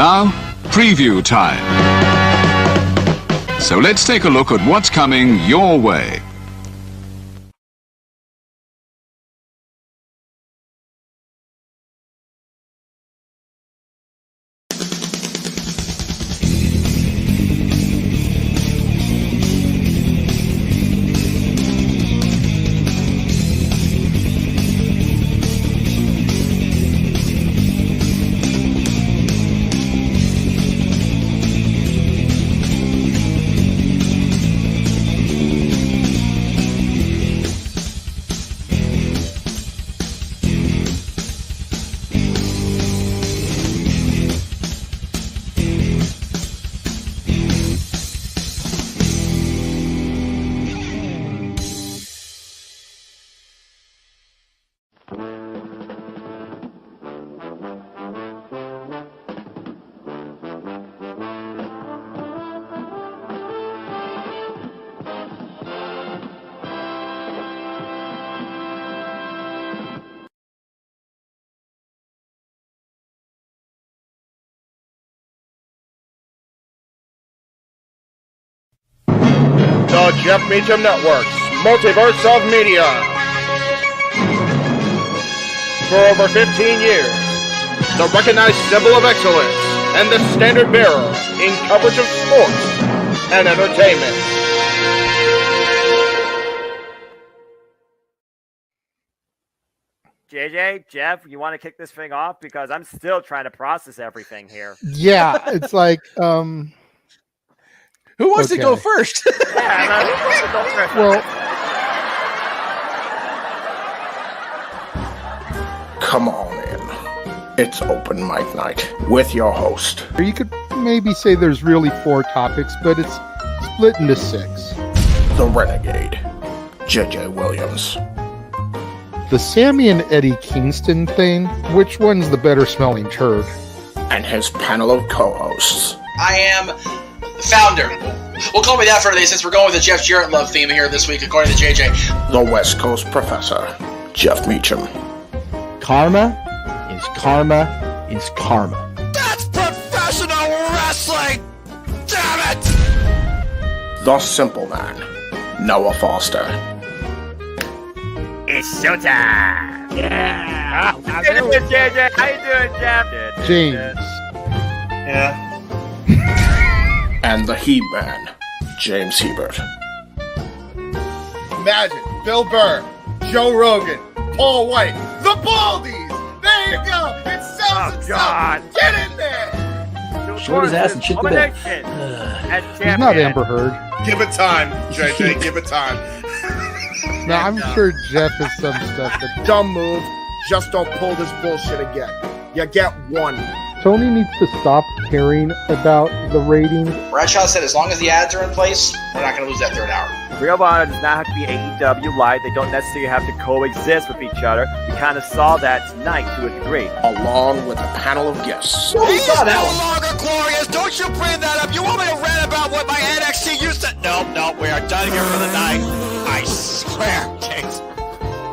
Now, preview time. So let's take a look at what's coming your way. The Jeff Meacham Network's Multiverse of Media. For over 15 years, the recognized symbol of excellence and the standard bearer in coverage of sports and entertainment. JJ, Jeff, you want to kick this thing off? Because I'm still trying to process everything here. Yeah, it's like, who wants to go first? Well, Come on in. It's open mic night with your host. you could maybe say there's really 4 topics, but it's split into 6. The Renegade, JJ Williams. The Sammy and Eddie Kingston thing, which one's the better smelling turd? And his panel of co-hosts. I am the founder. We'll call me that for today since we're going with the Jeff Jarrett love theme here this week, according to JJ. The West Coast Professor, Jeff Meacham. Karma is karma is karma. That's professional wrestling! Damn it! The Simple Man, Noah Foster. It's showtime! Yeah! How you doing, JJ? How you doing, Jeff? James. Yeah. And the He-Man, James Hebert. Imagine Bill Burr, Joe Rogan, Paul White, the Baldies! There you go! It sells itself! Get in there! Short his ass and shit the bed. He's not Amber Heard. Give it time, JJ, give it time. Now, I'm sure Jeff has some stuff that... Dumb move. Just don't pull this bullshit again. You get one. Tony needs to stop caring about the ratings. Bradshaw said as long as the ads are in place, we're not going to lose that third hour. Ring of Honor does not have to be AEW Live. They don't necessarily have to coexist with each other. We kind of saw that tonight to a degree. Along with a panel of guests. He's no longer glorious. Don't you bring that up. You want me to rant about what my NXT used to... No, we are done here for the night. I swear, James.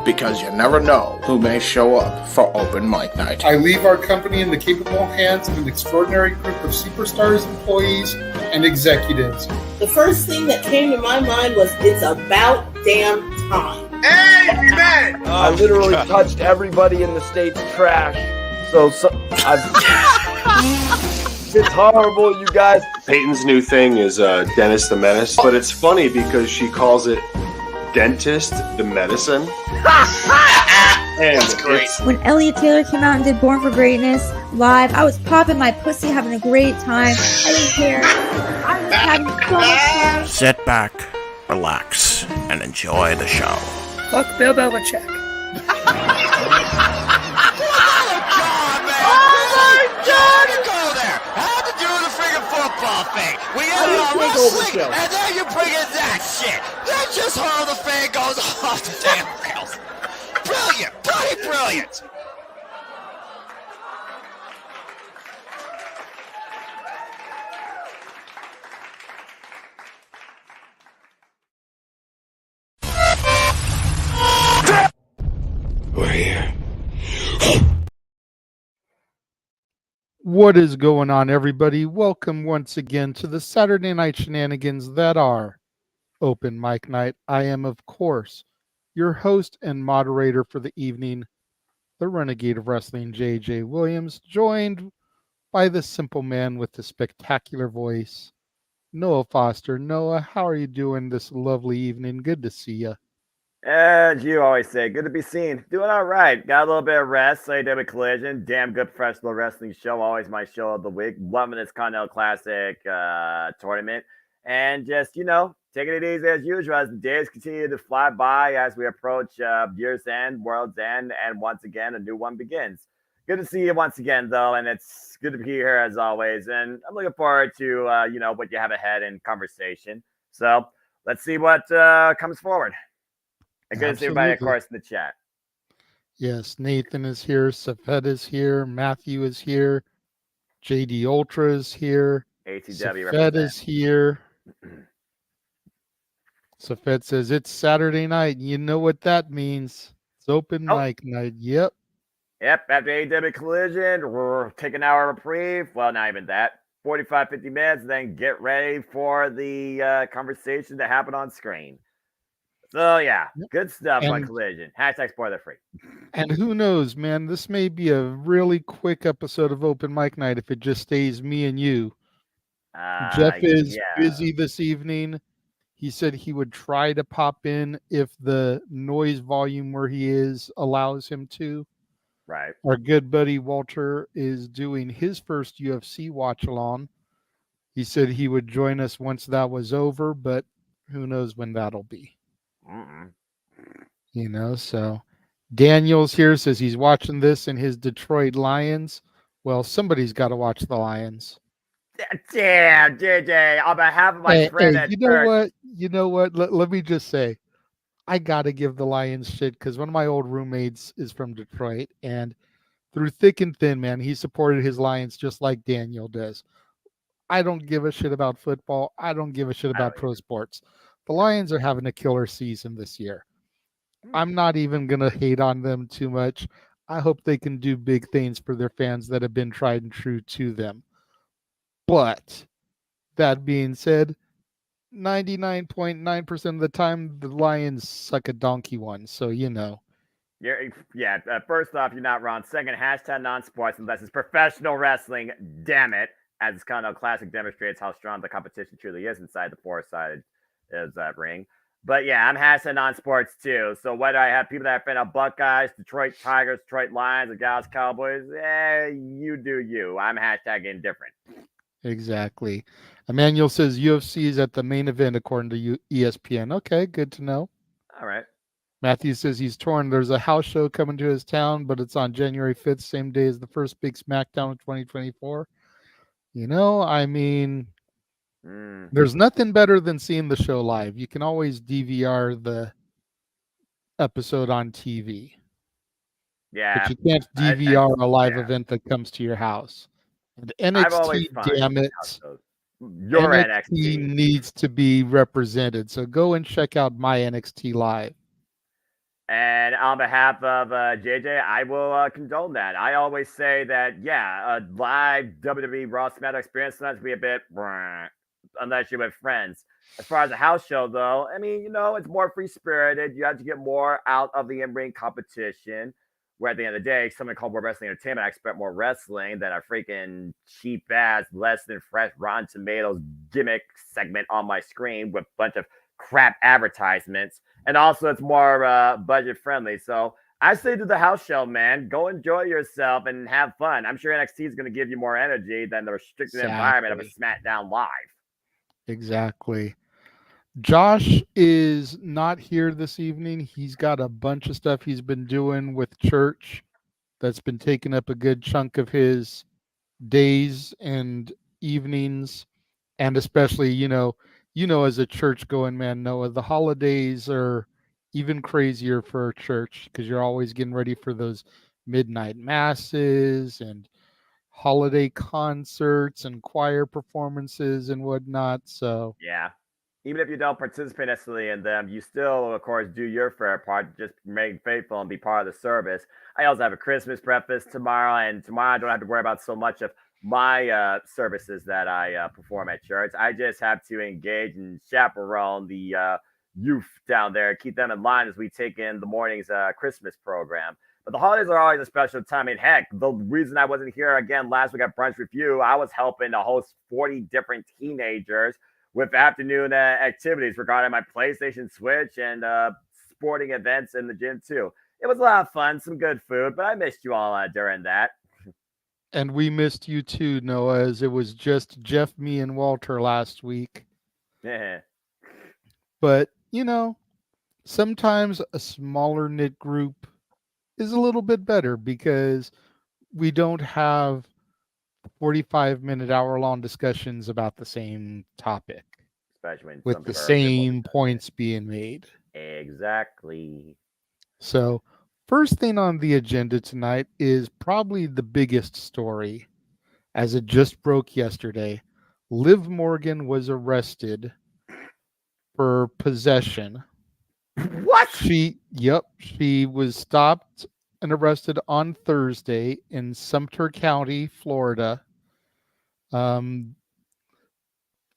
Because you never know who may show up for open mic night. I leave our company in the capable hands of an extraordinary group of superstars, employees, and executives. The first thing that came to my mind was, it's about damn time. Amen! I literally touched everybody in the state's trash. So it's horrible, you guys. Peyton's new thing is Dennis the Menace, but it's funny because she calls it Dentist the Medicine. That's great. When Elliot Taylor came out and did Born for Greatness live, I was popping my pussy, having a great time. I didn't care. I was having so much fun. Sit back, relax, and enjoy the show. Fuck Bill Belichick. Football thing. We had it on wrestling, and then you bring in that shit. That's just how the thing goes off the damn rails. Brilliant, bloody brilliant. We're here. What is going on, everybody? Welcome once again to the Saturday night shenanigans that are Open Mic Night. I am, of course, your host and moderator for the evening, the Renegade of Wrestling, JJ Williams, joined by the simple man with the spectacular voice, Noah Foster. Noah, how are you doing this lovely evening? Good to see you. As you always say, good to be seen. Doing all right. Got a little bit of rest. AW Collision. Damn good professional wrestling show. Always my show of the week. Loving this Continental Classic tournament. And just, taking it easy as usual as the days continue to fly by as we approach year's end, world's end, and once again, a new one begins. Good to see you once again, though, and it's good to be here as always. And I'm looking forward to, what you have ahead in conversation. So let's see what comes forward. And good to see everybody, of course, in the chat. Yes, Nathan is here. Safed is here. Matthew is here. JD Ultra is here. ATW Safed is here. Safed says it's Saturday night. You know what that means. It's open mic night. Yep. Yep. After AW Collision, we're taking an hour reprieve. Well, not even that. 45, 50 minutes, then get ready for the conversation to happen on screen. So, yeah, good stuff on Collision. Hashtag spoiler free. And who knows, man, this may be a really quick episode of Open Mic Night if it just stays me and you. Jeff is busy this evening. He said he would try to pop in if the noise volume where he is allows him to. Right. Our good buddy Walter is doing his first UFC watch along. He said he would join us once that was over, but who knows when that'll be. So Daniel's here, says he's watching this in his Detroit Lions. Well, somebody's got to watch the Lions. Damn, JJ, on behalf of my friend at church. You know what? Let me just say, I got to give the Lions shit because one of my old roommates is from Detroit, and through thick and thin, man, he supported his Lions just like Daniel does. I don't give a shit about football. I don't give a shit about pro sports. The Lions are having a killer season this year. I'm not even going to hate on them too much. I hope they can do big things for their fans that have been tried and true to them. But that being said, 99.9% of the time, the Lions suck a donkey one. So, first off, you're not wrong. Second, hashtag non-sports unless it's professional wrestling. Damn it. As this Continental Classic demonstrates how strong the competition truly is inside the four-sided ring. But yeah, I'm hashtag non-sports too. So whether I have people that are fan of Buckeyes, Detroit Tigers, Detroit Lions, or Dallas Cowboys, you do you. I'm hashtag indifferent. Exactly. Emmanuel says UFC is at the main event according to ESPN. Okay, good to know. All right. Matthew says he's torn. There's a house show coming to his town, but it's on January 5th, same day as the first big SmackDown of 2024. There's nothing better than seeing the show live. You can always DVR the episode on TV. Yeah. But you can't DVR a live event that comes to your house. And NXT, damn it. Your NXT needs to be represented. So go and check out my NXT live. And on behalf of JJ, I will condone that. I always say that, a live WWE Raw SmackDown experience sometimes be a bit, unless you're with friends. As far as a house show, though, it's more free-spirited. You have to get more out of the in-ring competition, where at the end of the day, something called World Wrestling Entertainment, I expect more wrestling than a freaking cheap-ass, less than fresh Rotten Tomatoes gimmick segment on my screen with a bunch of crap advertisements. And also, it's more budget friendly. So I say to the house show, man, go enjoy yourself and have fun. I'm sure NXT is going to give you more energy than the restricted environment of a SmackDown Live. Exactly. Josh is not here this evening. He's got a bunch of stuff he's been doing with church that's been taking up a good chunk of his days and evenings. And especially, as a church going man, Noah, the holidays are even crazier for a church because you're always getting ready for those midnight masses and holiday concerts and choir performances and whatnot. So yeah, even if you don't participate necessarily in them, you still, of course, do your fair part. Just remain faithful and be part of the service. I also have a Christmas breakfast tomorrow, and tomorrow I don't have to worry about so much of my services that I perform at church. I just have to engage and chaperone the youth down there, keep them in line as we take in the morning's Christmas program. But the holidays are always a special time. I mean, heck, the reason I wasn't here again last week at Brunch Review, I was helping to host 40 different teenagers with afternoon activities regarding my PlayStation, Switch, and sporting events in the gym too. It was a lot of fun, some good food, but I missed you all during that. And we missed you too, Noah, as it was just Jeff, me, and Walter last week. Yeah. But, you know, sometimes a smaller knit group is a little bit better because we don't have 45-minute, hour-long discussions about the same topic. Especially when with the same points being made. Exactly. So, first thing on the agenda tonight is probably the biggest story, as it just broke yesterday. Liv Morgan was arrested for possession. What? She was stopped and arrested on Thursday in Sumter County, Florida.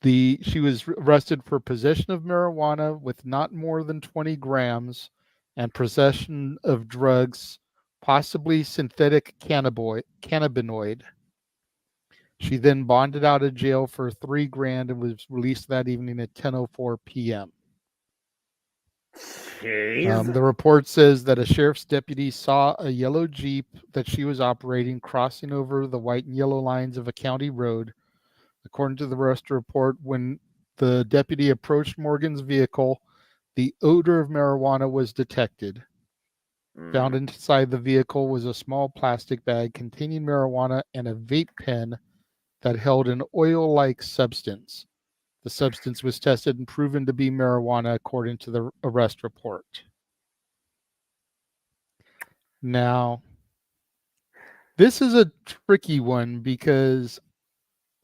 She was arrested for possession of marijuana with not more than 20 grams and possession of drugs, possibly synthetic cannabinoid. She then bonded out of jail for $3,000 and was released that evening at 10:04 p.m. The report says that a sheriff's deputy saw a yellow Jeep that she was operating crossing over the white and yellow lines of a county road. According to the arrest report, when the deputy approached Morgan's vehicle, the odor of marijuana was detected. Found inside the vehicle was a small plastic bag containing marijuana and a vape pen that held an oil-like substance. The substance was tested and proven to be marijuana, according to the arrest report. Now, this is a tricky one because,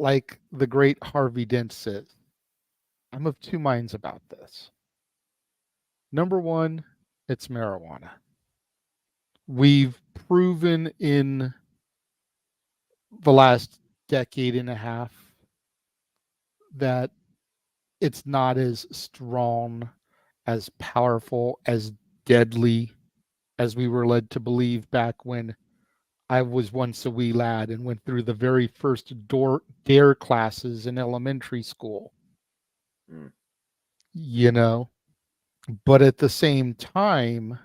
like the great Harvey Dent says, I'm of two minds about this. Number one, it's marijuana. We've proven in the last decade and a half that it's not as strong, as powerful, as deadly as we were led to believe back when I was once a wee lad and went through the very first DARE classes in elementary school. You know, but at the same time,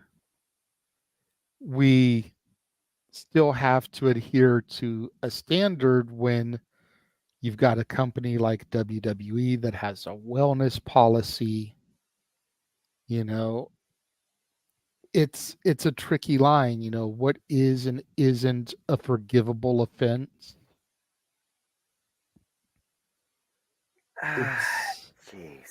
we still have to adhere to a standard when you've got a company like WWE that has a wellness policy. You know, it's a tricky line. You know, what is and isn't a forgivable offense? Jeez.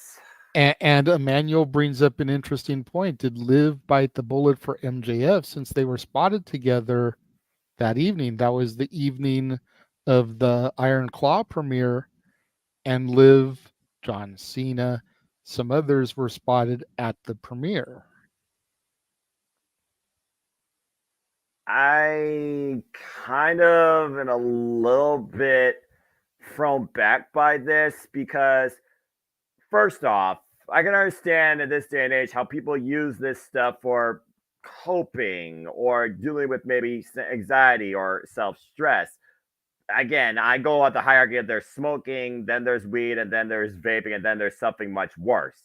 And Emmanuel brings up an interesting point. Did Liv bite the bullet for MJF since they were spotted together that evening? That was the evening of the Iron Claw premiere, and Liv, John Cena, some others were spotted at the premiere. I kind of am a little bit thrown back by this because, first off, I can understand in this day and age how people use this stuff for coping or dealing with maybe anxiety or self-stress. Again, I go at the hierarchy of there's smoking, then there's weed, and then there's vaping, and then there's something much worse.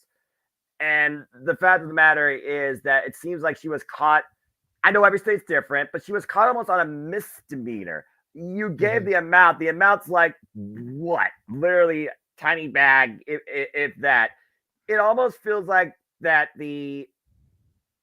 And the fact of the matter is that it seems like she was caught. I know every state's different, but she was caught almost on a misdemeanor. You gave the amount's like what? Literally tiny bag, if that. It almost feels like that the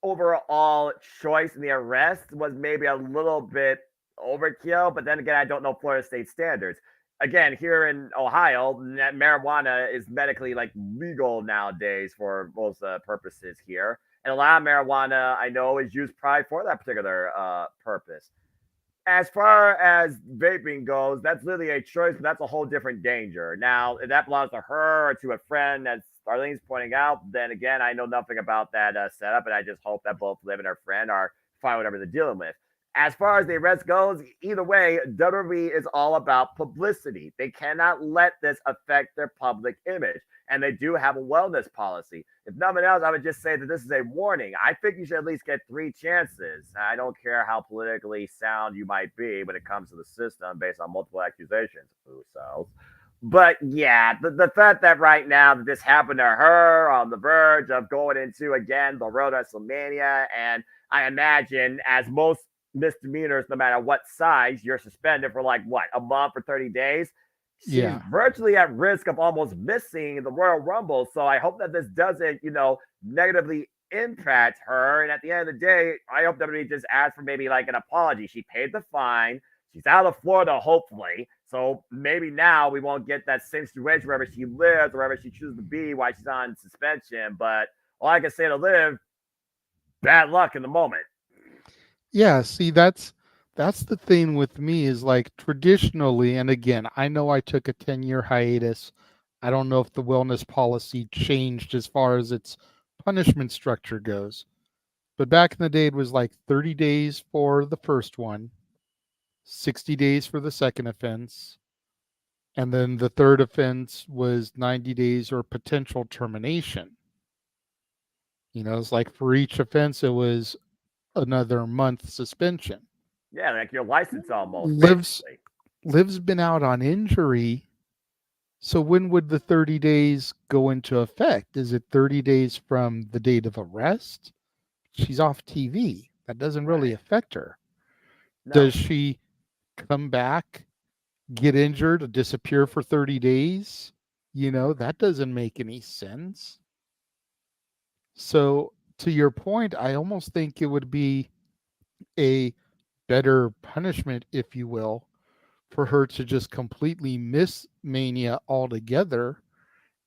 overall choice in the arrest was maybe a little bit overkill, but then again, I don't know Florida state standards. Again, here in Ohio, marijuana is medically like legal nowadays for most purposes here. And a lot of marijuana I know is used probably for that particular purpose. As far as vaping goes, that's literally a choice, but that's a whole different danger. Now, if that belongs to her or to a friend, as Arlene's pointing out, then again, I know nothing about that setup, and I just hope that both Liv and her friend are fine with whatever they're dealing with. as far as the arrest goes, either way, WWE is all about publicity. They cannot let this affect their public image. And they do have a wellness policy. If nothing else, I would just say that this is a warning. I think you should at least get 3 chances. I don't care how politically sound you might be when it comes to the system based on multiple accusations. Usos. But yeah, the fact that right now that this happened to her on the verge of going into, again, the road to WrestleMania, and I imagine as most misdemeanors, no matter what size, you're suspended for like, what, a month or 30 days? She's virtually at risk of almost missing the Royal Rumble. So I hope that this doesn't, negatively impact her. And at the end of the day, I hope WWE just asks for maybe like an apology. She paid the fine. She's out of Florida, hopefully. So maybe now we won't get that same situation wherever she lives, wherever she chooses to be while she's on suspension. But all I can say to Liv, bad luck in the moment. Yeah, see, that's the thing with me is like traditionally, and again, I know I took a 10-year hiatus. I don't know if the wellness policy changed as far as its punishment structure goes. But back in the day, it was like 30 days for the first one, 60 days for the second offense, and then the third offense was 90 days or potential termination. It's like for each offense, it was another month suspension. Yeah, like your license almost. Liv's been out on injury. So when would the 30 days go into effect? Is it 30 days from the date of arrest? She's off TV. That doesn't really affect her. No. Does she come back, get injured, disappear for 30 days? That doesn't make any sense. So to your point, I almost think it would be a better punishment, if you will, for her to just completely miss Mania altogether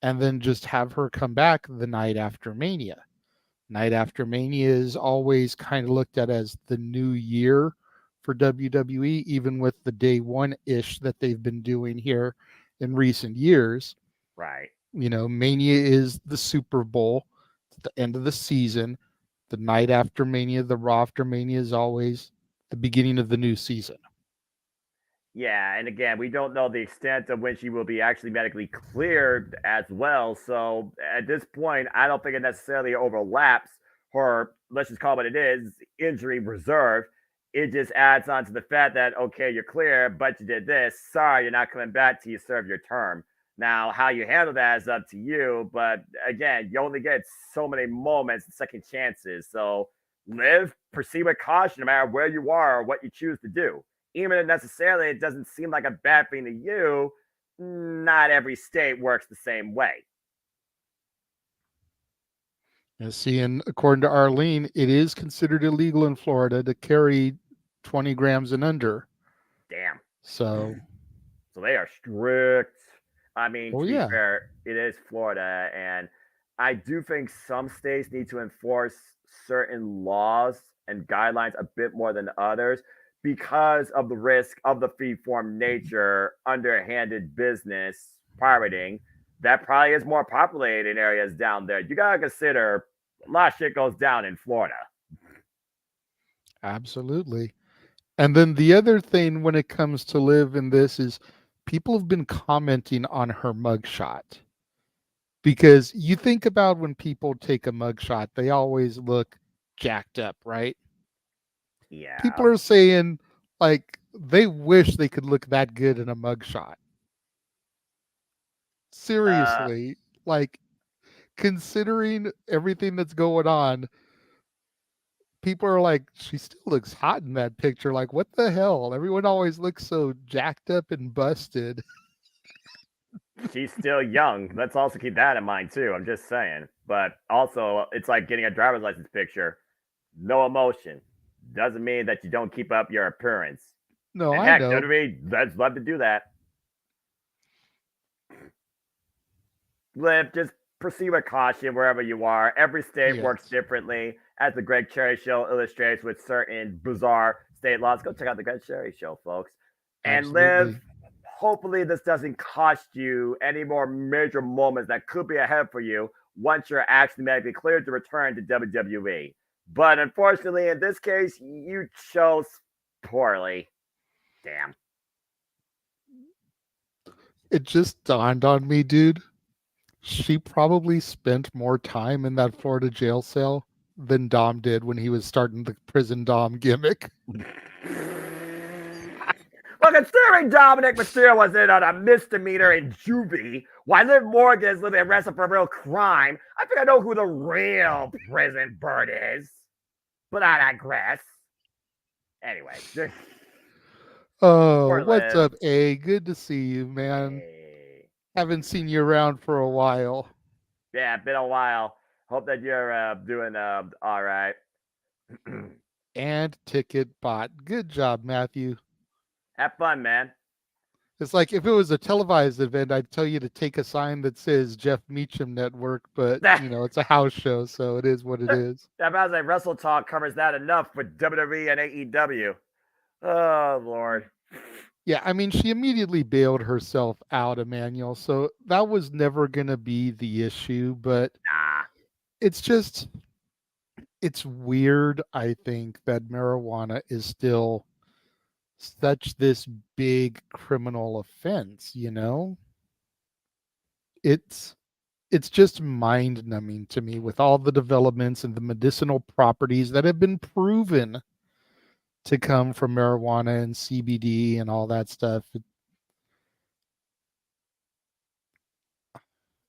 and then just have her come back the night after Mania. Night after Mania is always kind of looked at as the new year for WWE, even with the day one-ish that they've been doing here in recent years. Right. Mania is the Super Bowl, the end of the season. The night after Mania, the Raw after Mania is always the beginning of the new season. Yeah, and again, we don't know the extent of when she will be actually medically cleared as well. So at this point, I don't think it necessarily overlaps her, let's just call it what it is, injury reserve. It just adds on to the fact that, okay, you're clear, but you did this. Sorry, you're not coming back till you serve your term. Now, how you handle that is up to you. But again, you only get so many moments and second chances. So proceed with caution no matter where you are or what you choose to do. Even if necessarily it doesn't seem like a bad thing to you, not every state works the same way. And according to Arlene, it is considered illegal in Florida to carry 20 grams and under. Damn. So they are strict. I mean, to be yeah. fair, it is Florida, and I do think some states need to enforce certain laws and guidelines a bit more than others because of the risk of the free-form nature, underhanded business, pirating, that probably is more populated in areas down there. You got to consider a lot of shit goes down in Florida. Absolutely. And then the other thing when it comes to Liv in this is people have been commenting on her mugshot. Because you think about when people take a mugshot, they always look jacked up, right? Yeah. People are saying, like, they wish they could look that good in a mugshot. Seriously. Like, considering everything that's going on, people are like, she still looks hot in that picture. Like, what the hell? Everyone always looks so jacked up and busted. She's still young. Let's also keep that in mind, too. I'm just saying. But also, it's like getting a driver's license picture. No emotion. Doesn't mean that you don't keep up your appearance. No, and I know. Let's love to do that. Liv, just proceed with caution wherever you are. Every state works differently, as the Greg Cherry Show illustrates with certain bizarre state laws. Go check out the Greg Cherry Show, folks. And Absolutely. Liv, hopefully this doesn't cost you any more major moments that could be ahead for you once you're actually medically cleared to return to WWE. But unfortunately, in this case, you chose poorly. Damn. It just dawned on me, dude. She probably spent more time in that Florida jail cell than Dom did when he was starting the prison Dom gimmick. Well, considering Dominic Mysterio was in on a misdemeanor in juvie, while Liv Morgan is living arrested for a real crime, I think I know who the real prison bird is. But I digress. Anyway. Oh, what's up, A? Good to see you, man. Hey. Haven't seen you around for a while. Yeah, been a while. Hope that you're doing all right. And Ticket Bot. Good job, Matthew. Have fun, man. It's like if it was a televised event, I'd tell you to take a sign that says Jeff Meacham Network, but it's a house show, so it is what it is. That sounds like Wrestle Talk covers that enough with WWE and AEW. Oh Lord. Yeah, I mean, she immediately bailed herself out, Emmanuel, so that was never going to be the issue, but it's weird, I think, that marijuana is still such this big criminal offense, It's just mind-numbing to me with all the developments and the medicinal properties that have been proven to come from marijuana and CBD and all that stuff.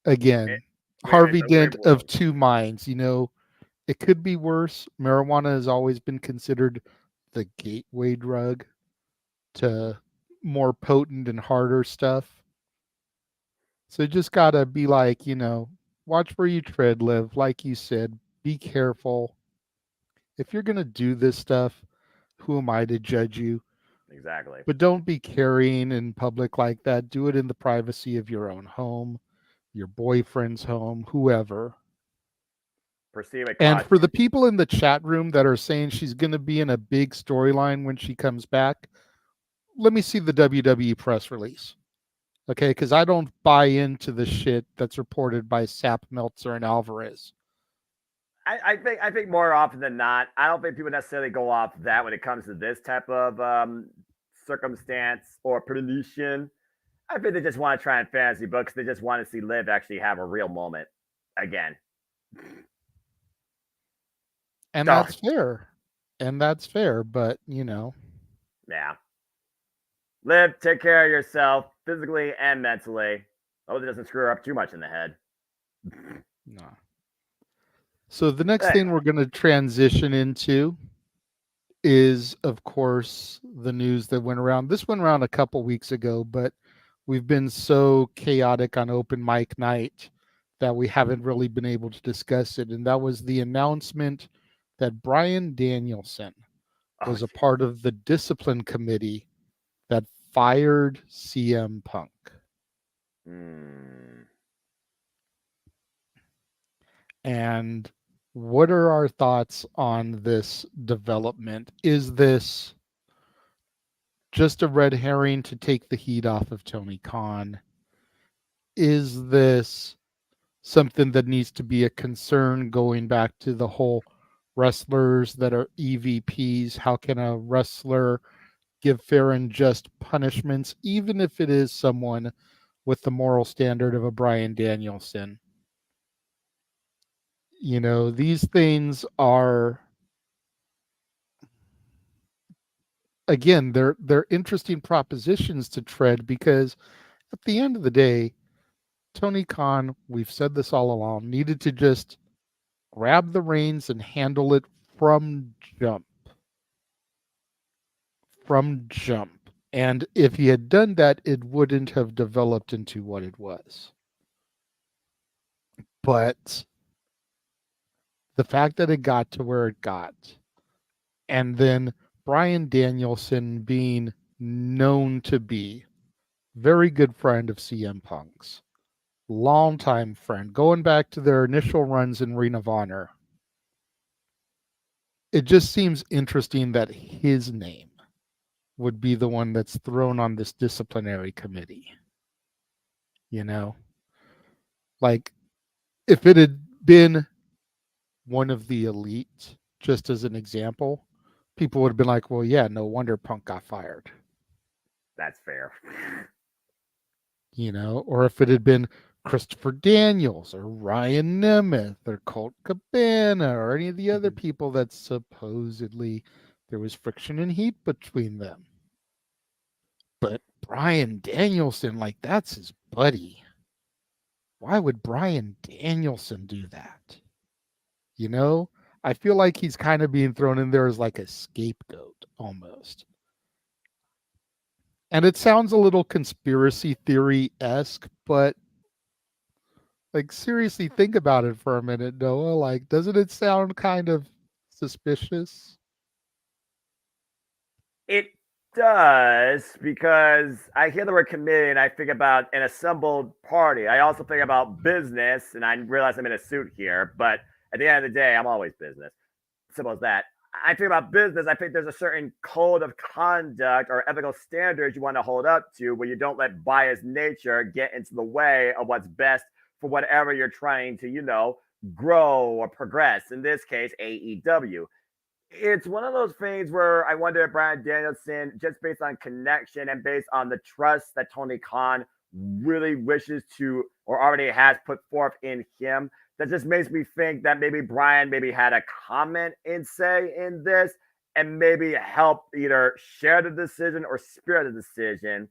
Again, Harvey Dent of two minds. It could be worse. Marijuana has always been considered the gateway drug to more potent and harder stuff. So you just gotta be like, watch where you tread, Liv. Like you said, be careful. If you're gonna do this stuff, who am I to judge you? Exactly. But don't be carrying in public like that. Do it in the privacy of your own home, your boyfriend's home, whoever. And for the people in the chat room that are saying she's going to be in a big storyline when she comes back, let me see the WWE press release. Okay, because I don't buy into the shit that's reported by Sap, Meltzer, and Alvarez. I think more often than not, I don't think people necessarily go off that when it comes to this type of circumstance or prediction. I think they just want to try and fantasy books. They just want to see Liv actually have a real moment again. And that's fair. But, Yeah. Liv, take care of yourself physically and mentally. Hope it doesn't screw her up too much in the head. No. So the next thing we're going to transition into is, of course, the news that went around. This went around a couple weeks ago, but we've been so chaotic on open mic night that we haven't really been able to discuss it. And that was the announcement that Bryan Danielson was a part of the discipline committee that fired CM Punk. And what are our thoughts on this development? Is this just a red herring to take the heat off of Tony Khan? Is this something that needs to be a concern going back to the whole wrestlers that are EVPs? How can a wrestler give fair and just punishments, even if it is someone with the moral standard of a Bryan Danielson? These things are, again, they're interesting propositions to tread, because at the end of the day, Tony Khan, we've said this all along, needed to just grab the reins and handle it from jump. And if he had done that, it wouldn't have developed into what it was. But the fact that it got to where it got, and then Bryan Danielson being known to be very good friend of CM Punk's, longtime friend, going back to their initial runs in Ring of Honor, it just seems interesting that his name would be the one that's thrown on this disciplinary committee. Like, if it had been one of the elite, just as an example, people would have been like, well, yeah, no wonder Punk got fired. That's fair. You know, or if it had been Christopher Daniels or Ryan Nemeth or Colt Cabana or any of the other people that supposedly there was friction and heat between them. But Bryan Danielson, like, that's his buddy. Why would Bryan Danielson do that? You know, I feel like he's kind of being thrown in there as like a scapegoat almost. And it sounds a little conspiracy theory-esque, but like, seriously, think about it for a minute, Noah. Like, doesn't it sound kind of suspicious? It does, because I hear the word committee and I think about an assembled party. I also think about business, and I realize I'm in a suit here, but at the end of the day, I'm always business. Simple as that. I think about business. I think there's a certain code of conduct or ethical standards you want to hold up to where you don't let biased nature get into the way of what's best for whatever you're trying to, grow or progress. In this case, AEW. It's one of those things where I wonder if Bryan Danielson, just based on connection and based on the trust that Tony Khan really wishes to or already has put forth in him, that just makes me think that maybe Bryan maybe had a comment in say in this and maybe help either share the decision or spear the decision.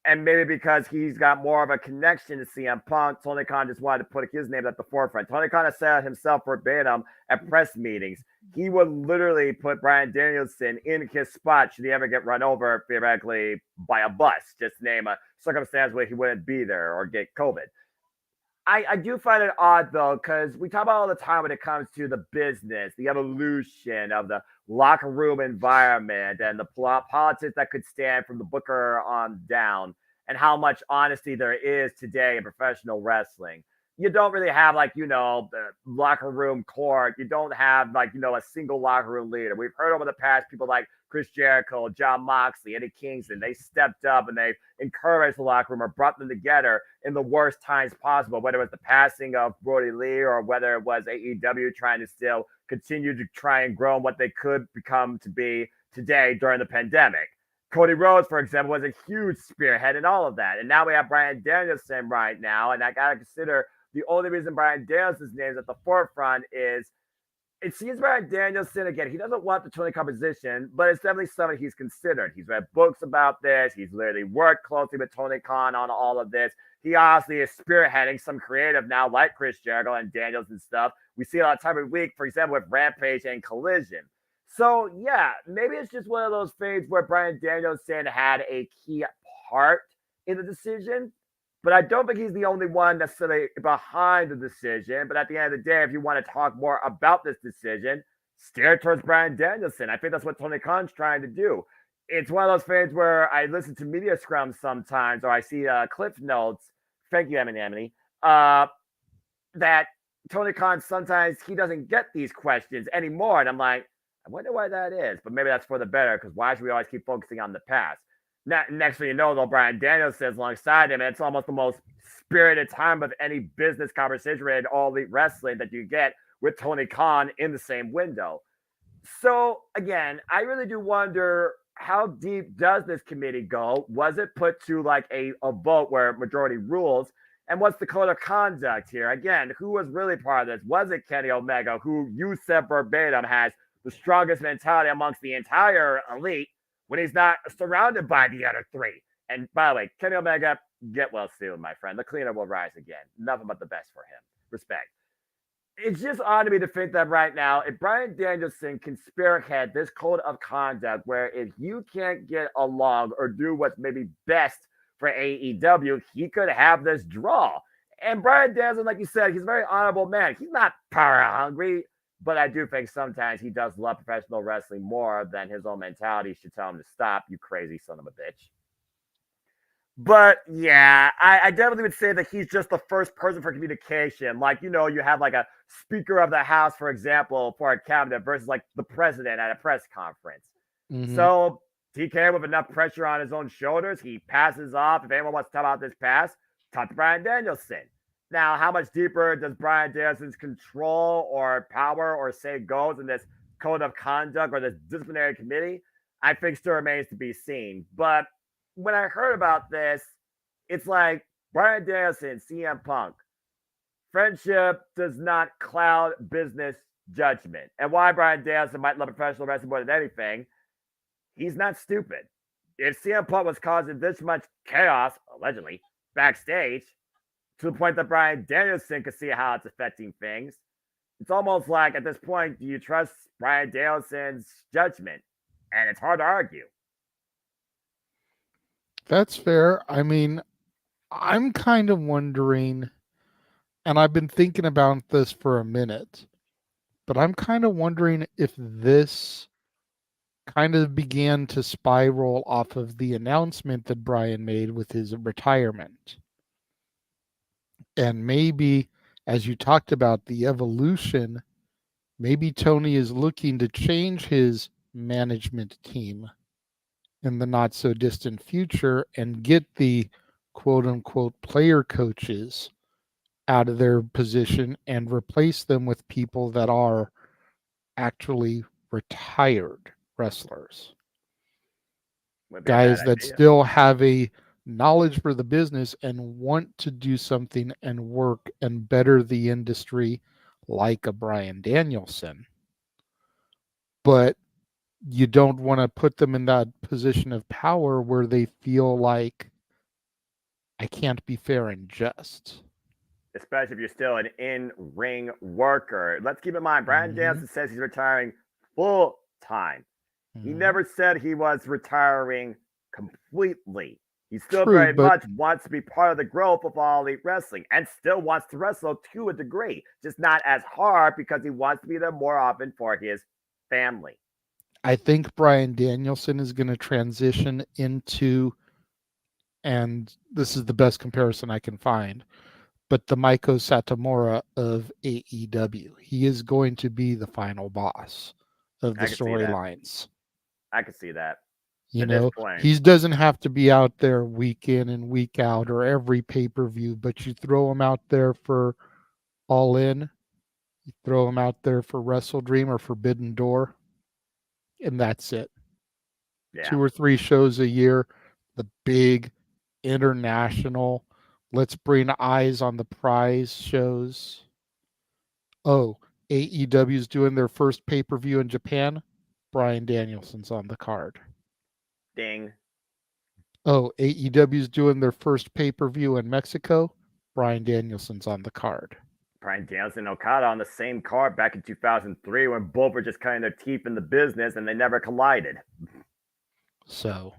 And maybe because he's got more of a connection to CM Punk, Tony Khan just wanted to put his name at the forefront. Tony Khan has said himself verbatim at press meetings. He would literally put Bryan Danielson in his spot should he ever get run over, theoretically, by a bus. Just name a circumstance where he wouldn't be there or get COVID. I do find it odd, though, because we talk about all the time when it comes to the business, the evolution of the locker room environment and the politics that could stand from the booker on down, and how much honesty there is today in professional wrestling. You don't really have, the locker room court. You don't have, a single locker room leader. We've heard over the past people like Chris Jericho, John Moxley, Eddie Kingston. They stepped up and they encouraged the locker room or brought them together in the worst times possible, whether it was the passing of Brody Lee or whether it was AEW trying to still continue to try and grow what they could become to be today during the pandemic. Cody Rhodes, for example, was a huge spearhead in all of that. And now we have Bryan Danielson right now. And I got to consider the only reason Bryan Danielson's name is at the forefront is it seems Bryan Danielson, again, he doesn't want the Tony Khan position, but it's definitely something he's considered. He's read books about this. He's literally worked closely with Tony Khan on all of this. He honestly is spearheading some creative now, like Chris Jericho and Daniels and stuff. We see it all the time of week, for example, with Rampage and Collision. So, yeah, maybe it's just one of those things where Bryan Danielson had a key part in the decision. But I don't think he's the only one necessarily behind the decision. But at the end of the day, if you want to talk more about this decision, steer towards Bryan Danielson. I think that's what Tony Khan's trying to do. It's one of those things where I listen to media scrums sometimes, or I see clip notes. Thank you, Emily. That Tony Khan, sometimes he doesn't get these questions anymore. And I'm like, I wonder why that is. But maybe that's for the better, because why should we always keep focusing on the past? Next thing you know, though, Bryan Danielson is alongside him, and it's almost the most spirited time of any business conversation in All Elite Wrestling that you get with Tony Khan in the same window. So, again, I really do wonder, how deep does this committee go? Was it put to a vote where majority rules? And what's the code of conduct here? Again, who was really part of this? Was it Kenny Omega, who you said verbatim has the strongest mentality amongst the entire elite, when he's not surrounded by the other three? And by the way, Kenny Omega, get well soon, my friend. The cleaner will rise again. Nothing but the best for him. Respect. It's just odd to me to think that right now, if Bryan Danielson can spearhead this code of conduct where if you can't get along or do what's maybe best for AEW, he could have this draw. And Bryan Danielson, like you said, he's a very honorable man. He's not power hungry. But I do think sometimes he does love professional wrestling more than his own mentality should tell him to stop, you crazy son of a bitch. But yeah, I definitely would say that he's just the first person for communication. You have a Speaker of the House, for example, for a cabinet versus the president at a press conference. Mm-hmm. So TK, with enough pressure on his own shoulders, he passes off. If anyone wants to talk about this pass, talk to Bryan Danielson. Now, how much deeper does Bryan Danielson's control or power or say goes in this code of conduct or this disciplinary committee, I think still remains to be seen. But when I heard about this, it's like Bryan Danielson, CM Punk. Friendship does not cloud business judgment. And why Bryan Danielson might love professional wrestling more than anything, he's not stupid. If CM Punk was causing this much chaos, allegedly, backstage, to the point that Bryan Danielson could see how it's affecting things, it's almost like at this point, do you trust Bryan Danielson's judgment? And it's hard to argue. That's fair. I mean, I'm kind of wondering, and I've been thinking about this for a minute, but I'm kind of wondering if this kind of began to spiral off of the announcement that Bryan made with his retirement. And maybe, as you talked about the evolution, maybe Tony is looking to change his management team in the not so distant future and get the quote unquote player coaches out of their position and replace them with people that are actually retired wrestlers. Guys that still have a knowledge for the business and want to do something and work and better the industry like a Bryan Danielson. But you don't want to put them in that position of power where they feel like I can't be fair and just. Especially if you're still an in-ring worker. Let's keep in mind, Bryan Danielson says he's retiring full time. He never said he was retiring completely. He still very much wants to be part of the growth of All Elite Wrestling and still wants to wrestle to a degree, just not as hard because he wants to be there more often for his family. I think Bryan Danielson is going to transition into, and this is the best comparison I can find, but the Meiko Satomura of AEW. He is going to be the final boss of the storylines. I could see that. You know, he doesn't have to be out there week in and week out or every pay-per-view, but you throw him out there for All In, you throw him out there for Wrestle Dream or Forbidden Door, and that's it. Yeah. 2 or 3 shows a year, the big international, let's bring eyes on the prize shows. Oh, AEW's doing their first pay-per-view in Japan. Bryan Danielson's on the card. Ding. Oh, AEW's doing their first pay-per-view in Mexico. Bryan Danielson's on the card. Bryan Danielson and Okada on the same card back in 2003 when both were just cutting their teeth in the business and they never collided. So,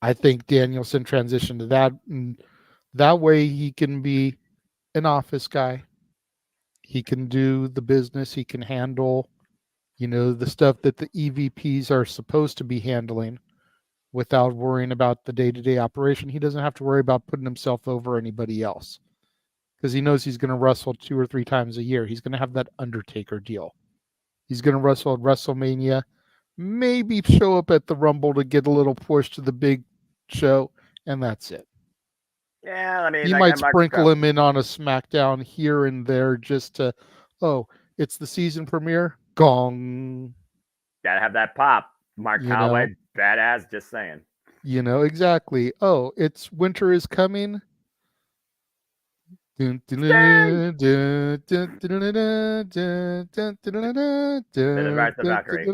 I think Danielson transitioned to that. And that way he can be an office guy. He can do the business. He can handle, you know, the stuff that the EVPs are supposed to be handling without worrying about the day-to-day operation. He doesn't have to worry about putting himself over anybody else because he knows he's going to wrestle 2 or 3 times a year. He's going to have that Undertaker deal. He's going to wrestle at WrestleMania, maybe show up at the Rumble to get a little push to the big show, and that's it. Yeah, I mean, he might sprinkle him in on a SmackDown here and there just to, oh, it's the season premiere. Gong. Gotta have that pop. Mark Calloway, badass, just saying. You know, exactly. Oh, it's winter is coming. Then right to Valkyrie.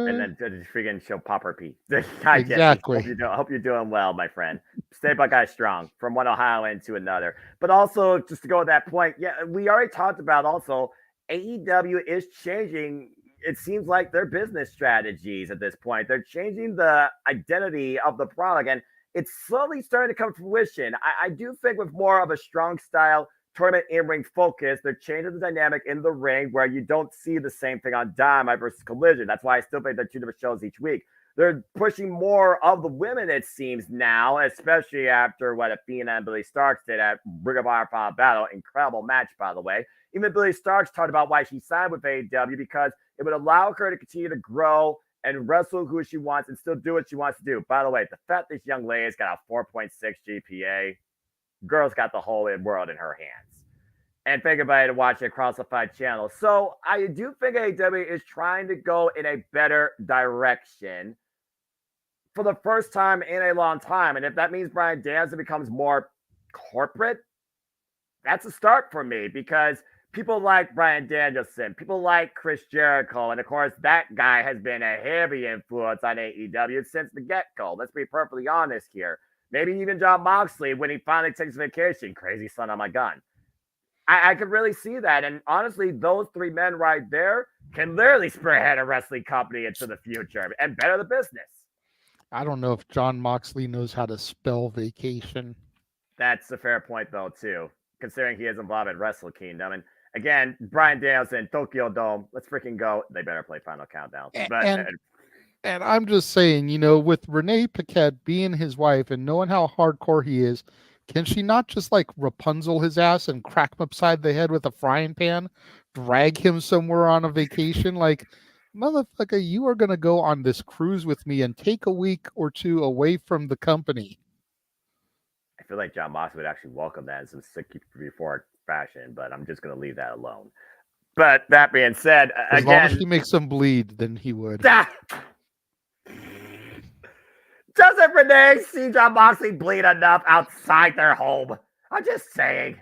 And then freaking show Popper Pete. Exactly. Hope you're doing well, my friend. Stay Buckeye strong from one Ohioan to another. But also, just to go to that point, yeah, we already talked about also AEW is changing. It seems like their business strategies at this point. They're changing the identity of the product, and it's slowly starting to come to fruition. I do think with more of a strong style tournament in-ring focus, they're changing the dynamic in the ring where you don't see the same thing on Dynamite versus Collision. That's why I still think they're 2 different shows each week. They're pushing more of the women, it seems now, especially after what Athena and Billy Starks did at Ring of Honor Final Battle. Incredible match, by the way. Even Billy Starks talked about why she signed with AEW because it would allow her to continue to grow and wrestle who she wants and still do what she wants to do. By the way, the fact this young lady's got a 4.6 GPA, girl's got the whole world in her hands. and for everybody to watch it across the 5 channels. So I do think AEW is trying to go in a better direction for the first time in a long time. And if that means Bryan Danielson becomes more corporate, that's a start for me, because people like Bryan Danielson, people like Chris Jericho, and of course, that guy has been a heavy influence on AEW since the get-go. Let's be perfectly honest here. Maybe even Jon Moxley when he finally takes vacation. Crazy son of my gun. I could really see that. And honestly, those 3 men right there can literally spearhead a wrestling company into the future and better the business. I don't know if Jon Moxley knows how to spell vacation. That's a fair point, though, too, considering he is involved in Wrestle Kingdom. And again, Bryan Danielson, Tokyo Dome, let's freaking go. They better play Final Countdown. And I'm just saying, with Renee Paquette being his wife and knowing how hardcore he is, can she not just like Rapunzel his ass and crack him upside the head with a frying pan, drag him somewhere on a vacation? Like, motherfucker, you are going to go on this cruise with me and take a week or 2 away from the company. I feel like Jon Moxley would actually welcome that in some sick before fashion, but I'm just going to leave that alone. But that being said, as long as he makes him bleed, then he would. Doesn't Renee see Jon Moxley bleed enough outside their home? I'm just saying.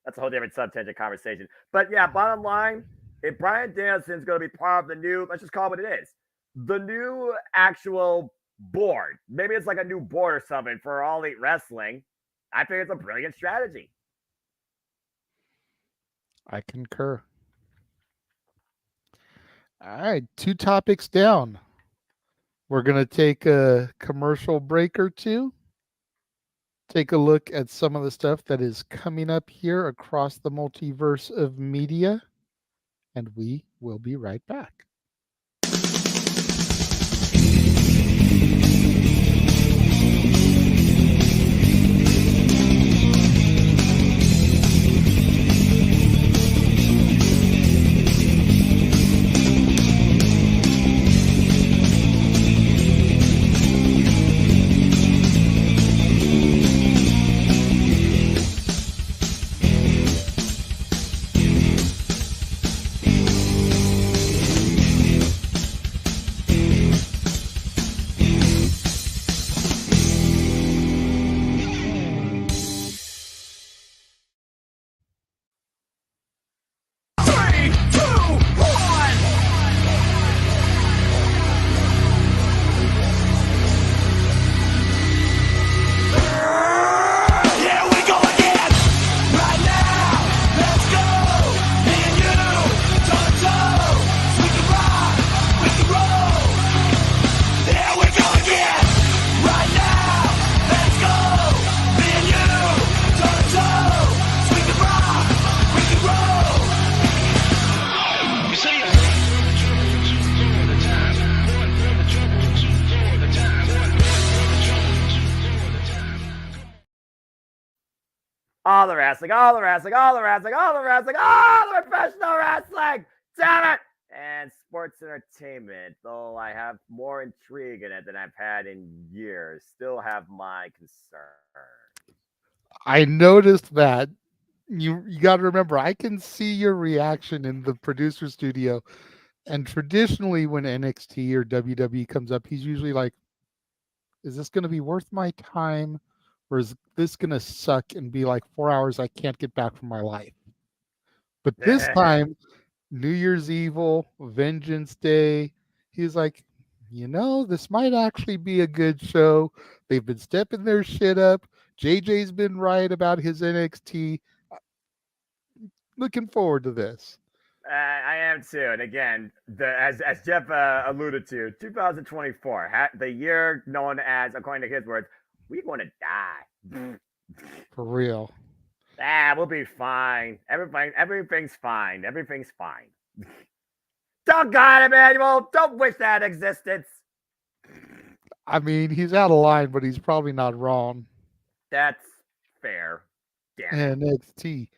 That's a whole different subtangent conversation. But yeah, bottom line, if Bryan Danielson's going to be part of the new, let's just call it what it is, the new actual board. Maybe it's like a new board or something for All Elite Wrestling. I think it's a brilliant strategy. I concur. All right, 2 topics down. We're going to take a commercial break or 2. Take a look at some of the stuff that is coming up here across the multiverse of media. And we will be right back. All the wrestling, all the wrestling, all the wrestling, all the wrestling, all the professional wrestling. Damn it! And sports entertainment, though I have more intrigue in it than I've had in years, still have my concern. I noticed that. You got to remember, I can see your reaction in the producer studio. And traditionally, when NXT or WWE comes up, he's usually like, is this going to be worth my time? Or is this going to suck and be like 4 hours I can't get back from my life? But this time, New Year's Evil, Vengeance Day, he's like, this might actually be a good show. They've been stepping their shit up. JJ's been right about his NXT. Looking forward to this. I am too. And again, as Jeff alluded to, 2024, the year known as, according to his words, we're going to die. For real. We'll be fine. Everything's fine. Everything's fine. Don't God, Emmanuel. Don't wish that existence. I mean, he's out of line, but he's probably not wrong. That's fair. Damn. NXT.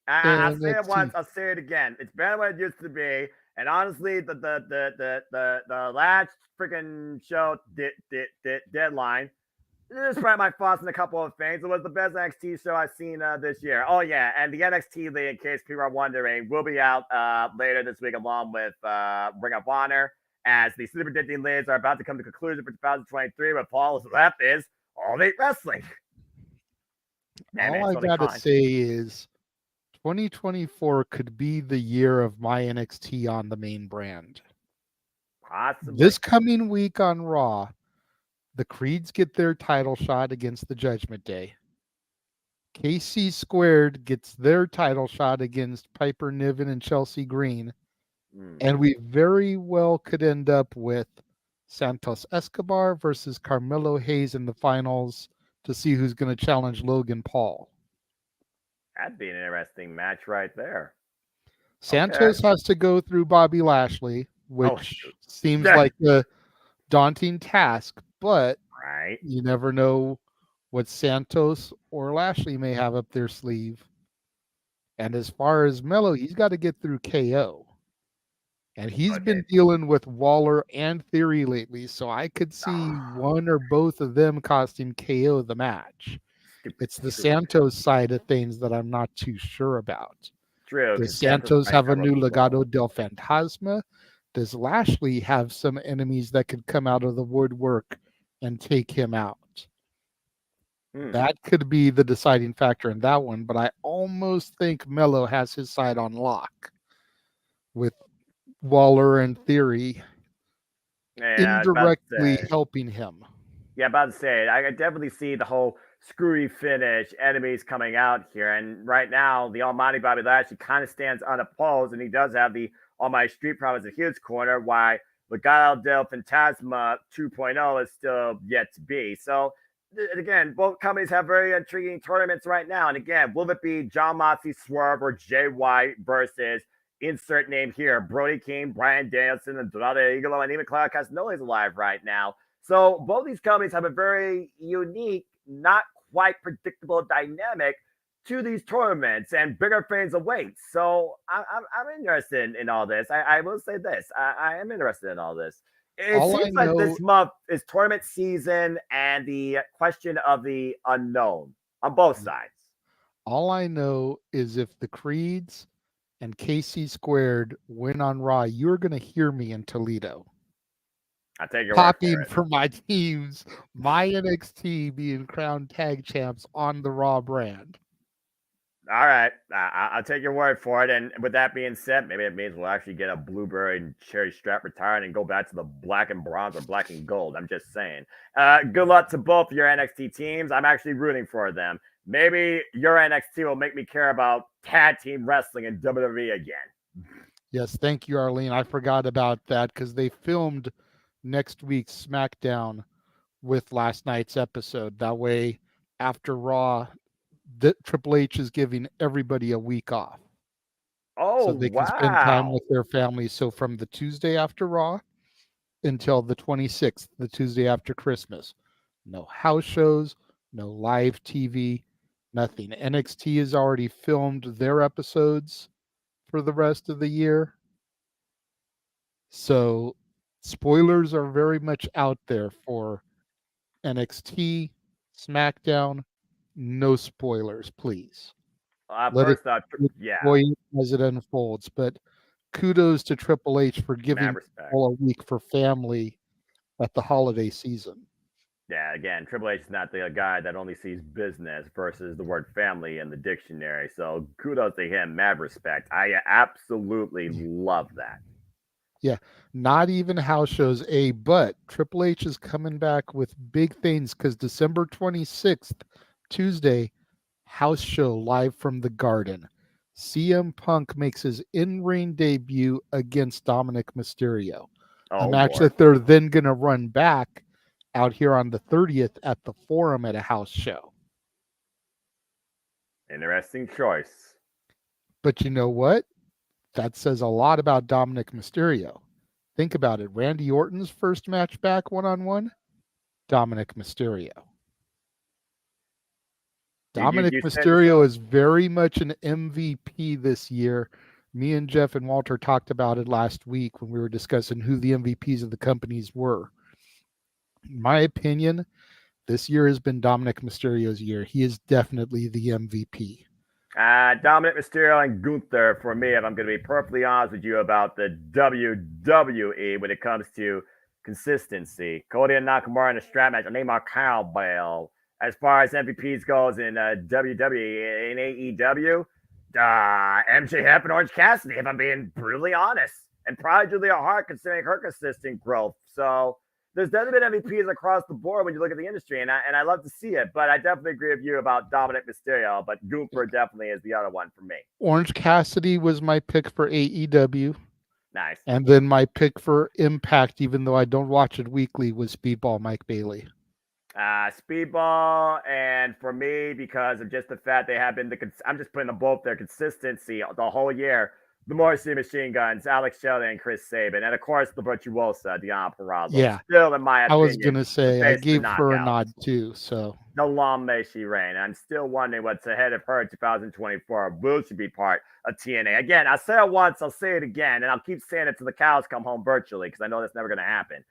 I'll say it once. I'll say it again. It's better than what it used to be. And honestly, the last freaking show deadline This is probably my thoughts on a couple of things. It was the best NXT show I've seen this year. Oh, yeah. And the NXT League, in case people are wondering, will be out later this week along with Ring of Honor, as the Super Disney Leagues are about to come to conclusion for 2023 with all that's left is All Elite Wrestling. All I got to say is 2024 could be the year of my NXT on the main brand. Possibly. This coming week on Raw, the Creeds get their title shot against the Judgment Day. KC Squared gets their title shot against Piper Niven and Chelsea Green. And we very well could end up with Santos Escobar versus Carmelo Hayes in the finals to see who's going to challenge Logan Paul. That'd be an interesting match right there. Santos has to go through Bobby Lashley, which seems like a daunting task, but you never know what Santos or Lashley may have up their sleeve. And as far as Melo, he's got to get through KO. And he's been dealing with Waller and Theory lately, so I could see one or both of them costing KO the match. It's the Santos side of things that I'm not too sure about. True. Does Santos have a new Legado del Fantasma? Does Lashley have some enemies that could come out of the woodwork and take him out? That could be the deciding factor in that one, but I almost think Melo has his side on lock with Waller and Theory indirectly helping him. Yeah, about to say, I definitely see the whole screwy finish, enemies coming out here. And right now, the almighty Bobby Lashley kind of stands unopposed, and he does have the almighty Street Profits in his corner, while Legado del Fantasma 2.0 is still yet to be. So, again, both companies have very intriguing tournaments right now. And again, will it be John Moxley, Swerve, or Jay White versus insert name here, Brody King, Bryan Danielson, and Dorado Igalo, and even Claudio Castagnoli is alive right now. So both these companies have a very unique, not quite predictable dynamic to these tournaments, and bigger things await. So I'm interested in all this. I will say this. I am interested in all this. It seems like this month is tournament season and the question of the unknown on both sides. All I know is if the Creeds and KC Squared win on Raw, you're going to hear me in Toledo. I take your popping for my teams, my NXT being crowned tag champs on the Raw brand. All right, I'll take your word for it. And with that being said, maybe it means we'll actually get a Blueberry and Cherry Strap retired and go back to the black and bronze or black and gold. I'm just saying. Good luck to both your NXT teams. I'm actually rooting for them. Maybe your NXT will make me care about tag team wrestling in WWE again. Yes, thank you, Arlene. I forgot about that because they filmed next week's SmackDown with last night's episode. That way, after Raw, Triple H is giving everybody a week off. Oh, so they can spend time with their families. So from the Tuesday after Raw until the 26th, the Tuesday after Christmas, no house shows, no live TV, nothing. NXT has already filmed their episodes for the rest of the year. So spoilers are very much out there for NXT, SmackDown. No spoilers, please. Let it as it unfolds. But kudos to Triple H for giving all a week for family at the holiday season. Yeah, again, Triple H is not the guy that only sees business versus the word family in the dictionary. So kudos to him, mad respect. I absolutely love that. Yeah, not even house shows, but Triple H is coming back with big things because December 26th, Tuesday, house show live from the Garden. CM Punk makes his in-ring debut against Dominic Mysterio. A match that they're then going to run back out here on the 30th at the Forum at a house show. Interesting choice. But you know what? That says a lot about Dominic Mysterio. Think about it. Randy Orton's first match back one-on-one, Dominic Mysterio. Dominic Mysterio is very much an MVP this year. Me and Jeff and Walter talked about it last week when we were discussing who the MVPs of the companies were. In my opinion, this year has been Dominic Mysterio's year. He is definitely the MVP. Dominic Mysterio and Gunther for me, if I'm going to be perfectly honest with you about the WWE when it comes to consistency. Cody and Nakamura in a strap match. I name our cowbell. As far as MVPs goes in WWE and AEW, MJF and Orange Cassidy, if I'm being brutally honest. And probably Julia Hart considering her consistent growth. So there's definitely been MVPs across the board when you look at the industry, and I love to see it. But I definitely agree with you about Dominic Mysterio, but Gunther definitely is the other one for me. Orange Cassidy was my pick for AEW. Nice. And then my pick for Impact, even though I don't watch it weekly, was Speedball Mike Bailey. Speedball, and for me, because of just the fact they have been I'm just putting them both their consistency the whole year. The Morrissey Machine Guns, Alex Shelley, and Chris Sabin, and of course the Virtuosa, Deonna Purrazzo. Yeah, still in my opinion, I was gonna say I gave her a nod too. So the long may she reign. I'm still wondering what's ahead of her in 2024. Will she be part of TNA? Again, I said it once, I'll say it again, and I'll keep saying it till the cows come home virtually because I know that's never going to happen.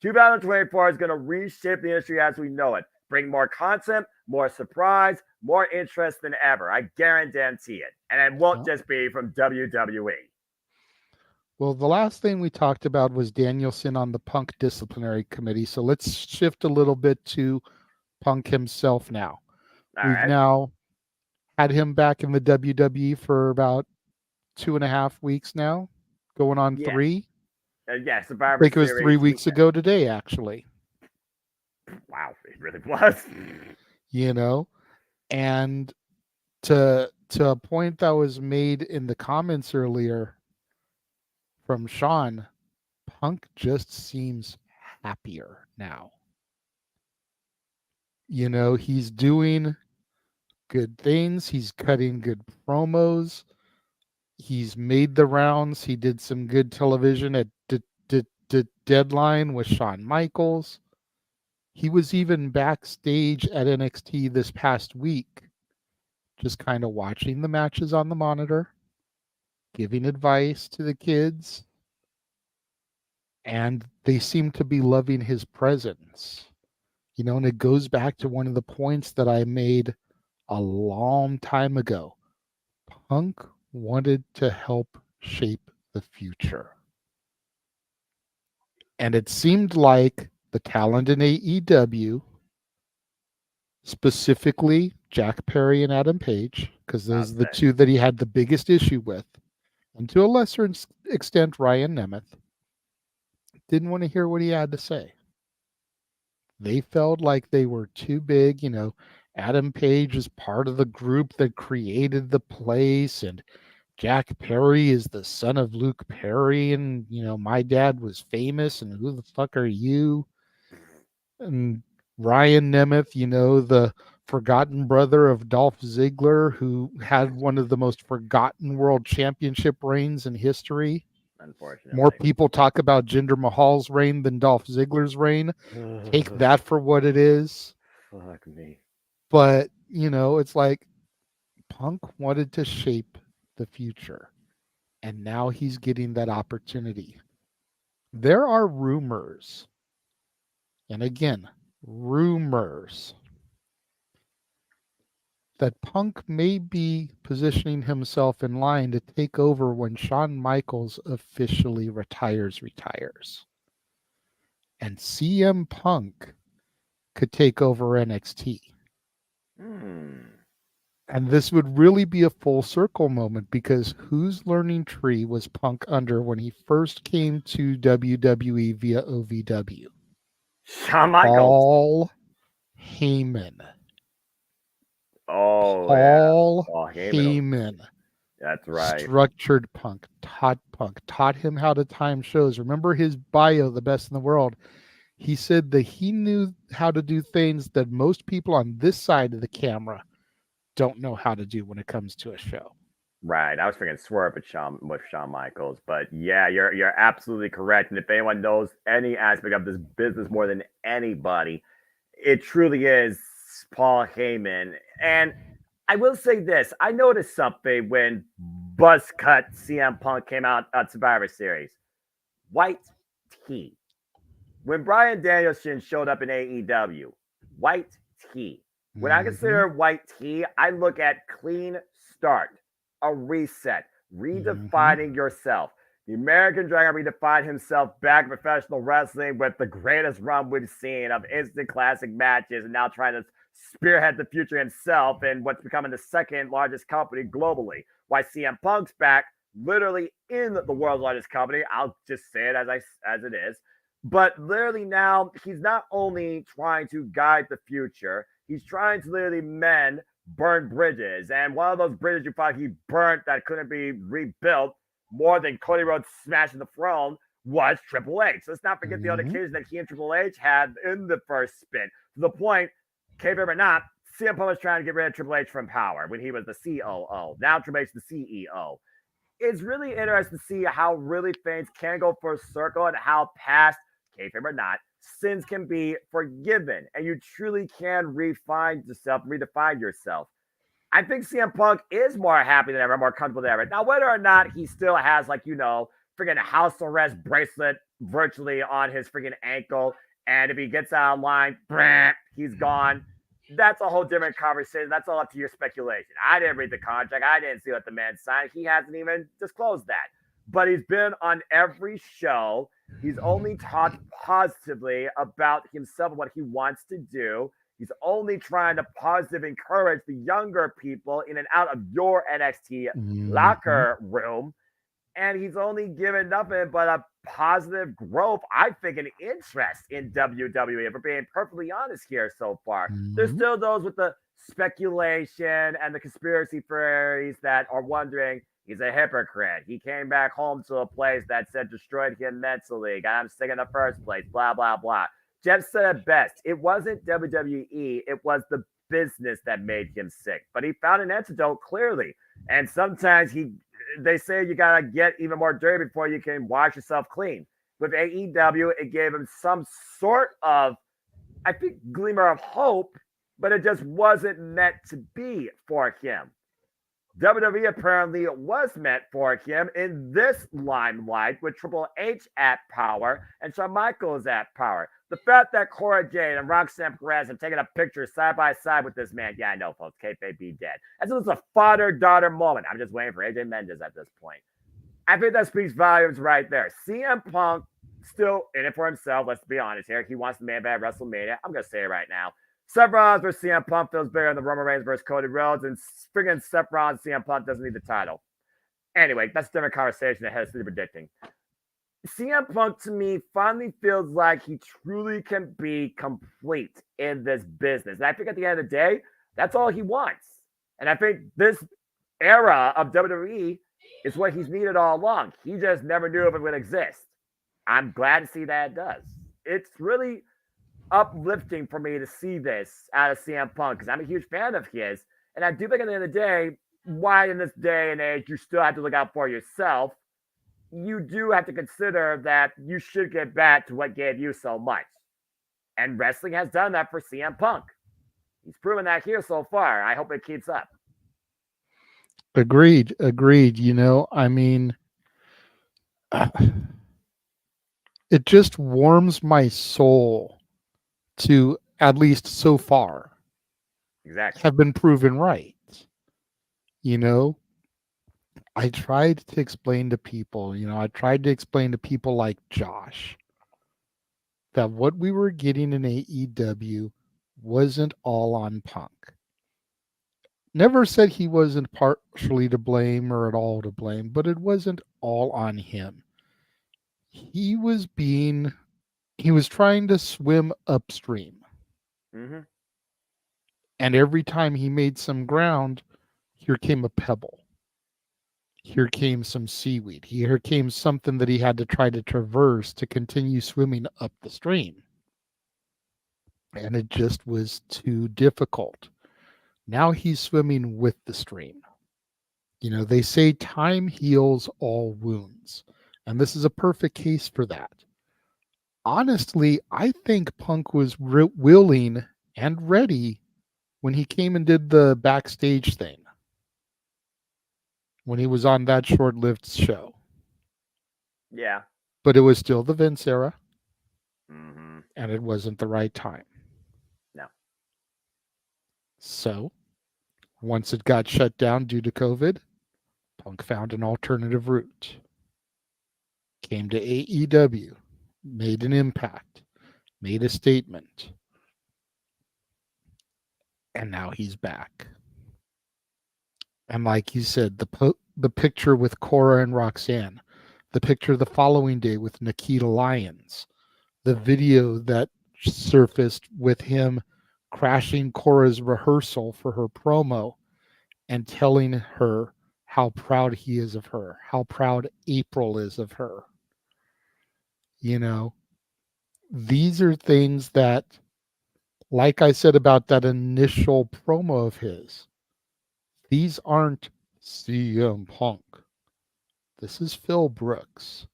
2024 is going to reshape the industry as we know it. Bring more content, more surprise, more interest than ever. I guarantee it. And it won't just be from WWE. Well, the last thing we talked about was Danielson on the Punk Disciplinary Committee. So let's shift a little bit to Punk himself now. We've now had him back in the WWE for about 2.5 weeks now, going on 3. Survivor I think it was Series 3 weeks ago today, actually. Wow, it really was. You know, and to a point that was made in the comments earlier from Sean, Punk just seems happier now. You know, he's doing good things. He's cutting good promos. He's made the rounds. He did some good television at Deadline with Shawn Michaels. He was even backstage at NXT this past week, just kind of watching the matches on the monitor, giving advice to the kids, and they seem to be loving his presence. You know, and it goes back to one of the points that I made a long time ago. Punk wanted to help shape the future. And it seemed like the talent in AEW, specifically Jack Perry and Adam Page, because those are the two that he had the biggest issue with, and to a lesser extent Ryan Nemeth, didn't want to hear what he had to say. They felt like they were too big. You know, Adam Page is part of the group that created the place, and Jack Perry is the son of Luke Perry, and, you know, my dad was famous, and who the fuck are you? And Ryan Nemeth, you know, the forgotten brother of Dolph Ziggler, who had one of the most forgotten world championship reigns in history. Unfortunately. More people talk about Jinder Mahal's reign than Dolph Ziggler's reign. Take that for what it is. Fuck me. But, you know, it's like Punk wanted to shape the future, and now he's getting that opportunity. There are rumors, and again, rumors, that Punk may be positioning himself in line to take over when Shawn Michaels officially retires. And CM Punk could take over NXT. And this would really be a full circle moment, because whose learning tree was Punk under when he first came to WWE via OVW? Shawn Michaels. Paul Heyman. Paul Heyman. That's right. Structured Punk, taught him how to time shows. Remember his bio, The Best in the World. He said that he knew how to do things that most people on this side of the camera don't know how to do when it comes to a show. Right. I was thinking Swerve with Shawn Michaels, but yeah, you're absolutely correct. And if anyone knows any aspect of this business more than anybody, it truly is Paul Heyman. And I will say this: I noticed something when Buzz Cut CM Punk came out at Survivor Series. White tee. When Bryan Danielson showed up in AEW, white tee. When I consider white tee, I look at clean start, a reset, redefining yourself. The American Dragon redefined himself back in professional wrestling with the greatest run we've seen of instant classic matches, and now trying to spearhead the future himself in what's becoming the second largest company globally. Why CM Punk's back, literally in the world's largest company. I'll just say it as it is. But literally now, he's not only trying to guide the future, he's trying to literally mend burn bridges. And one of those bridges you thought he burnt that couldn't be rebuilt more than Cody Rhodes smashing the throne was Triple H. Let's not forget the other occasion that he and Triple H had in the first spin. To the point, kayfabe or not, CM Punk was trying to get rid of Triple H from power when he was the COO. Now Triple H is the CEO. It's really interesting to see how really things can go full circle and how past, kayfabe or not, sins can be forgiven. And you truly can redefine yourself. I think CM Punk is more happy than ever, more comfortable than ever. Now, whether or not he still has, freaking house arrest bracelet virtually on his freaking ankle, and if he gets out of line, he's gone. That's a whole different conversation. That's all up to your speculation. I didn't read the contract. I didn't see what the man signed. He hasn't even disclosed that. But he's been on every show. He's only talked positively about himself and what he wants to do. He's only trying to positively encourage the younger people in and out of your NXT locker room. And he's only given nothing but a positive growth, I think, an interest in WWE. If we're being perfectly honest here so far. There's still those with the speculation and the conspiracy theories that are wondering, he's a hypocrite. He came back home to a place that said destroyed him mentally, got him sick in the first place, blah, blah, blah. Jeff said it best. It wasn't WWE. It was the business that made him sick. But he found an antidote clearly. And sometimes they say you got to get even more dirty before you can wash yourself clean. With AEW, it gave him some sort of, I think, glimmer of hope, but it just wasn't meant to be for him. WWE apparently was meant for him in this limelight with Triple H at power and Shawn Michaels at power. The fact that Cora Jade and Roxanne Perez have taken a picture side by side with this man, yeah, I know, folks, kayfabe be dead. As it was a father-daughter moment. I'm just waiting for AJ Mendez at this point. I think that speaks volumes right there. CM Punk still in it for himself. Let's be honest here. He wants the man bad WrestleMania. I'm going to say it right now. Seth Rollins versus CM Punk feels bigger than the Roman Reigns versus Cody Rhodes, and friggin' Seth Rollins CM Punk doesn't need the title. Anyway, that's a different conversation that has to be predicting. CM Punk, to me, finally feels like he truly can be complete in this business. And I think at the end of the day, that's all he wants. And I think this era of WWE is what he's needed all along. He just never knew if it would exist. I'm glad to see that it does. It's really uplifting for me to see this out of CM Punk because I'm a huge fan of his. And I do think at the end of the day, why in this day and age you still have to look out for yourself, you do have to consider that you should get back to what gave you so much. And wrestling has done that for CM Punk. He's proven that here so far. I hope it keeps up. Agreed. You know, I mean, it just warms my soul to, at least so far, have been proven right. You know, I tried to explain to people, like Josh, that what we were getting in AEW wasn't all on Punk. Never said he wasn't partially to blame or at all to blame, but it wasn't all on him. He was trying to swim upstream. Mm-hmm. And every time he made some ground, here came a pebble. Here came some seaweed. Here came something that he had to try to traverse to continue swimming up the stream. And it just was too difficult. Now he's swimming with the stream. You know, they say time heals all wounds. And this is a perfect case for that. Honestly, I think Punk was willing and ready when he came and did the backstage thing. When he was on that short-lived show. Yeah. But it was still the Vince era. Mm-hmm. And it wasn't the right time. No. So, once it got shut down due to COVID, Punk found an alternative route. Came to AEW, made an impact, made a statement, and now he's back. And like you said, the picture with Cora and Roxanne, the picture the following day with Nikita Lyons, the video that surfaced with him crashing Cora's rehearsal for her promo and telling her how proud he is of her, how proud April is of her. You know, these are things that, like I said about that initial promo of his, these aren't CM Punk. This is Phil Brooks.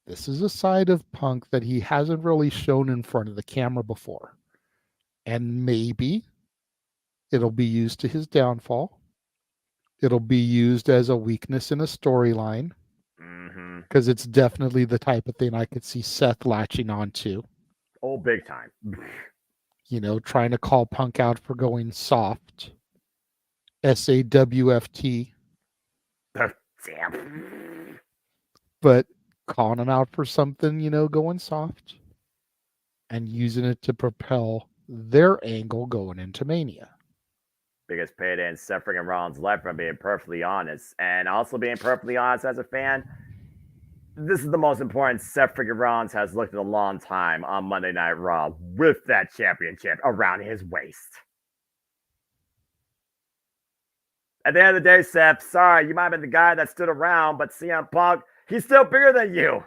This is a side of Punk that he hasn't really shown in front of the camera before. And maybe it'll be used to his downfall. It'll be used as a weakness in a storyline. Because it's definitely the type of thing I could see Seth latching onto. Oh, big time. You know, trying to call Punk out for going soft. SAWFT. Damn. But calling him out for something, you know, going soft. And using it to propel their angle going into Mania. Biggest payday in Seth freaking Rollins' life, if I'm being perfectly honest. And also being perfectly honest as a fan, this is the most important Seth freaking Rollins has looked in a long time on Monday Night Raw with that championship around his waist. At the end of the day, Seth, sorry, you might have been the guy that stood around, but CM Punk, he's still bigger than you.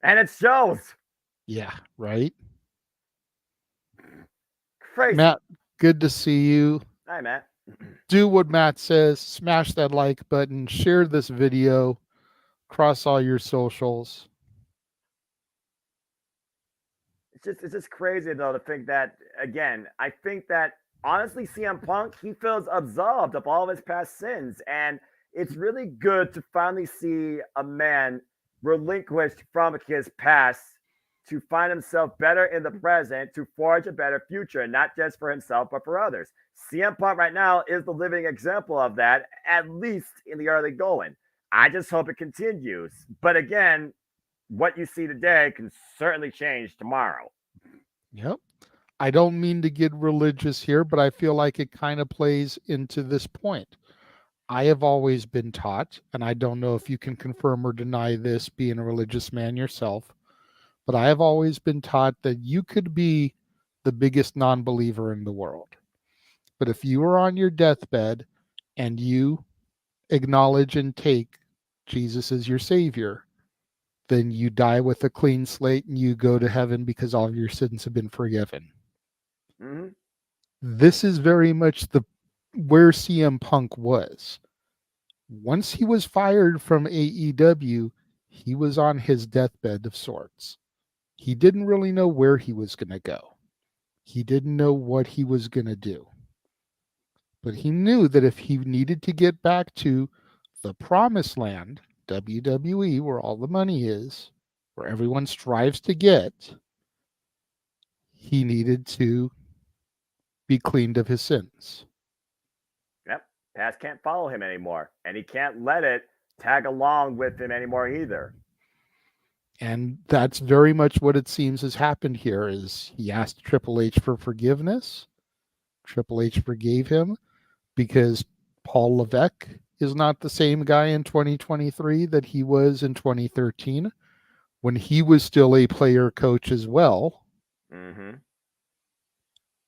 And it shows. Yeah, right? Crazy. Matt, good to see you. Hi, Matt. Do what Matt says. Smash that like button. Share this video. Cross all your socials. It's just crazy, though, to think that, again, I think that, honestly, CM Punk, he feels absolved of all of his past sins. And it's really good to finally see a man relinquished from his past to find himself better in the present, to forge a better future, not just for himself, but for others. CM Punk right now is the living example of that, at least in the early going. I just hope it continues. But again, what you see today can certainly change tomorrow. Yep. I don't mean to get religious here, but I feel like it kind of plays into this point. I have always been taught, and I don't know if you can confirm or deny this being a religious man yourself, but I have always been taught that you could be the biggest non-believer in the world. But if you are on your deathbed and you acknowledge and take Jesus as your savior, then you die with a clean slate and you go to heaven because all of your sins have been forgiven. Mm-hmm. This is very much where CM Punk was. Once he was fired from AEW, he was on his deathbed of sorts. He didn't really know where he was going to go. He didn't know what he was going to do. But he knew that if he needed to get back to the promised land, WWE, where all the money is, where everyone strives to get, he needed to be cleaned of his sins. Yep. Past can't follow him anymore. And he can't let it tag along with him anymore either. And that's very much what it seems has happened here is he asked Triple H for forgiveness. Triple H forgave him because Paul Levesque is not the same guy in 2023 that he was in 2013 when he was still a player coach as well. Mm-hmm.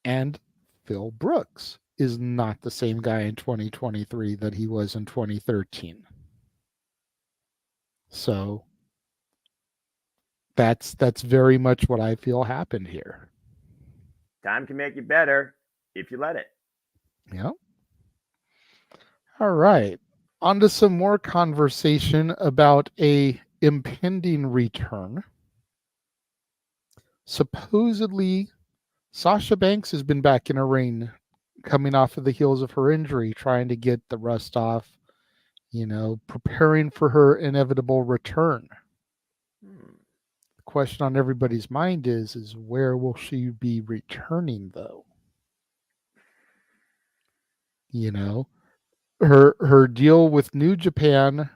And Phil Brooks is not the same guy in 2023 that he was in 2013. So that's very much what I feel happened here. Time can make you better if you let it. Yeah. All right. On to some more conversation about a impending return. Supposedly, Sasha Banks has been back in a ring, coming off of the heels of her injury, trying to get the rust off, preparing for her inevitable return. The question on everybody's mind is where will she be returning, though? You know, her deal with New Japan,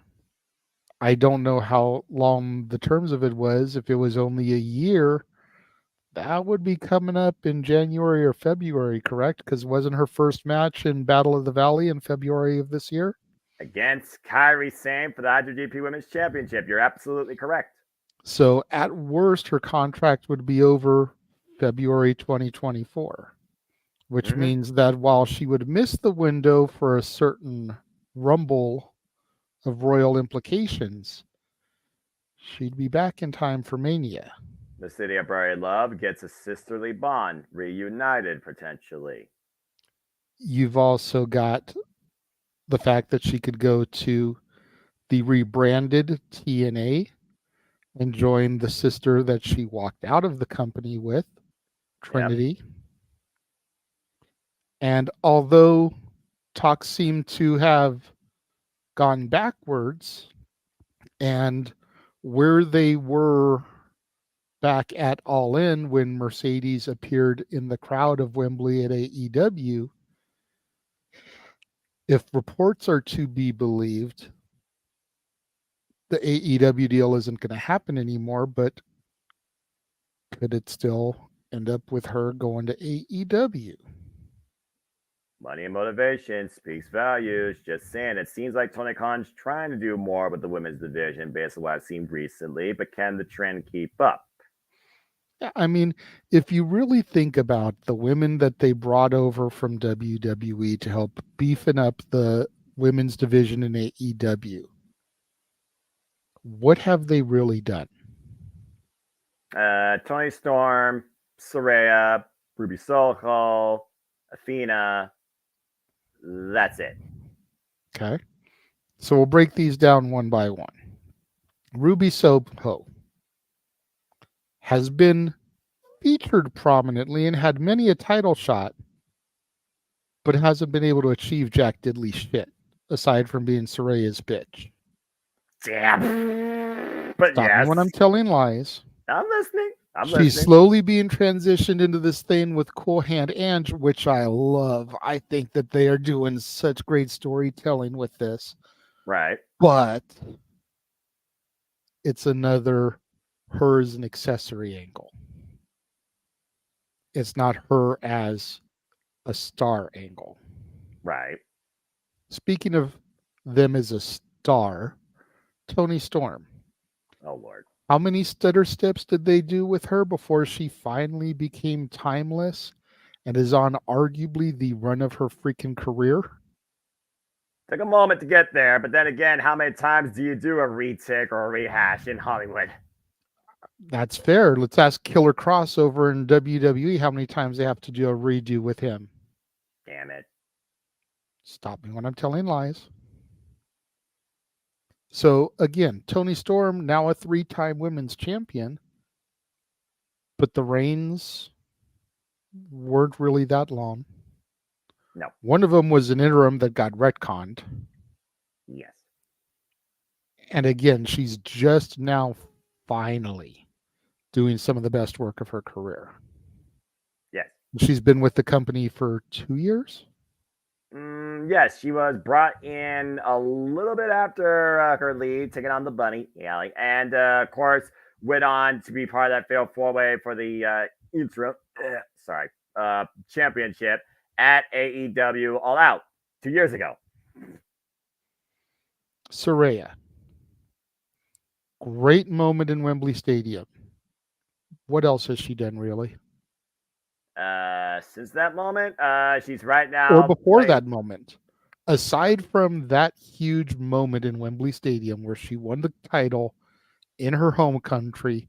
I don't know how long the terms of it was. If it was only a year, that would be coming up in January or February, correct? Because wasn't her first match in Battle of the Valley in February of this year? Against Kairi Sane for the IWGP Women's Championship. You're absolutely correct. So at worst, her contract would be over February 2024, which means that while she would miss the window for a certain rumble of royal implications, she'd be back in time for Mania. The City of Buried Love gets a sisterly bond, reunited potentially. You've also got the fact that she could go to the rebranded TNA and join the sister that she walked out of the company with, Trinity. Yep. And although talks seem to have gone backwards, and where they were back at All In when Mercedes appeared in the crowd of Wembley at AEW, if reports are to be believed, the AEW deal isn't going to happen anymore, but could it still end up with her going to AEW? Money and motivation speaks values. Just saying, it seems like Tony Khan's trying to do more with the women's division based on what I've seen recently, but can the trend keep up? Yeah, I mean, if you really think about the women that they brought over from WWE to help beefing up the women's division in AEW, what have they really done? Tony Storm, Saraya, Ruby Soho, Athena. That's it. Okay. So we'll break these down one by one. Ruby Soho has been featured prominently and had many a title shot, but hasn't been able to achieve jack diddly shit, aside from being Saraya's bitch. Damn. But Stop me when I'm telling lies. I'm listening. She's slowly being transitioned into this thing with Cool Hand Ange, which I love. I think that they are doing such great storytelling with this. Right. But it's another her as an accessory angle. It's not her as a star angle. Right. Speaking of them as a star, Tony Storm. Oh, Lord. How many stutter steps did they do with her before she finally became timeless and is on arguably the run of her freaking career? Took a moment to get there, but then again, how many times do you do a retic or a rehash in Hollywood? That's fair. Let's ask Killer Cross over in WWE how many times they have to do a redo with him. Damn it. Stop me when I'm telling lies. So again, Tony Storm, now a 3-time women's champion, but the reigns weren't really that long. No. One of them was an interim that got retconned. Yes. And again, she's just now finally doing some of the best work of her career. Yes. She's been with the company for 2 years? Yes, she was brought in a little bit after her lead, taking on the Bunny, Alley, and of course went on to be part of that failed 4-way for the interim, championship at AEW All Out 2 years ago. Saraya, great moment in Wembley Stadium. What else has she done, really? Since that moment, she's right now. Or before that moment. Aside from that huge moment in Wembley Stadium where she won the title in her home country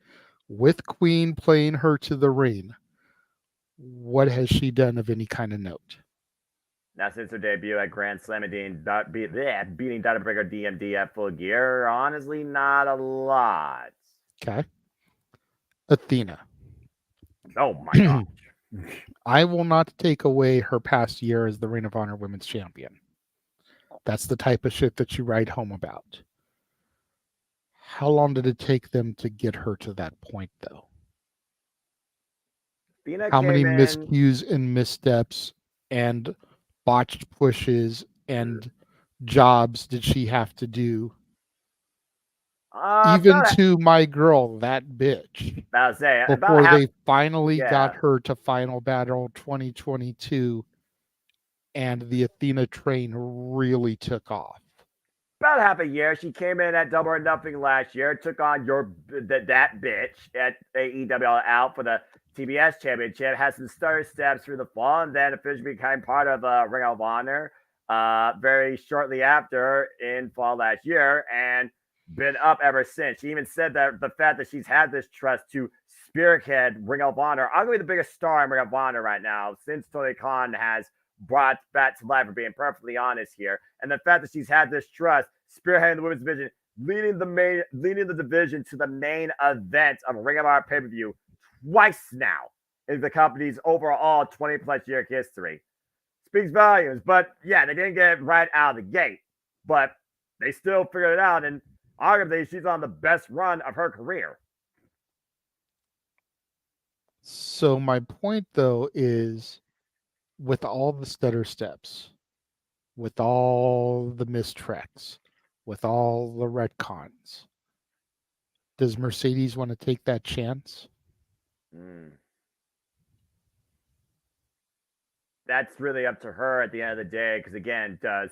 with Queen playing her to the ring, what has she done of any kind of note? Now, since her debut at Grand Slam and beating Data Breaker DMD at Full Gear, honestly, not a lot. Okay. Athena. Oh my God. I will not take away her past year as the Ring of Honor Women's Champion. That's the type of shit that you write home about. How long did it take them to get her to that point, though? How many miscues and missteps and botched pushes and jobs did she have to do? Even to my girl, that bitch. I'll say before they finally got her to Final Battle 2022, and the Athena train really took off. About half a year. She came in at Double or Nothing last year, took on that bitch at AEW out for the TBS Championship, had some stutter steps through the fall, and then officially became part of Ring of Honor very shortly after in fall last year, and been up ever since. She even said that the fact that she's had this trust to spearhead Ring of Honor, arguably the biggest star in Ring of Honor right now, since Tony Khan has brought back to life, for being perfectly honest here, and the fact that she's had this trust, spearheading the women's division, leading the division to the main event of Ring of Honor pay-per-view twice now in the company's overall 20-plus year history. Speaks volumes, but yeah, they didn't get it right out of the gate, but they still figured it out, and arguably she's on the best run of her career. So my point, though, is with all the stutter steps, with all the mistreks, with all the retcons, does Mercedes want to take that chance? That's really up to her at the end of the day, because again, does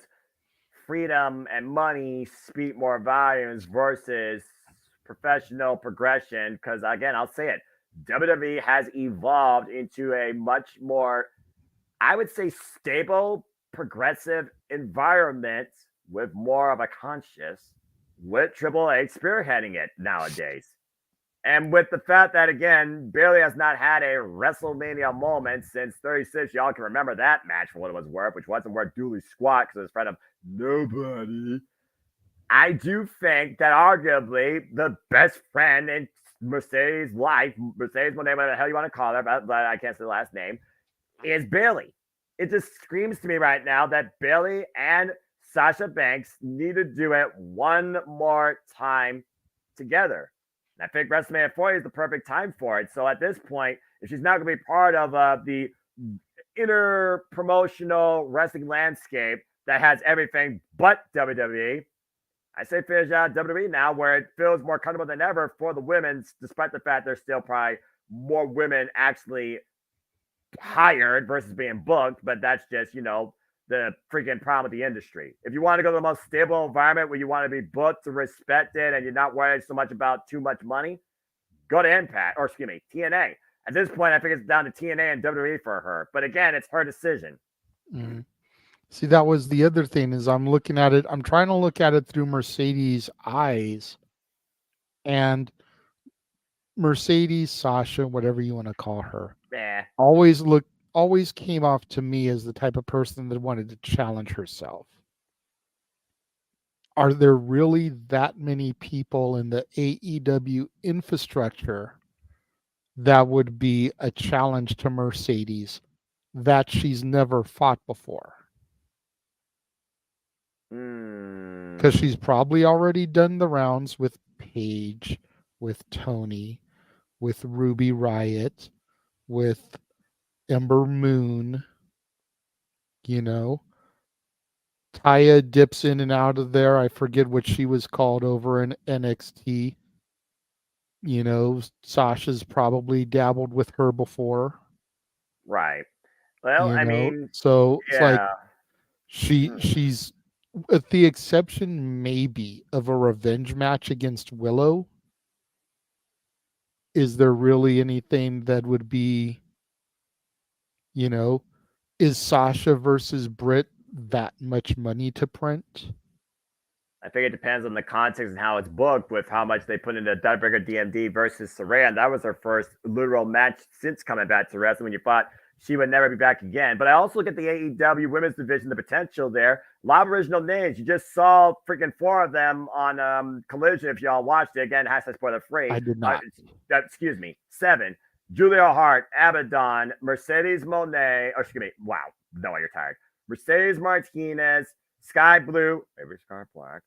freedom and money speak more volumes versus professional progression? Because again, I'll say it, WWE has evolved into a much more, I would say, stable, progressive environment with more of a conscious, with Triple H spearheading it nowadays. And with the fact that, again, Bayley has not had a WrestleMania moment since 36. Y'all can remember that match for what it was worth, which wasn't worth dooley squat because it was in front of nobody. I do think that arguably the best friend in Mercedes' life, Mercedes, whatever the hell you want to call her, but I can't say the last name, is Bayley. It just screams to me right now that Bayley and Sasha Banks need to do it one more time together. And I think WrestleMania 40 is the perfect time for it. So at this point, if she's not going to be part of the inner promotional wrestling landscape that has everything but WWE, I say finish out WWE now, where it feels more comfortable than ever for the women's, despite the fact there's still probably more women actually hired versus being booked, but that's just, the freaking problem with the industry. If you want to go to the most stable environment where you want to be booked to respect it and you're not worried so much about too much money, go to TNA. At this point, I think it's down to TNA and WWE for her. But again, it's her decision. Mm-hmm. See, that was the other thing, is I'm looking at it, I'm trying to look at it through Mercedes' eyes, and Mercedes, Sasha, whatever you want to call her, always came off to me as the type of person that wanted to challenge herself. Are there really that many people in the AEW infrastructure that would be a challenge to Mercedes that she's never fought before? Because she's probably already done the rounds with Paige, with Tony, with Ruby Riott, with Ember Moon. Taya dips in and out of there. I forget what she was called over in NXT. Sasha's probably dabbled with her before. Right. Well, I mean, so it's like she's, with the exception maybe of a revenge match against Willow, is there really anything that would be, is Sasha versus Britt that much money to print? I think it depends on the context and how it's booked, with how much they put into Tiebreaker DMD versus Saraya. And that was her first literal match since coming back to wrestling, when you thought she would never be back again. But I also look at the AEW women's division, the potential there. A lot of original names. You just saw freaking 4 of them on Collision. If y'all watched it, again, hashtag spoiler free. I did not. 7. Julia Hart, Abaddon, Mercedes Moné. Oh, excuse me. Wow. No, you're tired. Mercedes Martinez, Sky Blue, maybe Sky Black.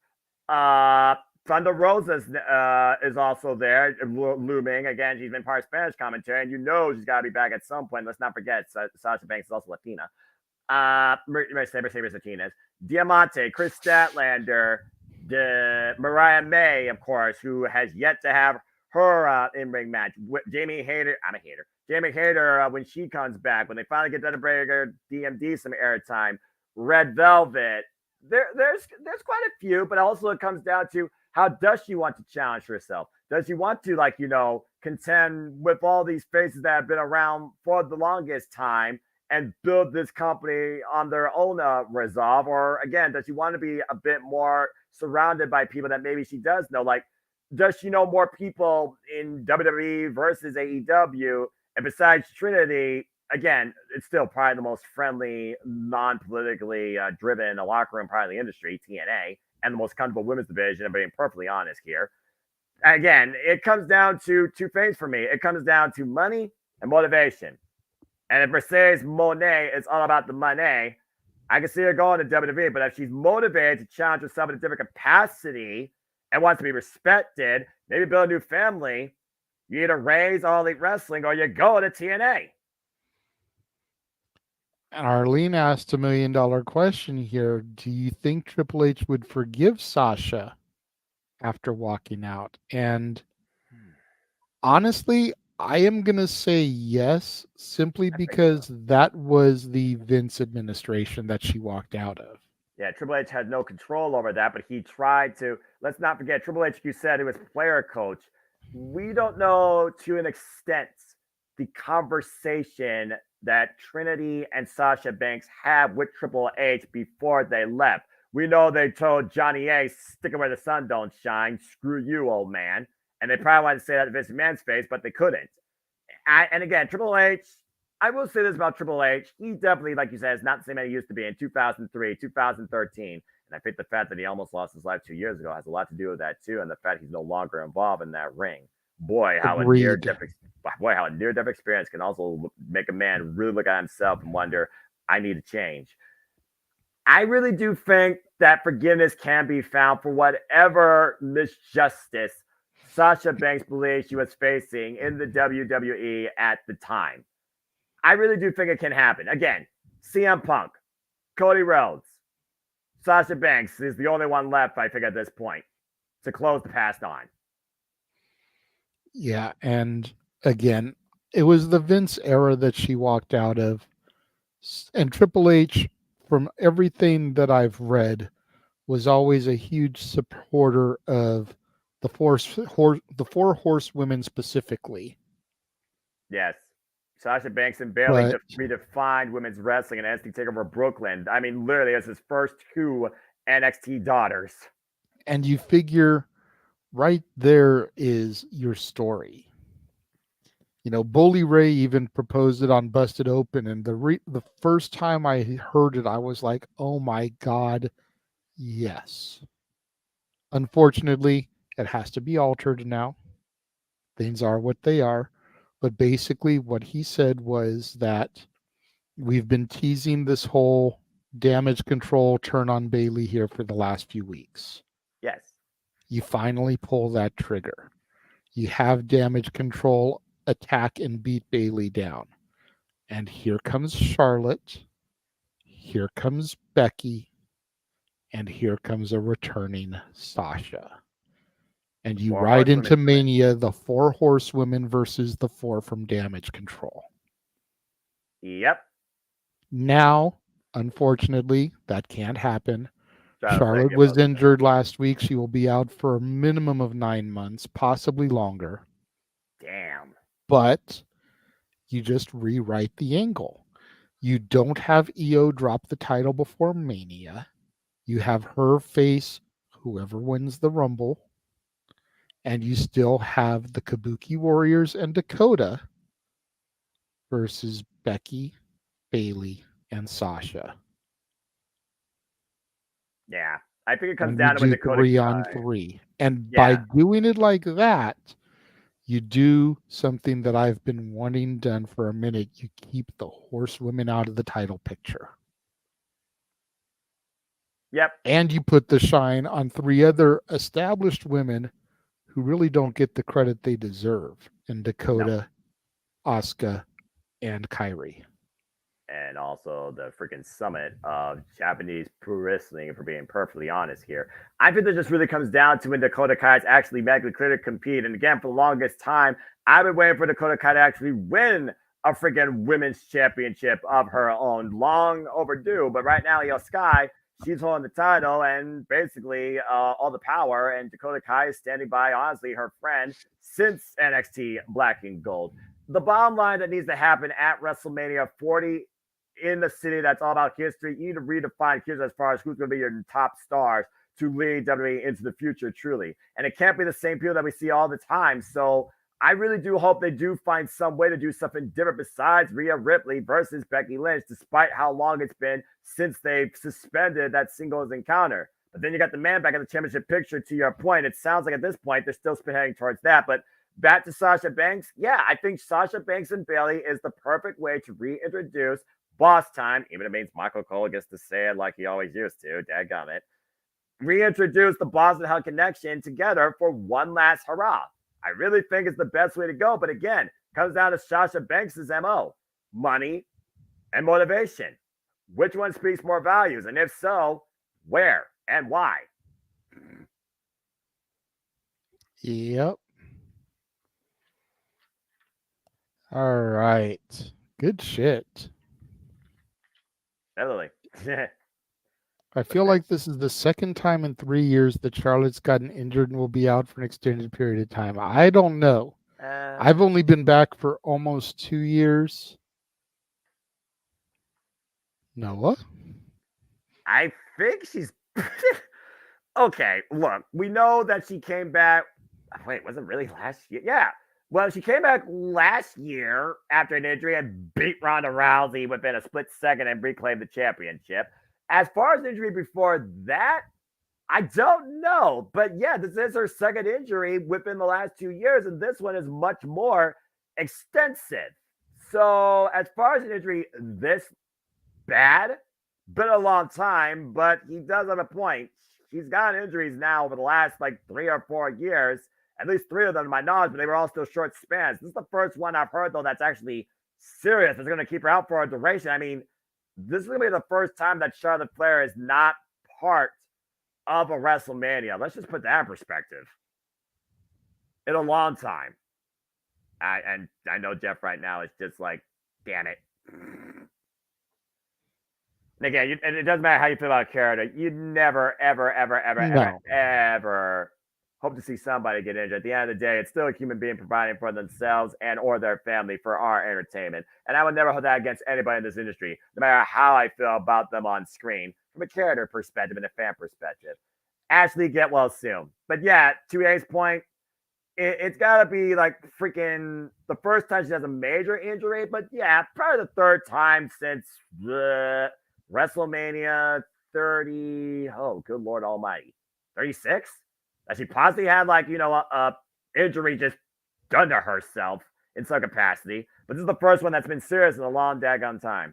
Thunder Rosa is also there, looming. Again, she's been part of Spanish commentary, and she's got to be back at some point. Let's not forget, Sasha Banks is also Latina. Mercedes Martinez, Diamante, Chris Statlander, Mariah May, of course, who has yet to have her in-ring match. Jamie Hayter, I'm a hater. Jamie Hayter, when she comes back, when they finally get to bring her DMD some airtime, Red Velvet. There's quite a few, but also it comes down to how does she want to challenge herself? Does she want to, contend with all these faces that have been around for the longest time and build this company on their own resolve? Or again, does she want to be a bit more surrounded by people that maybe she does know? Like, does she know more people in WWE versus AEW? And besides Trinity, again, it's still probably the most friendly, non-politically driven locker room part of the industry, TNA, and the most comfortable women's division, I'm being perfectly honest here. Again, it comes down to two things for me. It comes down to money and motivation. And if Mercedes Moné is all about the money, I can see her going to WWE, but if she's motivated to challenge herself in a different capacity and wants to be respected, maybe build a new family, you either raise All Elite Wrestling or you go to TNA. And Arlene asked $1 million question here. Do you think Triple H would forgive Sasha after walking out? And honestly, I am going to say yes, simply because that was the Vince administration that she walked out of. Yeah, Triple H had no control over that, but he tried to. Let's not forget, Triple H, you said he was player coach. We don't know to an extent the conversation that Trinity and Sasha Banks had with Triple H before they left. We know they told Johnny A, stick it where the sun don't shine, screw you, old man. And they probably wanted to say that to Vince McMahon's face, but they couldn't. And again, Triple H, I will say this about Triple H. He definitely, like you said, is not the same man he used to be in 2003, 2013. And I think the fact that he almost lost his life 2 years ago has a lot to do with that, too. And the fact he's no longer involved in that ring. Boy, how a near-death experience can also make a man really look at himself and wonder, I need to change. I really do think that forgiveness can be found for whatever misjustice Sasha Banks believes she was facing in the WWE at the time. I really do think it can happen. Again, CM Punk, Cody Rhodes, Sasha Banks is the only one left, I think, at this point to close the past on. Yeah, and again, it was the Vince era that she walked out of. And Triple H, from everything that I've read, was always a huge supporter of the four horsewomen specifically. Yes. Sasha Banks and Bayley redefined women's wrestling in NXT TakeOver Brooklyn. I mean, literally, as his first two NXT daughters. And you figure right there is your story. Bully Ray even proposed it on Busted Open, and the first time I heard it, I was like, oh my God, yes. Unfortunately, it has to be altered now. Things are what they are. But basically what he said was that we've been teasing this whole damage control turn on Bayley here for the last few weeks. Yes. You finally pull that trigger. You have damage control attack and beat Bayley down. And here comes Charlotte. Here comes Becky. And here comes a returning Sasha. And you ride into Mania, the 4 horsewomen versus the 4 from Damage Control. Yep. Now, unfortunately, that can't happen. Charlotte was injured last week. She will be out for a minimum of 9 months, possibly longer. Damn. But you just rewrite the angle. You don't have Io drop the title before Mania. You have her face whoever wins the Rumble. And you still have the Kabuki Warriors and Dakota versus Becky, Bayley, and Sasha. Yeah. I think it comes down to when Dakota 3 on 3. And by doing it like that, you do something that I've been wanting done for a minute. You keep the horsewomen out of the title picture. Yep. And you put the shine on 3 other established women who really don't get the credit they deserve in Dakota, Asuka, and Kairi. and also the freaking summit of Japanese pro wrestling, if we're being perfectly honest here. I think that just really comes down to when Dakota Kai is actually medically clear to compete. And again, for the longest time, I've been waiting for Dakota Kai to actually win a freaking women's championship of her own. Long overdue, but right now, Io Sky, she's holding the title and basically all the power, and Dakota Kai is standing by, honestly, her friend since NXT Black and Gold. The bottom line that needs to happen at WrestleMania 40 in the city that's all about history, you need to redefine history as far as who's going to be your top stars to lead WWE into the future, truly. And it can't be the same people that we see all the time. So I really do hope they do find some way to do something different besides Rhea Ripley versus Becky Lynch, despite how long it's been since they've suspended that singles encounter. But then you got the man back in the championship picture. To your point, it sounds like at this point they're still heading towards that. But back to Sasha Banks. Yeah, I think Sasha Banks and Bayley is the perfect way to reintroduce Boss Time, even if it means Michael Cole gets to say it like he always used to. Dadgummit. Reintroduce the Boss and Hell connection together for one last hurrah. I really think it's the best way to go. But again, comes down to Sasha Banks' MO. Money and motivation. Which one speaks more values? And if so, where and why? Yep. All right. Good shit. Definitely. I feel like this is the second time in 3 years that Charlotte's gotten injured and will be out for an extended period of time. I don't know. I've only been back for almost 2 years. Noah? I think she's... Okay, look. We know that she came back... Wait, was it really last year? Yeah. Well, she came back last year after an injury and beat Ronda Rousey within a split second and reclaimed the championship. As far as injury before that, I don't know. But yeah, this is her second injury within the last 2 years, and this one is much more extensive. So as far as an injury this bad, been a long time, but he does have a point. She's gotten injuries now over the last 3 or 4 years. At least 3 of them to my knowledge, but they were all still short spans. This is the first one I've heard, though, that's actually serious. It's going to keep her out for a duration. I mean, this is going to be the first time that Charlotte Flair is not part of a WrestleMania. Let's just put that in perspective. In a long time. And I know Jeff right now is just like, damn it. And again, and it doesn't matter how you feel about a character. You'd never, ever hope to see somebody get injured. At the end of the day, it's still a human being providing for themselves and or their family for our entertainment. And I would never hold that against anybody in this industry, no matter how I feel about them on screen, from a character perspective and a fan perspective. Ashley, get well soon. But yeah, to A's point, it's got to be freaking the first time she has a major injury. But yeah, probably the third time since WrestleMania 30. Oh, good Lord Almighty. 36? That she possibly had a injury just done to herself in some capacity. But this is the first one that's been serious in a long daggone time.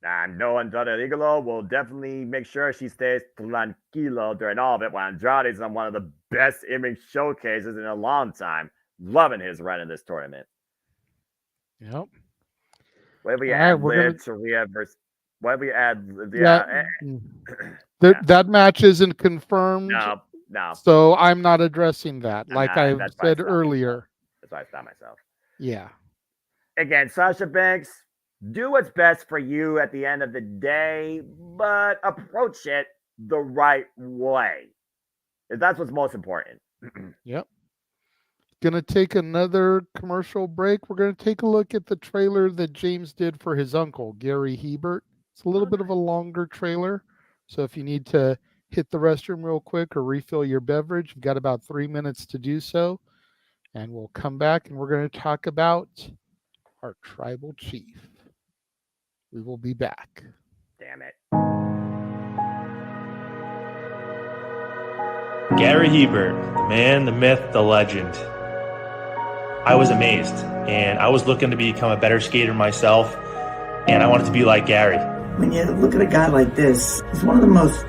And no Andrade Igalo will definitely make sure she stays tranquilo during all of it, while Andrade's on one of the best in-ring showcases in a long time. Loving his run in this tournament. Yep. What if we add Liv to Rhea versus... What if we add... That match isn't confirmed. No. So I'm not addressing that. Like I said earlier. That's why I stopped myself. Yeah. Again, Sasha Banks, do what's best for you at the end of the day, but approach it the right way. That's what's most important. Yep. Gonna take another commercial break. We're gonna take a look at the trailer that James did for his uncle, Gary Hebert. It's a little bit of a longer trailer. So if you need to hit the restroom real quick or refill your beverage, you've got about 3 minutes to do so. And we'll come back and we're going to talk about our tribal chief. We will be back. Damn it. Gary Hebert, the man, the myth, the legend. I was amazed, and I was looking to become a better skater myself, and I wanted to be like Gary. When you look at a guy like this, he's one of the most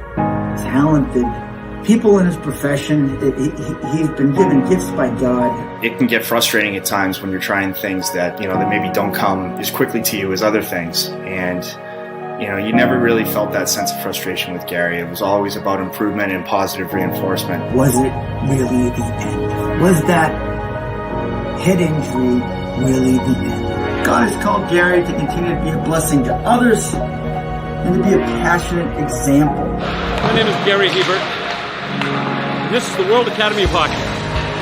talented people in his profession, he's been given gifts by God. It can get frustrating at times when you're trying things that, that maybe don't come as quickly to you as other things. And, you never really felt that sense of frustration with Gary. It was always about improvement and positive reinforcement. Was it really the end? Was that head injury really the end? God has called Gary to continue to be a blessing to others and to be a passionate example. My name is Gary Hebert. This is the World Academy of Hockey,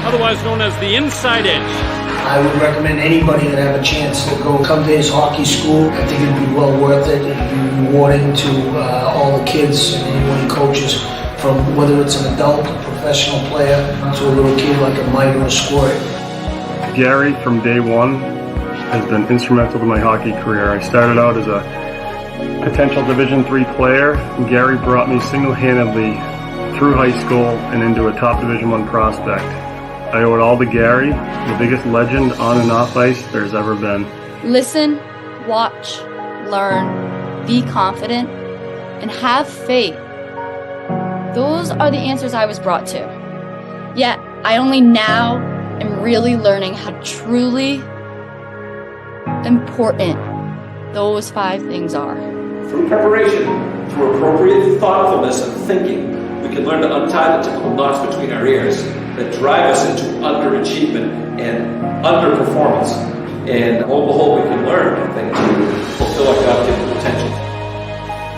otherwise known as the Inside Edge. I would recommend anybody that have a chance to come to his hockey school. I think it'd be well worth it. It'd be rewarding to all the kids and anyone he coaches, from whether it's an adult, a professional player, to a little kid like a Mike or a Squirt. Gary, from day one, has been instrumental to my hockey career. I started out as a potential Division III player, and Gary brought me single-handedly through high school and into a top Division I prospect. I owe it all to Gary, the biggest legend on and off ice there's ever been. Listen, watch, learn, be confident, and have faith. Those are the answers I was brought to. Yet, I only now am really learning how truly important those 5 things are. Through preparation, through appropriate thoughtfulness and thinking, we can learn to untie the typical knots between our ears that drive us into underachievement and underperformance. And lo and behold, we can learn, I think, to fulfill our God-given potential.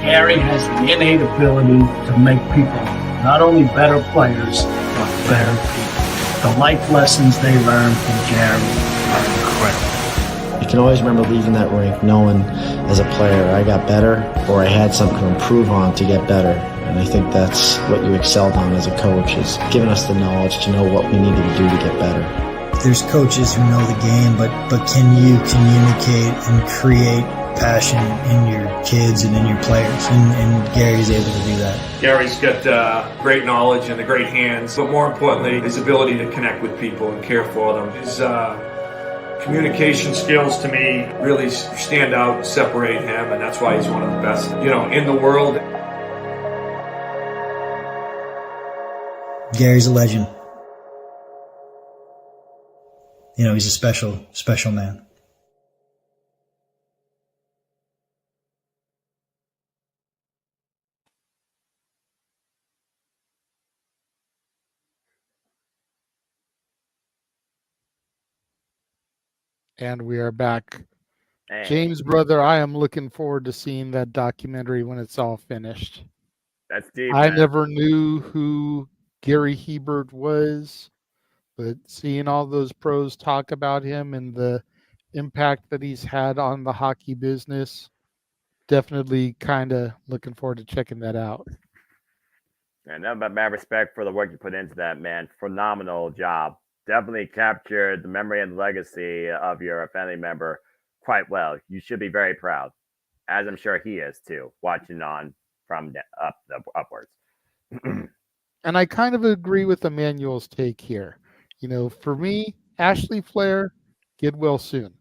Gary has the innate ability to make people not only better players, but better people. The life lessons they learn from Gary are incredible. You can always remember leaving that rink knowing as a player I got better or I had something to improve on to get better. And I think that's what you excelled on as a coach, is giving us the knowledge to know what we needed to do to get better. There's coaches who know the game, but can you communicate and create passion in your kids and in your players? And Gary's able to do that. Gary's got great knowledge and the great hands, but more importantly, his ability to connect with people and care for them. His communication skills, to me, really stand out and separate him, and that's why he's one of the best, in the world. Gary's a legend. He's a special, special man. And we are back. Hey. James, brother, I am looking forward to seeing that documentary when it's all finished. That's deep. I man. never knew who Gary Hebert was, but seeing all those pros talk about him and the impact that he's had on the hockey business, definitely kind of looking forward to checking that out. And nothing but mad respect for the work you put into that, man. Phenomenal job. Definitely captured the memory and legacy of your family member quite well. You should be very proud, as I'm sure he is too, watching on from upwards. And I kind of agree with Emmanuel's take here. For me, Ashley Flair, get well soon.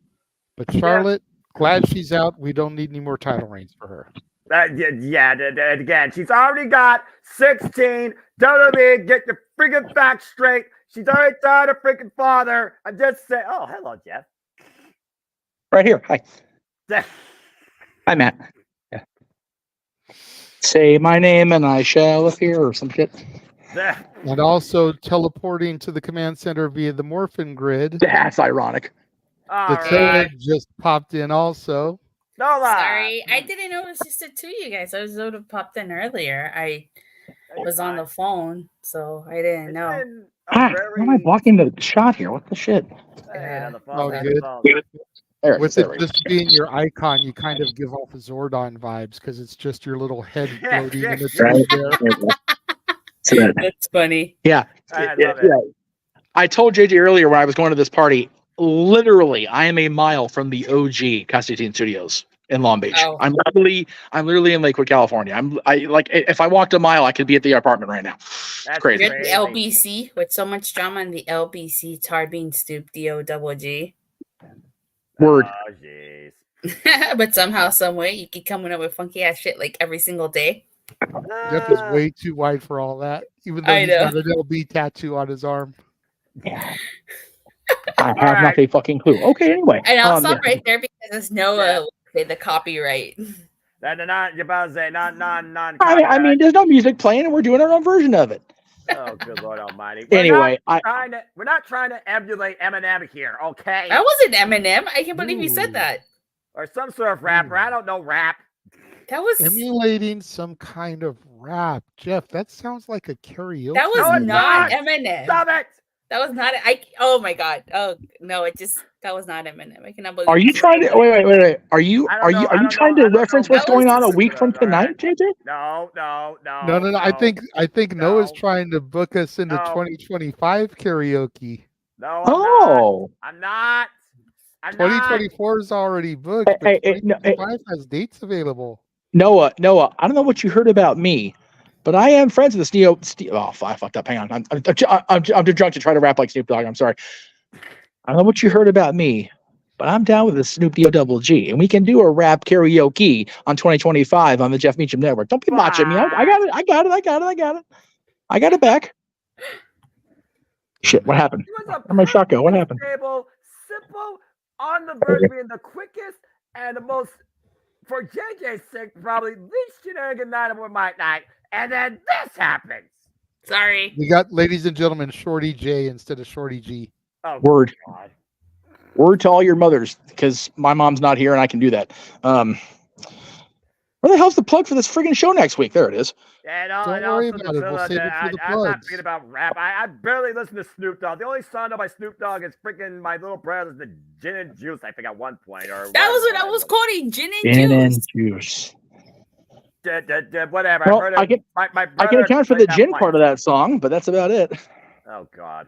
But Charlotte, glad she's out. We don't need any more title reigns for her. Again, she's already got 16. WWE, get your freaking facts straight. She's already died her freaking father. I just say, oh, hello, Jeff. Right here. Hi. Hi, Matt. Yeah. Say my name and I shall appear or some shit. And also teleporting to the command center via the Morphin grid. That's ironic. The Taylor just popped in also. Sorry, I didn't notice just it to you guys. I was would have popped in earlier. I was on the phone, so I didn't know. Why am I blocking the shot here? What the shit? Good. With it just being your icon, you kind of give off Zordon vibes because it's just your little head floating in the there. That's funny. Yeah. I told JJ earlier when I was going to this party, literally, I am a mile from the OG Constantine Studios in Long Beach. Oh. I'm literally in Lakewood, California. If I walked a mile, I could be at the apartment right now. It's crazy. You're at the LBC with so much drama in the LBC. It's hard being Stoop DOGG. Word. Oh, jeez. But somehow, some way, you keep coming up with funky ass shit like every single day. Jeff is way too wide for all that, even though I he's know. got an LB tattoo on his arm. Yeah. I have not a fucking clue. Okay, anyway. And I'll stop yeah. right there because there's no say the copyright. Not you're about to say non. I mean, there's no music playing, and we're doing our own version of it. Oh, good Lord Almighty! Anyway, we're not trying to emulate Eminem here, okay? That wasn't Eminem. I can't believe you said that. Or some sort of rapper. I don't know rap. That was emulating some kind of rap. Jeff, that sounds like a karaoke. That was not Eminem. Stop it. That was not. Oh my God. Oh no! That was not Eminem. I cannot believe. Are you trying to wait? Are you trying to reference what's going on a week from tonight, JJ? No. No. I think Noah's trying to book us into 2025 karaoke. No, I'm not. 2024 is already booked, but 2025 has dates available. Noah, I don't know what you heard about me, but I am friends with Steve. Oh, I fucked up. Hang on. I'm too drunk to try to rap like Snoop Dogg. I'm sorry. I don't know what you heard about me, but I'm down with the Snoop Double G, and we can do a rap karaoke on 2025 on the Jeff Meacham Network. Don't be watching me. I got it. I got it back. Shit, what happened? Where'd my shot go? What happened? Simple, on the verge of being the quickest and the most, for JJ's sake, probably least shenanigan night of my night, and then this happens. Sorry. We got, ladies and gentlemen, Shorty J instead of Shorty G. Oh, Word. God. Word to all your mothers, because my mom's not here and I can do that. Where the hell's the plug for this friggin' show next week? There it is. Don't worry about it. We'll save it for the I'm not plugs. thinking about rap. I barely listen to Snoop Dogg. The only song by Snoop Dogg is freaking My Little Brother's The Gin and Juice. I think at one point. Or that was what I was quoting. Gin and Gin juice. and juice. Whatever. Well, I heard I can account for the gin part of that song, but that's about it. Oh, God.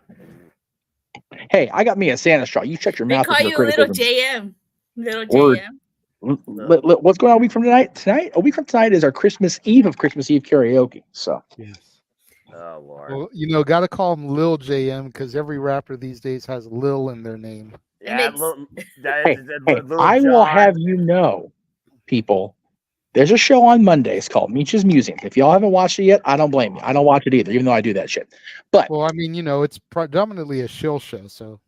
Hey, I got me a Santa straw. You shut your They mouth. call with your you Little criticism. JM. Little Word. JM. What's going on a week from tonight? A week from tonight is our Christmas Eve karaoke. So yes. Oh Lord. Well, got to call him Lil JM because every rapper these days has Lil in their name. Yeah, I will have you know, people. There's a show on Monday. It's called Meach's Museum. If y'all haven't watched it yet, I don't blame you. I don't watch it either, even though I do that shit. But well, I mean, it's predominantly a shill show, so.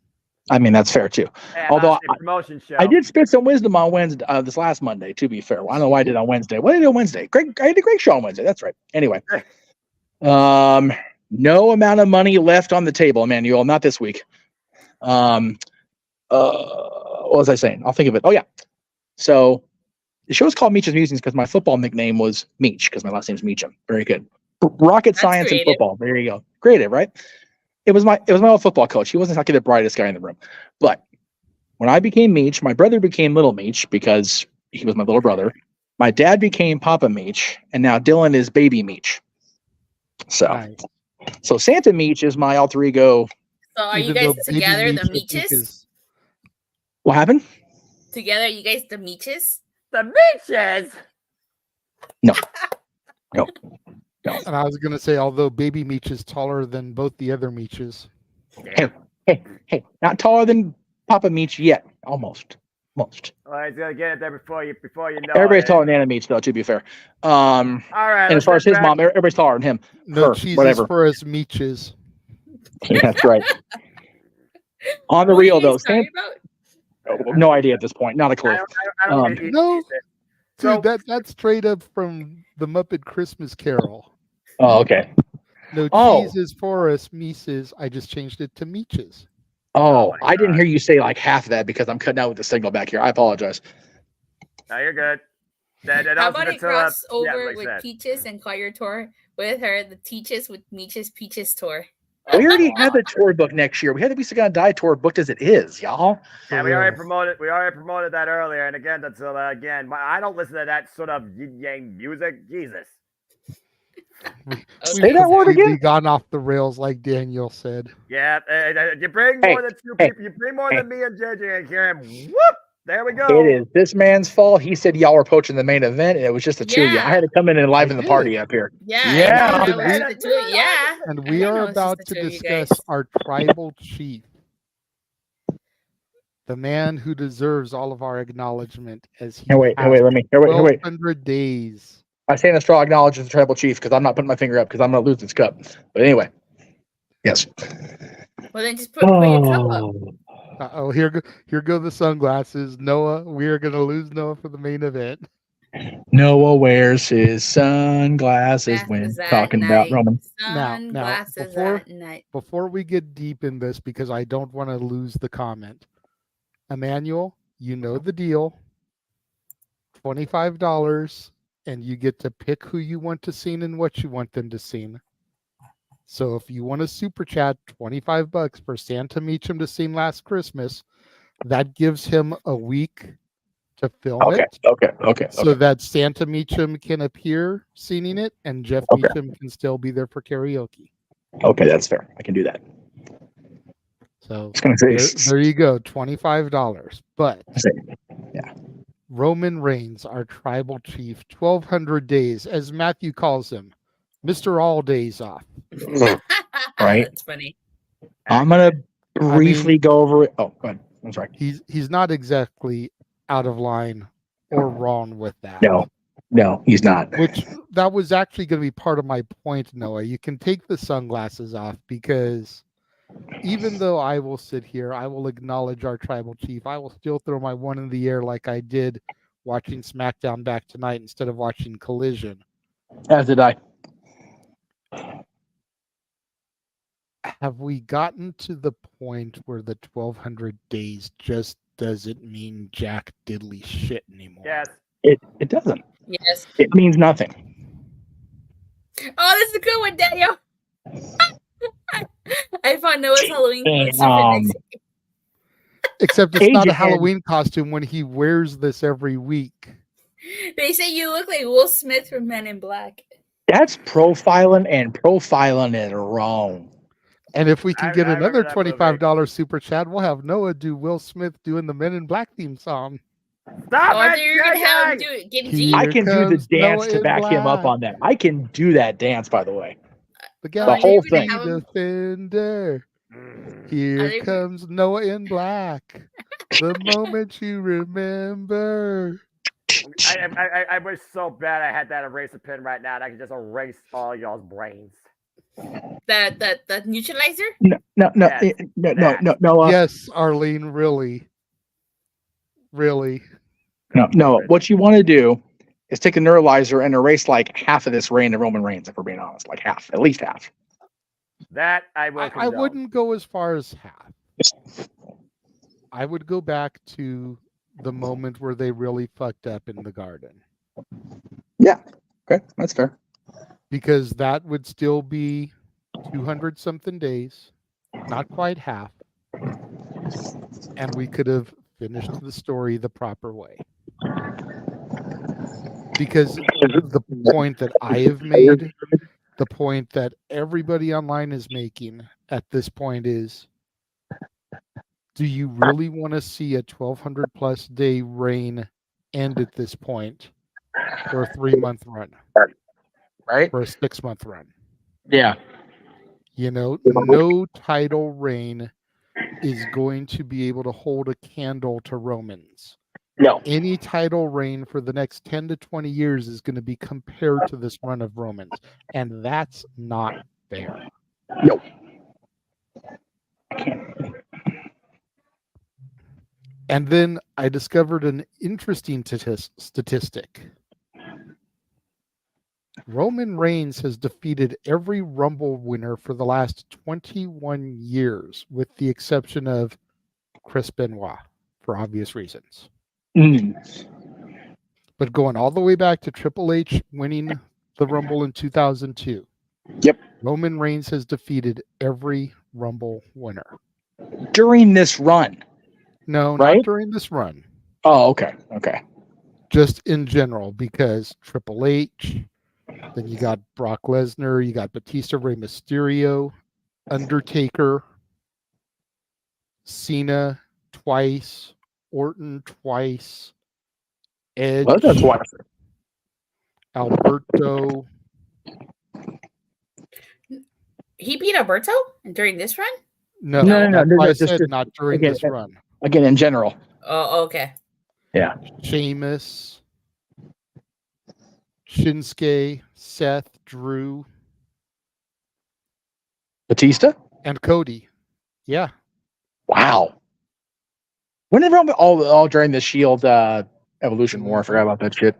I mean, that's fair too. Yeah, although promotion show. I did spit some wisdom on Wednesday, this last Monday, to be fair. I don't know why I did on Wednesday. What did I do on Wednesday? I had a great show on Wednesday. That's right. Anyway, no amount of money left on the table, Emmanuel. Not this week. What was I saying? I'll think of it. Oh yeah. So the show is called Meach's Musings because my football nickname was Meach because my last name's Meacham. Very good. Rocket science and football. There you go. Creative, right? It was my old football coach. He wasn't exactly the brightest guy in the room. But when I became Meach, my brother became Little Meach because he was my little brother. My dad became Papa Meach, and now Dylan is Baby Meach. So, so Santa Meach is my alter ego. So are you guys together, the Meaches? What happened? Together, you guys the Meaches? The Meaches? No. No. And I was going to say, although Baby Meach is taller than both the other Meaches. Hey, not taller than Papa Meach yet. Almost. Well, he's gonna get it there before you know. Everybody's taller than Nana Meach, though. To be fair. All right. And as far as his mom, everybody's taller than him. No cheeses for us Meaches. Yeah, that's right. On the real though, no idea at this point. Not a clue. No, dude, that's straight up from the Muppet Christmas Carol. Oh, okay. No cheeses for us Mises. I just changed it to Meaches. Oh, I didn't hear you say like half of that because I'm cutting out with the signal back here. I apologize. No, you're good. How about it cross over with Peaches and call your tour with her the Teaches with Meaches Peaches tour? We already have a tour book next year. We had the We Still Gotta Die tour booked as it is, y'all. Yeah, we already promoted that earlier. And again, that's I don't listen to that sort of yin yang music. Jesus. Say that word again. We've gone off the rails, like Daniel said. Yeah, you bring more than two people. You bring more than me and JJ and hear him. Whoop! There we go. It is this man's fault. He said y'all were poaching the main event, and it was just the two of you. I had to come in and liven the party up here. Yeah. And we are about to discuss our tribal chief, the man who deserves all of our acknowledgement, as he wait, let me. 1,200 days I stand a straw acknowledges the tribal chief because I'm not putting my finger up because I'm going to lose this cup. But anyway, yes. Well, then just put your cup up. Oh, here go the sunglasses. Noah, we are going to lose Noah for the main event. Noah wears his sunglasses when talking about Roman. Now, before we get deep in this, because I don't want to lose the comment, Emmanuel, you know the deal. $25, and you get to pick who you want to sing and what you want them to sing. So if you want to super chat $25 for Santa Meacham to sing Last Christmas, that gives him a week to film it. Okay. So that Santa Meacham can appear singing it, and Jeff Meacham can still be there for karaoke. Okay, that's fair. I can do that. So gonna say, there you go, $25. But yeah, Roman Reigns, our tribal chief, 1,200 days, as Matthew calls him, Mr. All Days Off. Right? That's funny. I'm gonna briefly go over it. Oh, go ahead. I'm sorry. He's not exactly out of line or wrong with that. No, he's not. Which that was actually going to be part of my point, Noah. You can take the sunglasses off because even though I will sit here, I will acknowledge our tribal chief. I will still throw my one in the air like I did watching SmackDown back tonight instead of watching Collision. As did I. Have we gotten to the point where the 1,200 days just doesn't mean jack diddly shit anymore? Yes. It doesn't. Yes. It means nothing. Oh, this is a good one, Daniel. I found Noah's Halloween costume. Except it's not a Halloween costume when he wears this every week. They say you look like Will Smith from Men in Black. That's profiling, and profiling is wrong. And if we can get another $25 super chat, we'll have Noah do Will Smith doing the Men in Black theme song. Stop it! You're gonna have him do it. Give me I can do the dance to back him up on that. I can do that dance, by the way. The whole thing. Defender. Here comes Noah in Black. The moment you remember. I wish so bad I had that eraser pen right now and I could just erase all y'all's brains. The neutralizer? No. Yes, Arlene, really. No. What you want to do is take a neuralizer and erase like half of this reign of Roman Reigns, if we're being honest. Like half, at least half. That I will condone. I wouldn't go as far as half. I would go back to the moment where they really fucked up in the garden. Yeah. Okay, that's fair. Because that would still be 200 something days, not quite half. And we could have finished the story the proper way. Because the point that I have made, the point that everybody online is making at this point is, do you really want to see a 1,200 plus day reign end at this point for a 3-month run? Right? For a 6-month run. Yeah. You know, no title reign is going to be able to hold a candle to Romans. No. Any title reign for the next 10 to 20 years is going to be compared to this run of Romans. And that's not fair. No. And then I discovered an interesting statistic. Roman Reigns has defeated every Rumble winner for the last 21 years, with the exception of Chris Benoit, for obvious reasons. But going all the way back to Triple H winning the Rumble in 2002. Yep. Roman Reigns has defeated every Rumble winner. During this run? No, right? Not during this run. Oh, okay. Okay. Just in general, because Triple H, then you got Brock Lesnar, you got Batista, Rey Mysterio, Undertaker, Cena twice, Orton twice, Edge, Alberto. He beat Alberto during this run? No. I said not during this run. Again, in general. Oh, okay. Yeah. Sheamus. Shinsuke, Seth, Drew, Batista, and Cody. Yeah. Wow. When did Roman all during the Shield Evolution War? I forgot about that shit.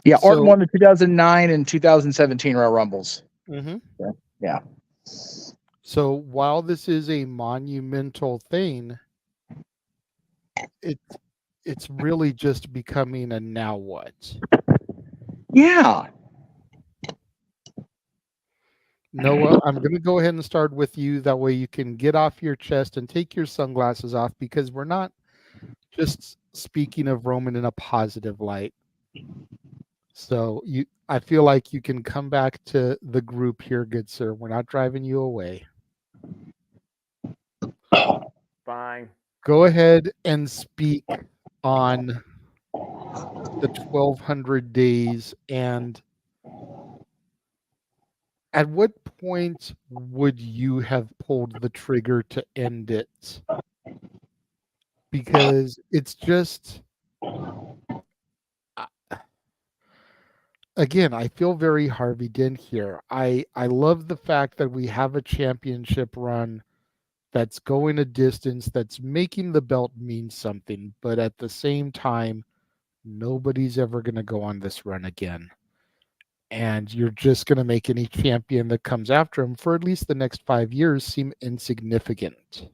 Yeah, Orton won the 2009 and 2017 Royal Rumbles. Mm-hmm. Yeah. So while this is a monumental thing, it's really just becoming a now what? Yeah. Noah, I'm going to go ahead and start with you. That way you can get off your chest and take your sunglasses off, because we're not just speaking of Roman in a positive light. So I feel like you can come back to the group here, good sir. We're not driving you away. Fine. Go ahead and speak on the 1200 days, and at what point would you have pulled the trigger to end it? Because it's just, again, I feel very Harvey Dent here. I love the fact that we have a championship run that's going a distance, that's making the belt mean something, but at the same time, nobody's ever going to go on this run again. And you're just going to make any champion that comes after him for at least the next 5 years seem insignificant.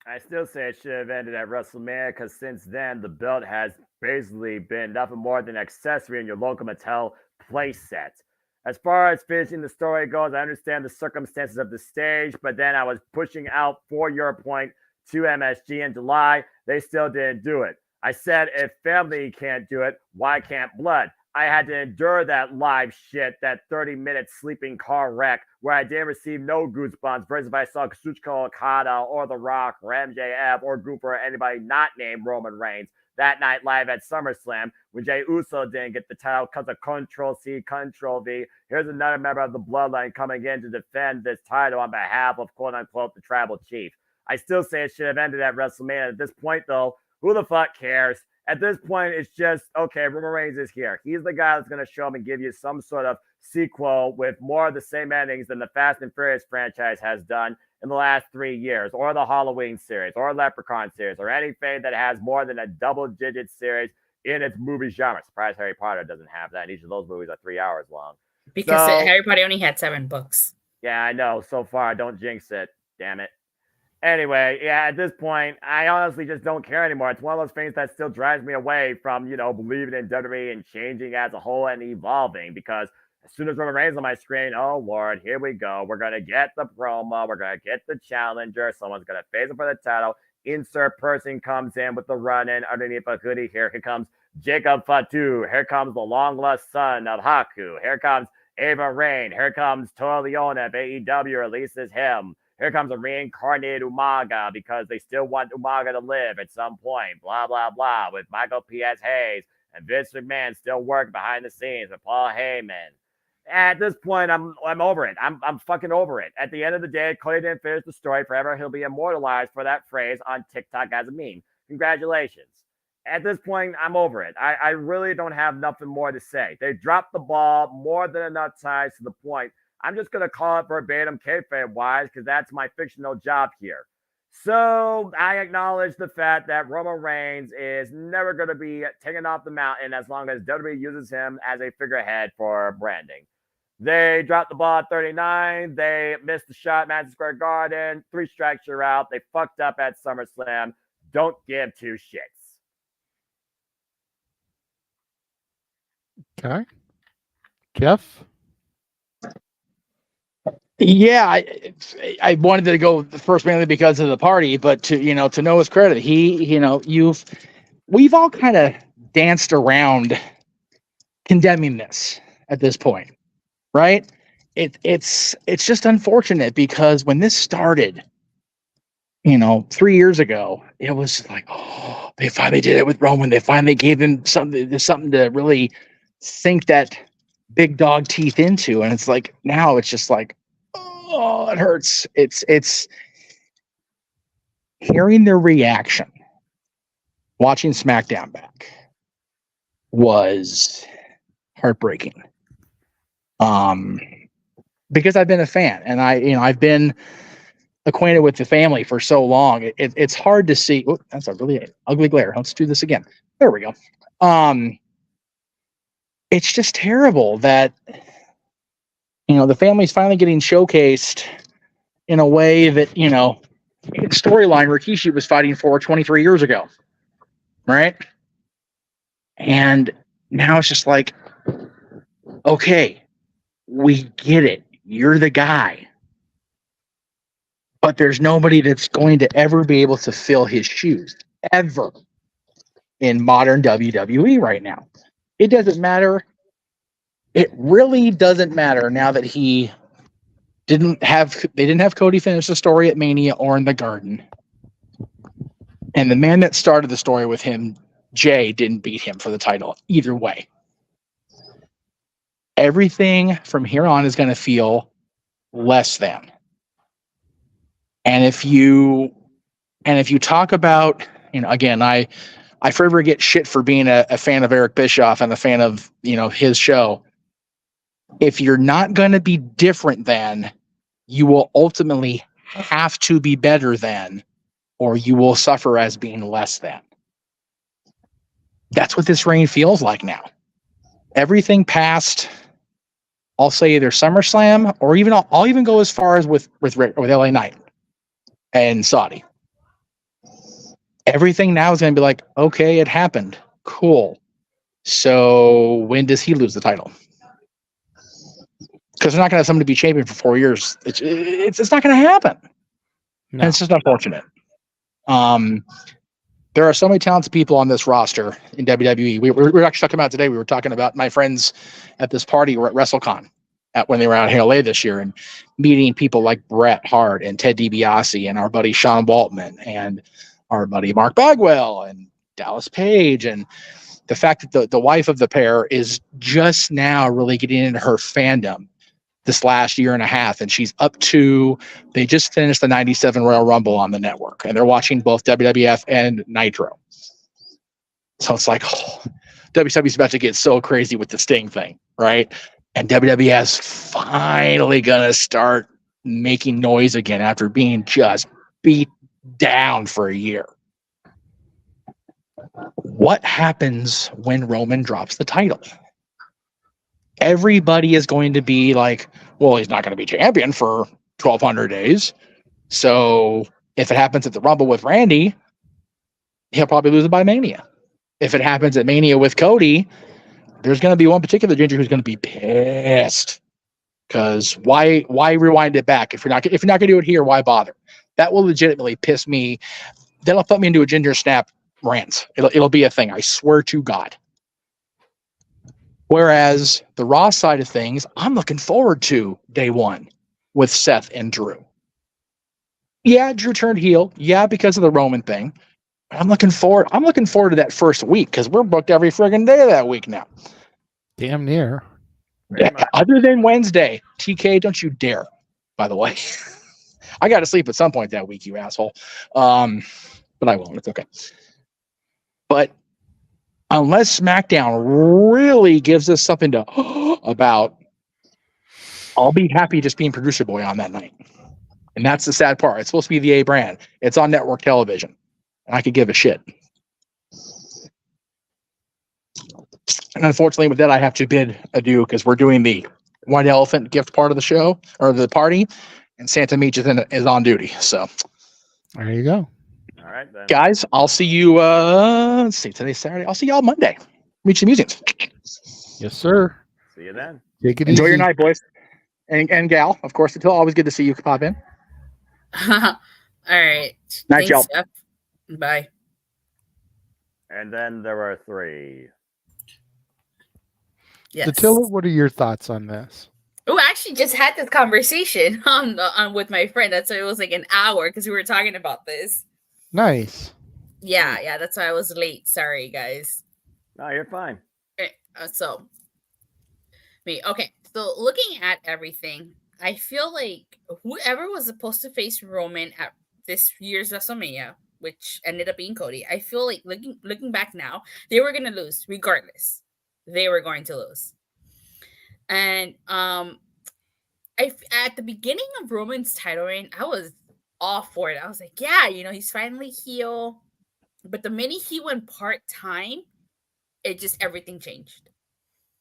I still say it should have ended at WrestleMania, because since then, the belt has basically been nothing more than an accessory in your local Mattel playset. As far as finishing the story goes, I understand the circumstances of the stage, but then I was pushing out, for your point, to MSG in July. They still didn't do it. I said, if family can't do it, why can't blood? I had to endure that live shit, that 30-minute sleeping car wreck where I didn't receive no goosebumps versus if I saw Kazuchika Okada or The Rock or MJF or Group or anybody not named Roman Reigns that night live at SummerSlam when Jey Uso didn't get the title because of Control-C, Control-V. Here's another member of the Bloodline coming in to defend this title on behalf of, quote-unquote, the Tribal Chief. I still say it should have ended at WrestleMania. At this point, though, who the fuck cares? At this point, it's just, okay, Roman Reigns is here. He's the guy that's going to show up and give you some sort of sequel with more of the same endings than the Fast and Furious franchise has done in the last 3 years, or the Halloween series, or Leprechaun series, or anything that has more than a double-digit series in its movie genre. Surprised Harry Potter doesn't have that. Each of those movies are 3 hours long. Because Harry Potter only had 7 books. Yeah, I know. So far, don't jinx it. Damn it. Anyway, yeah, at this point, I honestly just don't care anymore. It's one of those things that still drives me away from, believing in WWE and changing as a whole and evolving, because as soon as Roman Reigns on my screen, oh, Lord, here we go. We're going to get the promo. We're going to get the challenger. Someone's going to face him for the title. Insert person comes in with the run-in underneath a hoodie. Here comes Jacob Fatu. Here comes the long-lost son of Haku. Here comes Ava Rain. Here comes Toa Leone of AEW releases him. Here comes a reincarnated Umaga because they still want Umaga to live at some point. Blah, blah, blah. With Michael P.S. Hayes and Vince McMahon still working behind the scenes with Paul Heyman. At this point, I'm over it. I'm fucking over it. At the end of the day, Cody didn't finish the story. Forever, he'll be immortalized for that phrase on TikTok as a meme. Congratulations. At this point, I'm over it. I really don't have nothing more to say. They dropped the ball more than enough times to the point. I'm just going to call it verbatim kayfabe-wise because that's my fictional job here. So I acknowledge the fact that Roman Reigns is never going to be taken off the mountain as long as WWE uses him as a figurehead for branding. They dropped the ball at 39. They missed the shot at Madison Square Garden. 3 strikes, you're out. They fucked up at SummerSlam. Don't give 2 shits. Okay. Jeff? Yeah, I wanted to go first mainly because of the party, but to Noah's credit, we've all kind of danced around condemning this at this point, right? It's just unfortunate because when this started, 3 years ago, it was like, oh, they finally did it with Roman. They finally gave him something to really sink that big dog teeth into, and it's like now it's just like, oh, it hurts. It's hearing their reaction, watching SmackDown back, was heartbreaking. Because I've been a fan, and I've been acquainted with the family for so long. It's hard to see. Oh, that's a really ugly glare. Let's do this again. There we go. It's just terrible that the family's finally getting showcased in a way that storyline Rikishi was fighting for 23 years ago, right? And now it's just like, okay, we get it. You're the guy. But there's nobody that's going to ever be able to fill his shoes, ever, in modern WWE right now. It doesn't matter. It really doesn't matter now that they didn't have Cody finish the story at Mania or in the Garden. And the man that started the story with him, Jay, didn't beat him for the title either way. Everything from here on is going to feel less than. And if you talk about, again, I forever get shit for being a fan of Eric Bischoff and a fan of, his show. If you're not going to be different than, you will ultimately have to be better than, or you will suffer as being less than. That's what this reign feels like now. Everything past, I'll say either SummerSlam, or even I'll even go as far as with LA Knight and Saudi. Everything now is going to be like, okay, it happened. Cool. So when does he lose the title? Because they're not going to have somebody be champion for 4 years. It's not going to happen. No. And it's just unfortunate. There are so many talented people on this roster in WWE. We were actually talking about today. We were talking about my friends at this party at WrestleCon when they were out in LA this year, and meeting people like Bret Hart and Ted DiBiase and our buddy Sean Waltman and our buddy Mark Bagwell and Dallas Page, and the fact that the wife of the pair is just now really getting into her fandom this last year and a half, and they just finished the 97 Royal Rumble on the network, and they're watching both WWF and Nitro. So it's like, WWE's about to get so crazy with the Sting thing, right? And WWF's finally gonna start making noise again after being just beat down for a year. What happens when Roman drops the title? Everybody is going to be like, well, he's not going to be champion for 1,200 days. So if it happens at the Rumble with Randy, he'll probably lose it by Mania. If it happens at Mania with Cody, there's going to be one particular ginger who's going to be pissed. Because why rewind it back? If you're not going to do it here, why bother? That will legitimately piss me. That'll put me into a ginger snap rant. It'll be a thing. I swear to God. Whereas the Raw side of things, I'm looking forward to day one with Seth and Drew. Yeah, Drew turned heel. Yeah, because of the Roman thing. But I'm looking forward to that first week, because we're booked every friggin' day of that week now. Damn near. Yeah, other than Wednesday. TK, don't you dare, by the way. I got to sleep at some point that week, you asshole. But I won't. It's okay. But unless SmackDown really gives us something to about, I'll be happy just being producer boy on that night. And that's the sad part. It's supposed to be the A brand. It's on network television. And I could give a shit. And unfortunately with that, I have to bid adieu, because we're doing the White Elephant gift part of the show, or the party, and Santa Meach is on duty. So there you go. All right, then. Guys, I'll see you, let's see, today's Saturday. I'll see y'all Monday. Meet the Musings. Yes, sir. See you then. Take it Enjoy easy. your night, boys. And gal, of course, until always good to see you pop in. All right. Night, y'all. Jeff. Bye. And then there were 3. Yes. Attila, what are your thoughts on this? Oh, I actually just had this conversation on with my friend. That's why it was like an hour, because we were talking about this. Nice. Yeah, that's why I was late. Sorry, guys. No, you're fine. Okay, so looking at everything, I feel like whoever was supposed to face Roman at this year's WrestleMania, which ended up being Cody, I feel like looking back now, they were gonna lose regardless. They were going to lose. And at the beginning of Roman's title reign, I was all for it. I was like, yeah, he's finally heel. But the minute he went part-time, everything changed.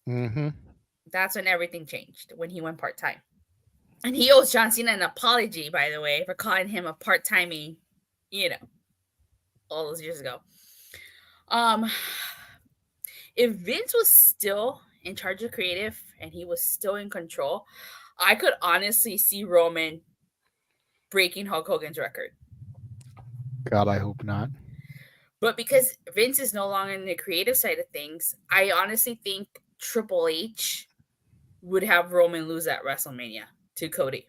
Mm-hmm. That's when everything changed, when he went part-time. And he owes John Cena an apology, by the way, for calling him a part-timey, all those years ago. If Vince was still in charge of creative and he was still in control, I could honestly see Roman breaking Hulk Hogan's record. God, I hope not. But because Vince is no longer in the creative side of things, I honestly think Triple H would have Roman lose at WrestleMania to Cody.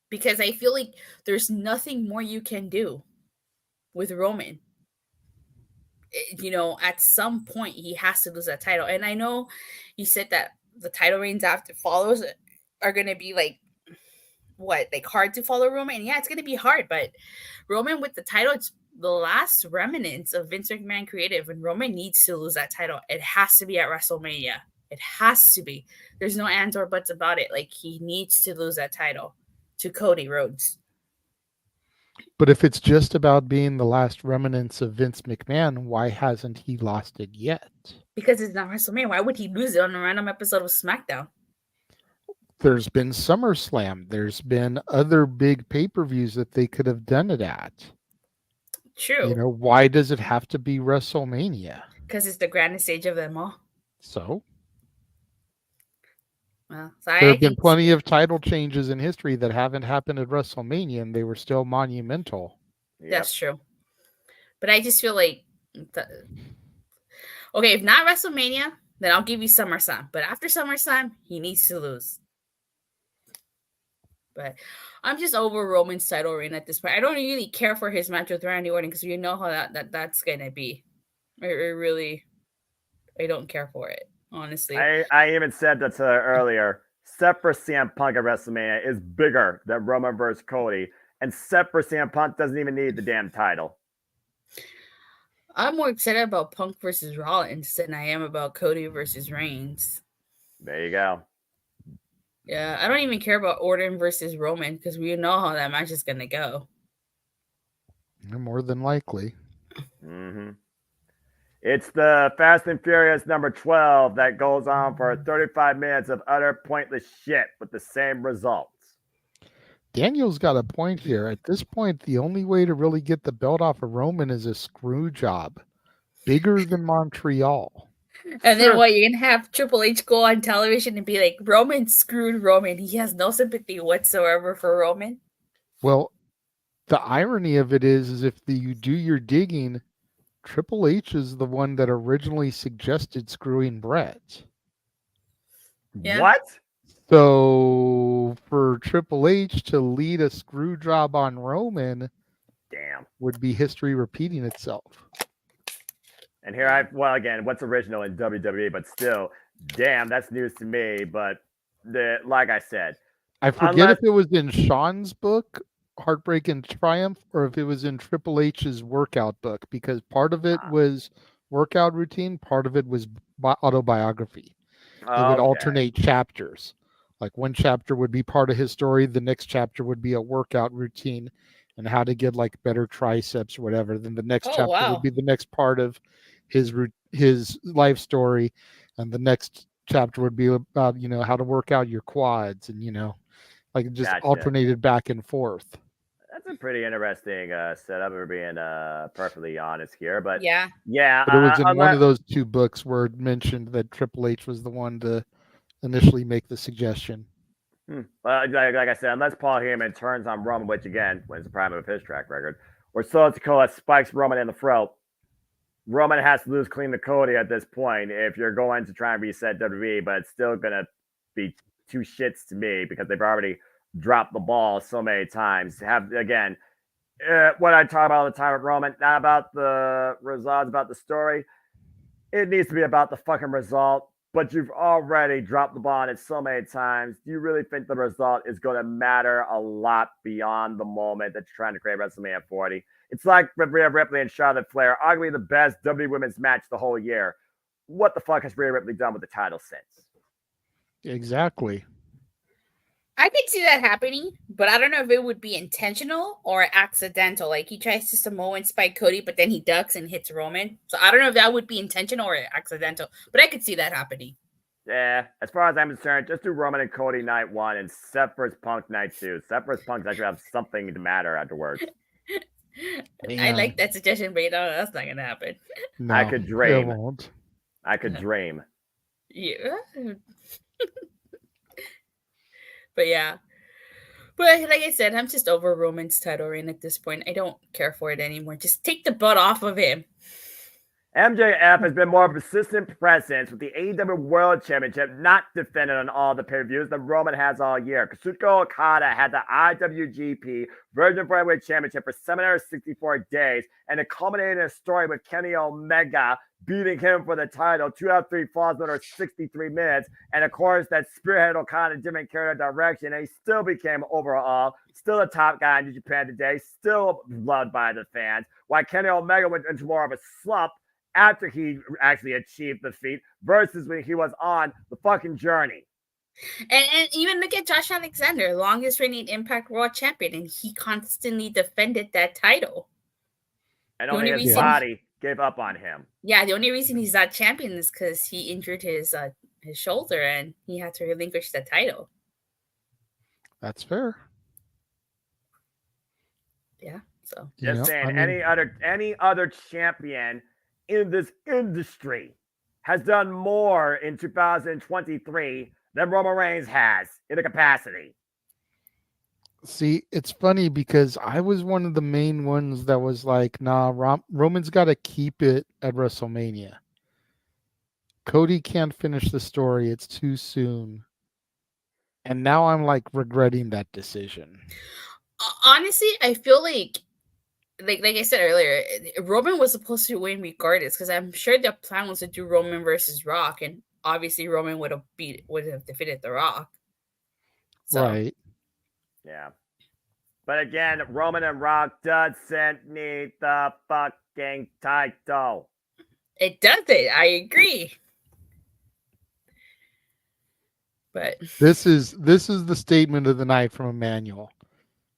Because I feel like there's nothing more you can do with Roman. At some point he has to lose that title. And I know you said that the title reigns after follows are going to be like hard to follow Roman. And yeah, it's going to be hard, but Roman with the title, it's the last remnants of Vince McMahon creative, and Roman needs to lose that title. It has to be at WrestleMania. It has to be. There's no ands or buts about it. Like, he needs to lose that title to Cody Rhodes. But if it's just about being the last remnants of Vince McMahon, why hasn't he lost it yet? Because it's not WrestleMania. Why would he lose it on a random episode of SmackDown? There's been SummerSlam. There's been other big pay-per-views that they could have done it at. True. Why does it have to be WrestleMania? Because it's the grandest stage of them all. So? Well, there have been plenty of title changes in history that haven't happened at WrestleMania, and they were still monumental. That's true. But I just feel like... Okay, if not WrestleMania, then I'll give you SummerSlam. But after SummerSlam, he needs to lose. But I'm just over Roman's title reign at this point. I don't really care for his match with Randy Orton because you know how that's going to be. I don't care for it, honestly. I even said that to her earlier. Set for CM Punk at WrestleMania is bigger than Roman versus Cody. And set for CM Punk doesn't even need the damn title. I'm more excited about Punk versus Rollins than I am about Cody versus Reigns. There you go. Yeah, I don't even care about Orton versus Roman because we know how that match is going to go. More than likely. Mm-hmm. It's the Fast and Furious number 12 that goes on for 35 minutes of utter pointless shit with the same results. Daniel's got a point here. At this point, the only way to really get the belt off of Roman is a screw job. Bigger than Montreal. And then what, you're going to have Triple H go on television and be like, Roman screwed Roman. He has no sympathy whatsoever for Roman. Well, the irony of it is if you do your digging, Triple H is the one that originally suggested screwing Brett. Yeah. What? So for Triple H to lead a screw job on Roman, would be history repeating itself. And here again, what's original in WWE, but still, damn, that's news to me. But like I said, I forget if it was in Sean's book, Heartbreak and Triumph, or if it was in Triple H's workout book, because part of it was workout routine, part of it was autobiography. It would alternate chapters. Like one chapter would be part of his story, the next chapter would be a workout routine and how to get like better triceps or whatever. Then the next chapter would be the next part of his life story, and the next chapter would be about how to work out your quads, and like just alternated back and forth. That's a pretty interesting setup. We're being perfectly honest here, but yeah. But it was in one of those two books where it mentioned that Triple H was the one to initially make the suggestion. Well, like I said, unless Paul Heyman turns on Roman, which again was the prime of his track record, or Solo Sikoa spikes Roman in the throat, Roman has to lose clean to Cody at this point if you're going to try and reset WWE, but it's still going to be two shits to me because they've already dropped the ball so many times. Again, what I talk about all the time with Roman, not about the results, about the story. It needs to be about the fucking result. but you've already dropped the ball on it so many times. Do you really think the result is going to matter a lot beyond the moment that you're trying to create WrestleMania 40? It's like with Rhea Ripley and Charlotte Flair, arguably the best WWE Women's match the whole year. What the fuck has Rhea Ripley done with the title since? Exactly. I could see that happening, but I don't know if it would be intentional or accidental. Like he tries to Samoan spike Cody, but then he ducks and hits Roman. So I don't know if that would be intentional or accidental, but I could see that happening. Yeah, as far as I'm concerned, just do Roman and Cody night 1 and Seth vs. Punk night 2. Seth vs. Punk actually have something to matter afterwards. I like that suggestion, but that's not gonna happen. No, I could dream. It won't. I could dream. Yeah. But yeah. But like I said, I'm just over Roman's title reign at this point. I don't care for it anymore. Just take the butt off of him. MJF has been more of a persistent presence with the AEW World Championship not defended on all the pay-per-views than Roman has all year. Kazuchika Okada had the IWGP Virgin Flyweight Championship for 764 days, and it culminated in a story with Kenny Omega beating him for the title 2 out of 3 falls under 63 minutes. And of course, that spearhead Okada didn't carry a direction, and he still became overall still a top guy in New Japan today, still loved by the fans. While Kenny Omega went into more of a slump after he actually achieved the feat versus when he was on the fucking journey. And even look at Josh Alexander, longest reigning Impact World Champion, and he constantly defended that title. And only his body gave up on him. Yeah, the only reason he's not champion is because he injured his shoulder and he had to relinquish the title. That's fair. Yeah, so just saying, any other champion in this industry has done more in 2023 than Roman Reigns has in the capacity. See, it's funny because I was one of the main ones that was like, nah, Roman's got to keep it at WrestleMania. Cody can't finish the story. It's too soon. And now I'm like regretting that decision. Honestly, I feel like I said earlier, Roman was supposed to win regardless because I'm sure the plan was to do Roman versus Rock, and obviously Roman would have defeated The Rock. So. Right. Yeah. But again, Roman and Rock doesn't need the fucking title. It doesn't. I agree. But this is the statement of the night from Emmanuel.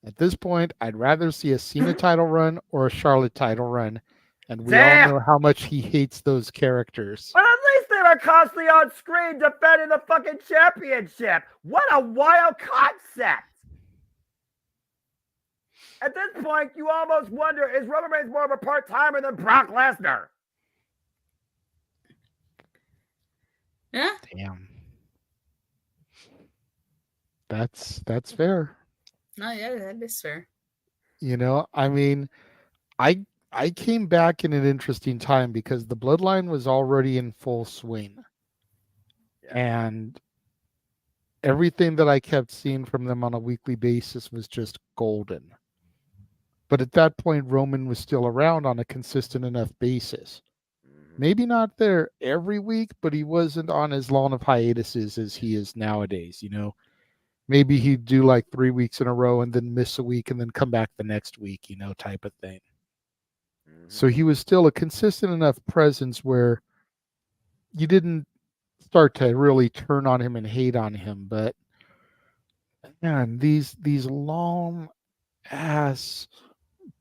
At this point, I'd rather see a Cena title run or a Charlotte title run. And we all know how much he hates those characters. But at least they were constantly on screen defending the fucking championship. What a wild concept. At this point, you almost wonder, is Roman Reigns more of a part-timer than Brock Lesnar? Yeah. Damn. That's fair. No, yeah, that is fair. You know, I mean, I came back in an interesting time because the bloodline was already in full swing. Yeah. And everything that I kept seeing from them on a weekly basis was just golden. But at that point, Roman was still around on a consistent enough basis. Maybe not there every week, but he wasn't on as long of hiatuses as he is nowadays, you know. Maybe he'd do like 3 weeks in a row and then miss a week and then come back the next week, you know, type of thing. So he was still a consistent enough presence where you didn't start to really turn on him and hate on him. But man, these long ass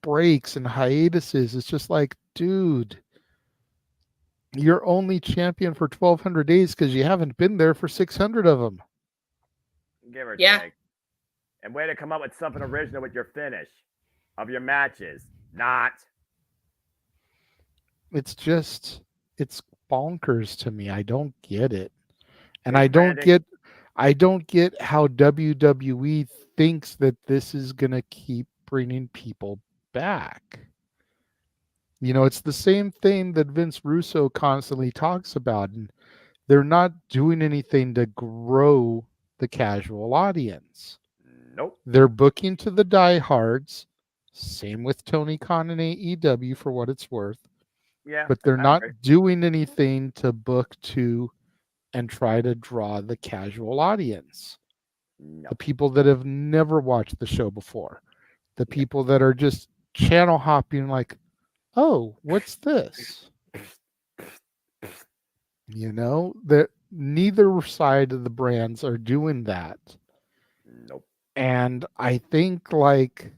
breaks and hiatuses, it's just like, dude, you're only champion for 1,200 days because you haven't been there for 600 of them. Give or take. And way to come up with something original with your finish of your matches. Not. It's bonkers to me. I don't get it. And I don't get how WWE thinks that this is going to keep bringing people back. You know, it's the same thing that Vince Russo constantly talks about, and they're not doing anything to grow the casual audience. Nope. They're booking to the diehards. Same with Tony Khan and AEW for what it's worth. Yeah. But they're not doing anything to book to and try to draw the casual audience. No. The people that have never watched the show before. The people that are just channel hopping like, oh, what's this? You know, that neither side of the brands are doing that. Nope. And I think like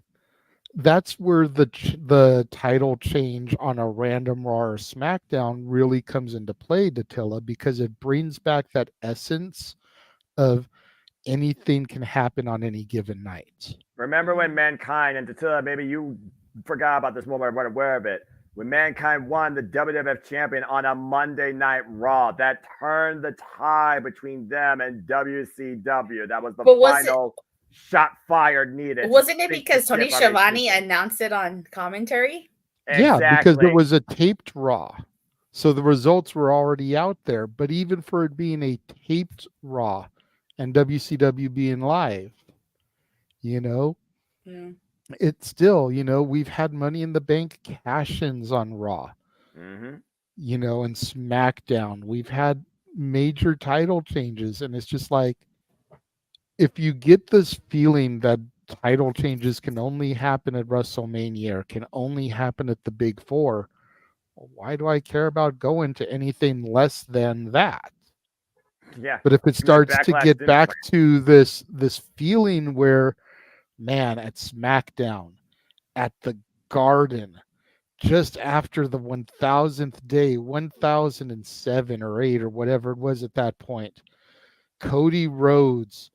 that's where the title change on a random Raw or SmackDown really comes into play, Datilla, because it brings back that essence of anything can happen on any given night. Remember when Mankind, and Datilla, maybe you forgot about this moment, I wasn't aware of it. When Mankind won the WWF champion on a Monday Night Raw, that turned the tie between them and WCW. That was the final shot fired needed. Wasn't it because Tony Schiavone announced it on commentary? Exactly. Yeah, because it was a taped Raw. So the results were already out there. But even for it being a taped Raw and WCW being live, you know, it's still, you know, we've had Money in the Bank cash-ins on Raw, you know, and SmackDown. We've had major title changes. And it's just like, if you get this feeling that title changes can only happen at WrestleMania or can only happen at the Big Four, why do I care about going to anything less than that? Yeah. But if it starts to get back to this feeling where, man, at SmackDown, at the Garden, just after the 1000th day, 1007 or 8 or whatever it was at that point, Cody Rhodes,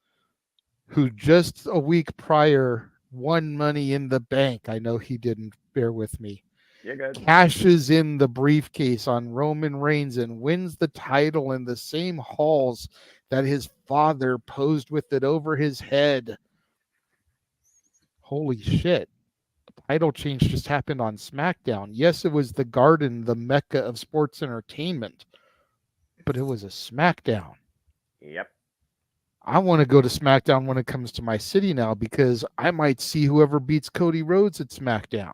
who just a week prior won Money in the Bank, I know he didn't, bear with me, You're good. cashes in the briefcase on Roman Reigns and wins the title in the same halls that his father posed with it over his head. Holy shit. The title change just happened on SmackDown. Yes, it was the Garden, the mecca of sports entertainment, but it was a SmackDown. Yep. I want to go to SmackDown when it comes to my city now because I might see whoever beats Cody Rhodes at SmackDown.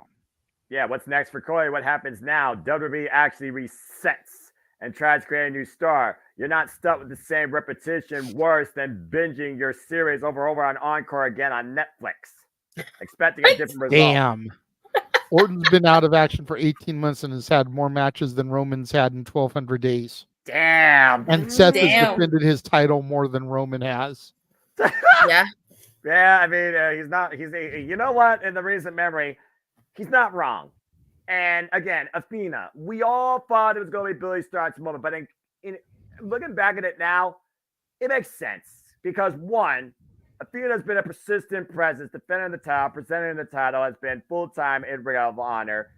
Yeah, what's next for Cody? What happens now? WWE actually resets and tries to create a new star. You're not stuck with the same repetition, worse than binging your series over on Encore again on Netflix, expecting a different result. Damn. Orton's been out of action for 18 months and has had more matches than Roman's had in 1,200 days. Damn. And Seth has defended his title more than Roman has. Yeah. Yeah, I mean, you know what? In the recent memory, he's not wrong. And again, Athena, we all thought it was going to be Billy Stark's moment, but in looking back at it now, it makes sense because one, Athena's been a persistent presence, defending the title, presenting the title, has been full-time in Ring of Honor.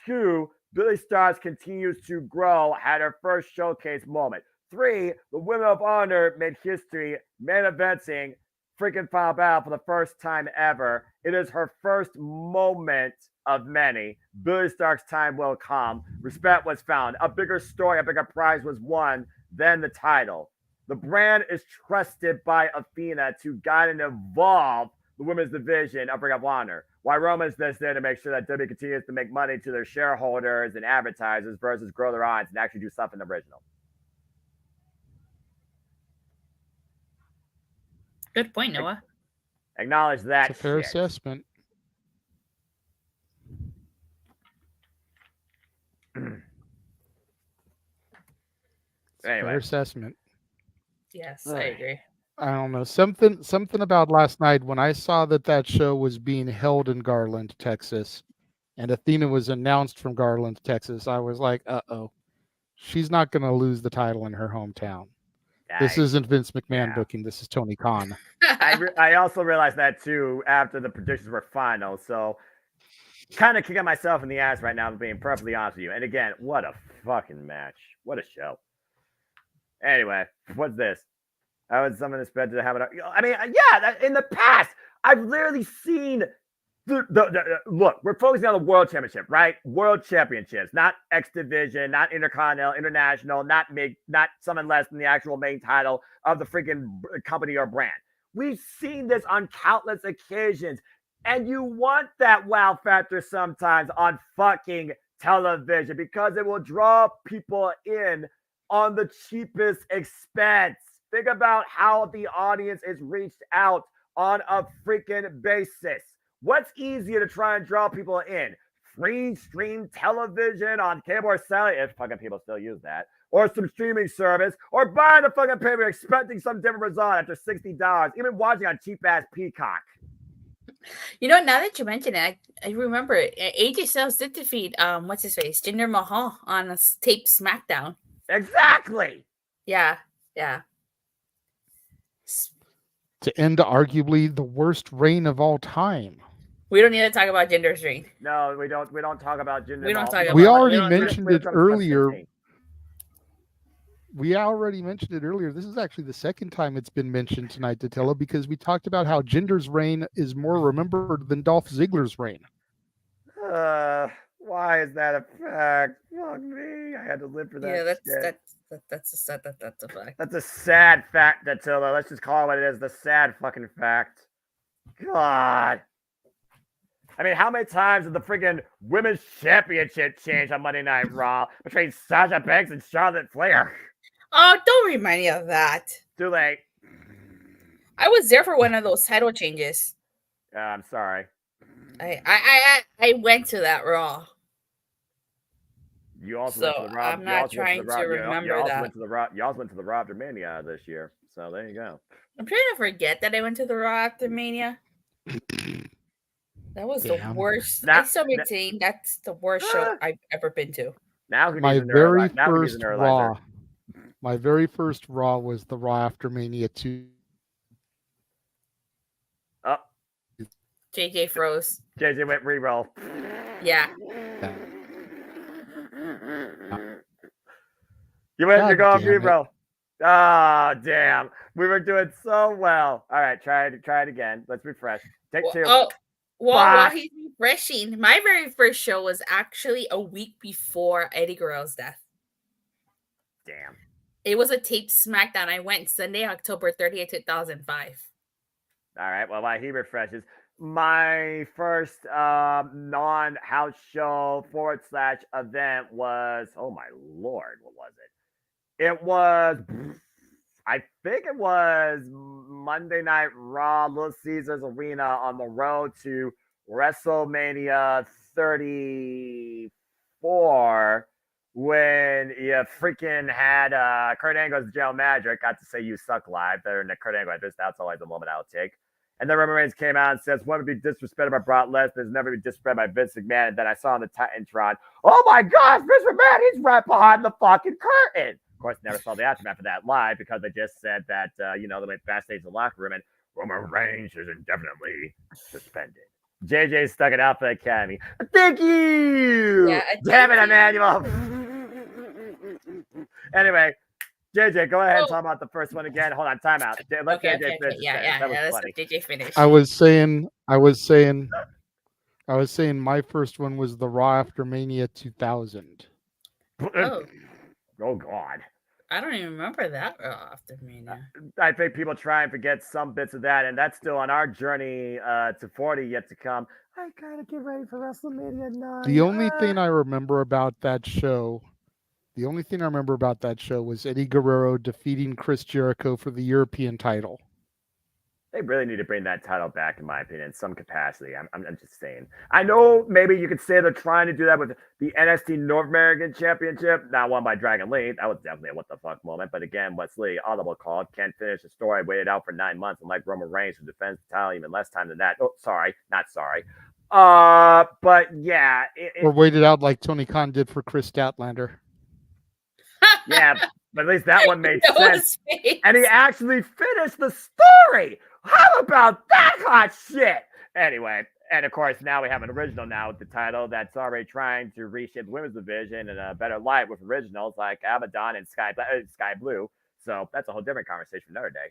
Two, Billy Starks continues to grow, had her first showcase moment. Three, the Women of Honor made history, main eventing freaking Final Battle for the first time ever. It is her first moment of many. Billy Stark's time will come. Respect was found. A bigger story, a bigger prize was won than the title. The brand is trusted by Athena to guide and evolve the women's division of Ring of Honor. Why Roman's just there to make sure that WWE continues to make money to their shareholders and advertisers versus grow their odds and actually do something original. Good point, Noah. Acknowledge that. It's a fair shit. assessment. Anyway. Fair assessment. Yes, I agree. I don't know. Something about last night when I saw that show was being held in Garland, Texas, and Athena was announced from Garland, Texas. I was like, uh-oh. She's not going to lose the title in her hometown. This isn't Vince McMahon booking. This is Tony Khan. I also realized that too after the predictions were final. So kind of kicking myself in the ass right now, being perfectly honest with you. And again, what a fucking match. What a show. Anyway, what's this? I was someone expected to have it. I mean, yeah, in the past, I've literally seen look, we're focusing on the World Championship, right? World Championships, not X Division, not Intercontinental, International, not something less than the actual main title of the freaking company or brand. We've seen this on countless occasions, and you want that wow factor sometimes on fucking television because it will draw people in on the cheapest expense. Think about how the audience is reached out on a freaking basis. What's easier to try and draw people in? Free stream television on cable or satellite, if fucking people still use that, or some streaming service, or buying a fucking paper expecting some different result after $60, even watching on cheap-ass Peacock. You know, now that you mention it, I remember AJ Styles did defeat what's his face, Jinder Mahal on a taped SmackDown. Exactly. Yeah. To end arguably the worst reign of all time. We don't need to talk about Jinder's reign. No, we don't. We don't talk about Jinder. We don't talk about. We already mentioned it earlier. We already mentioned it earlier. This is actually the second time it's been mentioned tonight, Datilla, because we talked about how Jinder's reign is more remembered than Dolph Ziggler's reign. Why is that a fact? Fuck me. I had to live for that. Yeah, that's a fact. That's a sad fact, Datilla. Let's just call it what it is. The sad fucking fact. God. I mean, how many times did the freaking women's championship change on Monday Night Raw between Sasha Banks and Charlotte Flair? Oh, don't remind me of that. Too late. I was there for one of those title changes. I'm sorry. I went to that Raw. You also So went to the Raw. I'm not trying to remember you also that. Went to the Raw. You also went to the Raw after Mania this year. So there you go. I'm trying to forget that I went to the Raw after Mania. That was the worst. I still maintain that's the worst show I've ever been to. My very first Raw. My very first Raw was the Raw after Mania 2. Oh. JJ froze. JJ went re-roll. Yeah. You're going re-roll. Oh, damn. We were doing so well. All right, try it again. Let's refresh. Take two. While he's refreshing, my very first show was actually a week before Eddie Guerrero's death. Damn. It was a taped SmackDown. I went Sunday, October 30th, 2005. All right. Well, while he refreshes, my first non-house show / event was, oh my Lord, what was it? It was, I think it was Monday Night Raw, Little Caesars Arena on the road to WrestleMania 34 when you freaking had Kurt Angle's General Manager. Got to say you suck live. Better than Kurt Angle. That's always the moment I'll take. And then Roman Reigns came out and says, one would be disrespected by Brock Lesnar, never be disrespected by Vince McMahon. And then I saw on the Titantron, oh my gosh, Vince McMahon, he's right behind the fucking curtain. Of course, never saw the aftermath of that live because they just said that, they went backstage in the locker room and Roman Reigns is indefinitely suspended. JJ stuck it out for the Academy. Thank you! Yeah, damn it, Emmanuel! Anyway, JJ, go ahead and talk about the first one again. Hold on, timeout. Let JJ finish. Yeah, let's let JJ finish. I was saying my first one was the Raw after Mania 2000. Oh God. I don't even remember that Raw after Mania. I think people try and forget some bits of that, and that's still on our journey to 40 yet to come. I gotta get ready for WrestleMania 9. The only thing I remember about that show was Eddie Guerrero defeating Chris Jericho for the European title. They really need to bring that title back, in my opinion, in some capacity. I'm just saying. I know maybe you could say they're trying to do that with the NXT North American Championship, not won by Dragon Lee. That was definitely a what the fuck moment. But again, Wesley, audible call, can't finish the story. Waited out for 9 months, unlike Roman Reigns, who defends the title even less time than that. Oh, sorry, not sorry. But yeah. Or waited out like Tony Khan did for Chris Statlander. Yeah, but at least that one made sense. And he actually finished the story. How about that hot shit? Anyway, and of course, now we have an original now with the title that's already trying to reshape the women's division in a better light with originals like Abaddon and Sky Blue. So that's a whole different conversation for another day.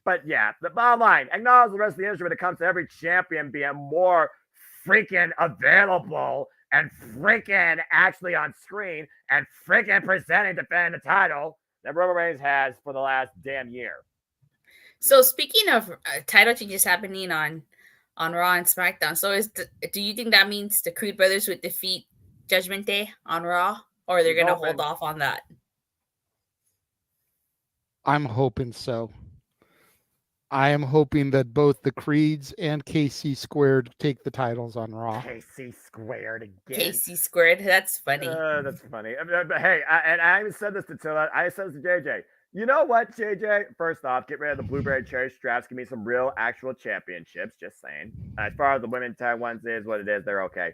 But yeah, the bottom line, acknowledge the rest of the industry when it comes to every champion being more freaking available and freaking actually on screen and freaking presenting, defending the title that Roman Reigns has for the last damn year. So speaking of title changes happening on Raw and SmackDown, so do you think that means the Creed brothers would defeat Judgment Day on Raw, or they're going to hold off on that? I'm hoping so. I am hoping that both the Creeds and KC Squared take the titles on Raw. KC Squared again. KC Squared. That's funny. That's funny. But hey, I even said this to Tilla. I said this to JJ. You know what, JJ? First off, get rid of the blueberry cherry straps. Give me some real, actual championships. Just saying. As far as the women's tag ones is what it is, they're okay.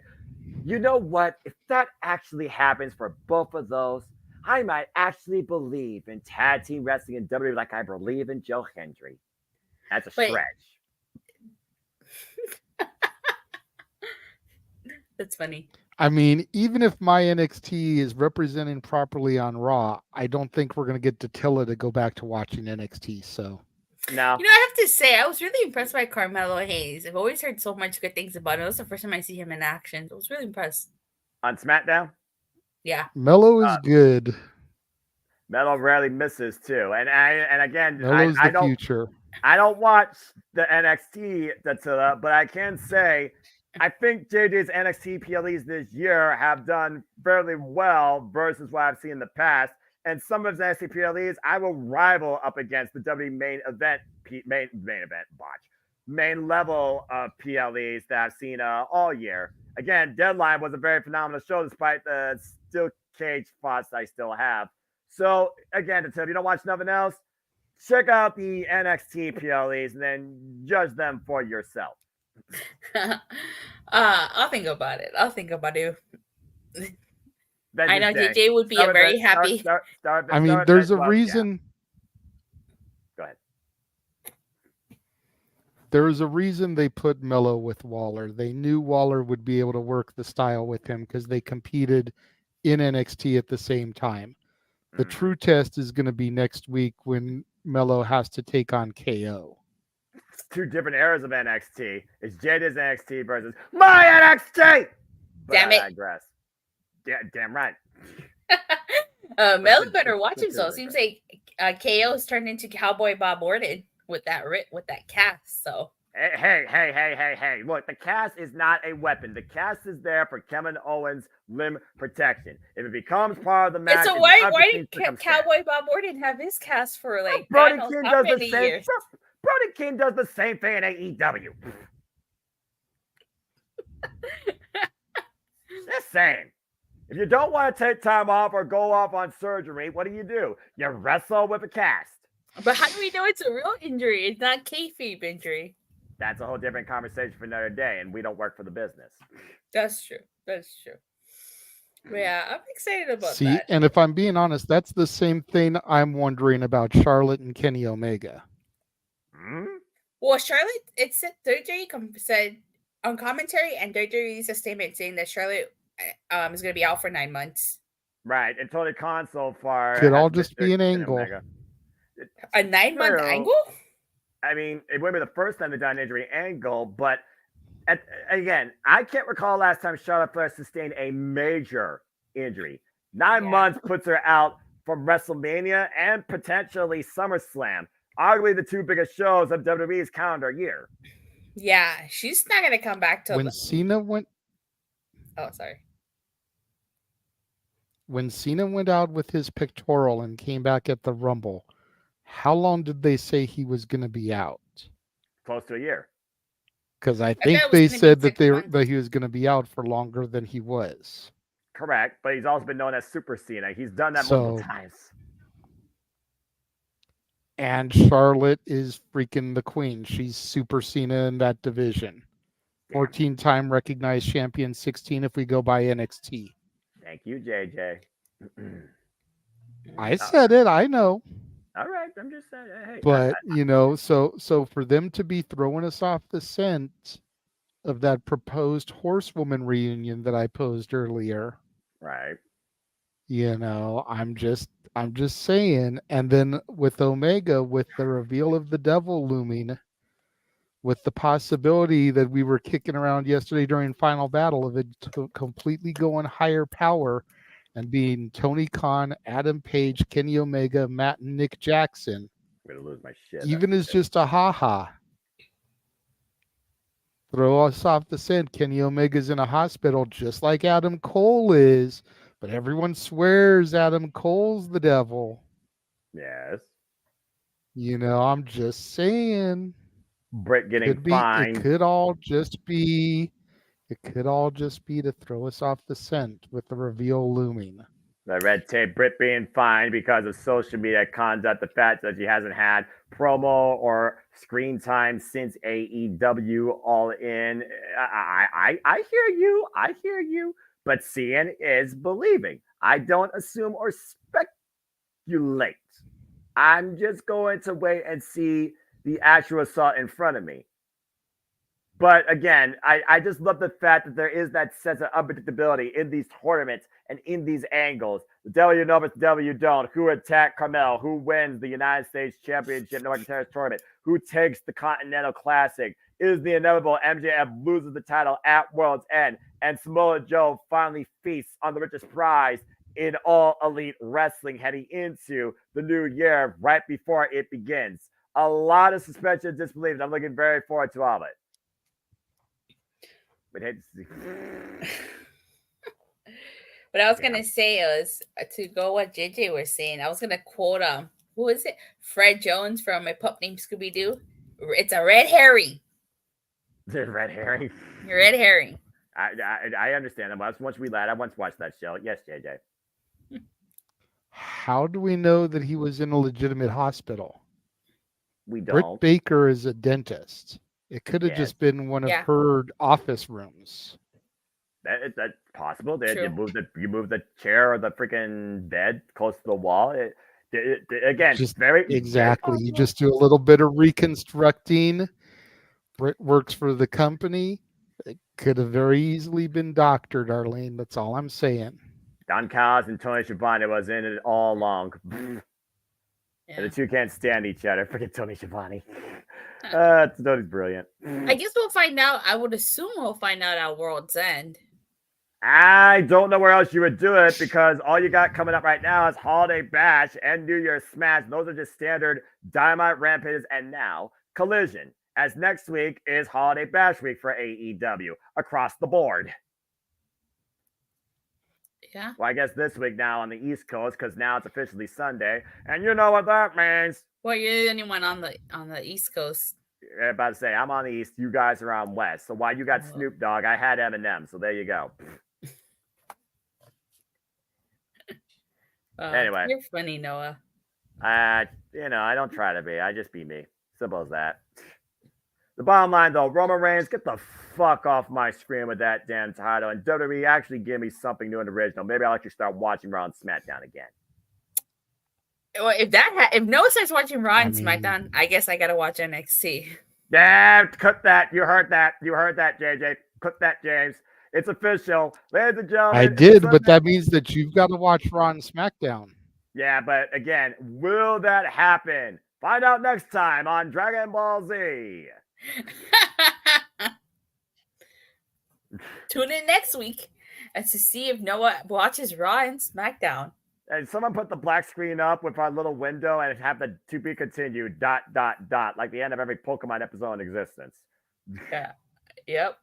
You know what? If that actually happens for both of those, I might actually believe in tag team wrestling in WWE like I believe in Joe Hendry. That's a stretch. That's funny. I mean, even if my NXT is representing properly on Raw, I don't think we're going to get Tilla to go back to watching NXT. So, no. You know, I have to say, I was really impressed by Carmelo Hayes. I've always heard so much good things about him. It was the first time I see him in action. I was really impressed. On SmackDown? Yeah. Mello is good. Mello rarely misses too, and again, Mello's I the don't. future. I don't watch the NXT, but I can say I think JJ's NXT PLEs this year have done fairly well versus what I've seen in the past. And some of his NXT PLEs I will rival up against the WWE main level of PLEs that I've seen all year. Again, Deadline was a very phenomenal show despite the steel cage spots I still have. So again, if you don't watch nothing else, check out the NXT PLEs and then judge them for yourself. I'll think about it. I know JJ would be very happy. I mean, there's a reason. Go ahead. There is a reason they put Mello with Waller. They knew Waller would be able to work the style with him because they competed in NXT at the same time. The true test is going to be next week when Mello has to take on KO. It's two different eras of NXT. It's JJ's NXT versus my NXT. Damn it! I digress. Yeah, damn right. Mello better watch himself. Seems like KO has turned into Cowboy Bob Orton with that cast. So hey! Look, the cast is not a weapon. The cast is there for Kevin Owens' limb protection. If it becomes part of the match, so why did Cowboy Bob Orton have his cast for like Brody King does the same? Years? Brody King does the same thing in AEW. The same. If you don't want to take time off or go off on surgery, what do? You wrestle with a cast. But how do we know it's a real injury? It's not kayfabe injury. That's a whole different conversation for another day, and we don't work for the business. That's true. But yeah, I'm excited about that. And if I'm being honest, that's the same thing I'm wondering about Charlotte and Kenny Omega. Well, Charlotte, it's WWE said on commentary, and WWE released a statement saying that Charlotte is going to be out for 9 months. Right, and Tony Khan so far could all just be an angle. A 9-month angle? I mean, it wouldn't be the first time they've done an injury angle, but again, I can't recall last time Charlotte Flair sustained a major injury. 9 months puts her out from WrestleMania and potentially SummerSlam, arguably the two biggest shows of WWE's calendar year. Yeah, she's not going to come back till when Cena went. Oh, sorry. When Cena went out with his pectoral and came back at the Rumble, how long did they say he was going to be out? Close to a year. Because I think they said that he was going to be out for longer than he was. Correct, but he's also been known as Super Cena. He's done that multiple times. And Charlotte is freaking the queen. She's Super Cena in that division. 14-time recognized champion, 16 if we go by NXT. Thank you, JJ. I said it. I know. All right, I'm just saying. Hey, but so for them to be throwing us off the scent of that proposed Horsewoman reunion that I posed earlier, right? I'm just saying. And then with Omega, with the reveal of the Devil looming, with the possibility that we were kicking around yesterday during Final Battle of it completely going higher power and being Tony Khan, Adam Page, Kenny Omega, Matt, and Nick Jackson. I'm gonna lose my shit. Even as just a haha. Throw us off the scent. Kenny Omega's in a hospital just like Adam Cole is, but everyone swears Adam Cole's the devil. Yes. I'm just saying. Britt getting It fined. could all just be to throw us off the scent with the reveal looming. The red tape, Britt being fined because of social media conduct, the fact that she hasn't had promo or screen time since AEW All In. I hear you, but seeing is believing. I don't assume or speculate. I'm just going to wait and see the actual assault in front of me. But again, I just love the fact that there is that sense of unpredictability in these tournaments and in these angles. The devil you know, but the devil you don't. Who attacked Carmel? Who wins the United States Championship North Tennis Tournament? Who takes the Continental Classic? Is the inevitable MJF loses the title at World's End? And Samoa Joe finally feasts on the richest prize in all elite wrestling heading into the new year right before it begins. A lot of suspension of disbelief, and I'm looking very forward to all of it. But what I was gonna say is to go what JJ was saying. I was gonna quote who is it? Fred Jones from A Pup Named Scooby Doo. It's a red herring. Red herring. Red herring. I understand that. Once we lad, I once watched that show. Yes, JJ. How do we know that he was in a legitimate hospital? We don't. Britt Baker is a dentist. It could have just been one of her office rooms. That's possible. You move the chair or the freaking bed close to the wall. Again, just very exactly. Very you just do a little bit of reconstructing. Britt works for the company. It could have very easily been Dr. Darlene. That's all I'm saying. Don Callis and Tony Schiavone was in it all along. And the two can't stand each other. Forget Tony Schiavone. Tony's brilliant. I guess we'll find out. I would assume we'll find out at World's End. I don't know where else you would do it because all you got coming up right now is Holiday Bash and New Year's Smash. Those are just standard Dynamite Rampages and now Collision. As next week is Holiday Bash week for AEW across the board. Yeah. Well, I guess this week now on the East Coast because now it's officially Sunday, and you know what that means. Well, you're the only one on the East Coast. I'm about to say I'm on the East. You guys are on West. So while you got Snoop Dogg, I had Eminem. So there you go. Anyway, you're funny, Noah. I don't try to be. I just be me. Simple as that. The bottom line, though, Roman Reigns, get the fuck off my screen with that damn title. And WWE actually give me something new and original. Maybe I'll actually start watching Raw and SmackDown again. Well, if Noah starts watching Raw and SmackDown, I guess I gotta watch NXT. Yeah, cut that. You heard that. You heard that, JJ. Cut that, James. It's official. Ladies and gentlemen. I did, but that means that you've got to watch Raw and SmackDown. Yeah, but again, will that happen? Find out next time on Dragon Ball Z. Tune in next week as to see if Noah watches Raw and SmackDown. And someone put the black screen up with our little window and have the to be continued ... like the end of every Pokemon episode in existence. Yeah. Yep.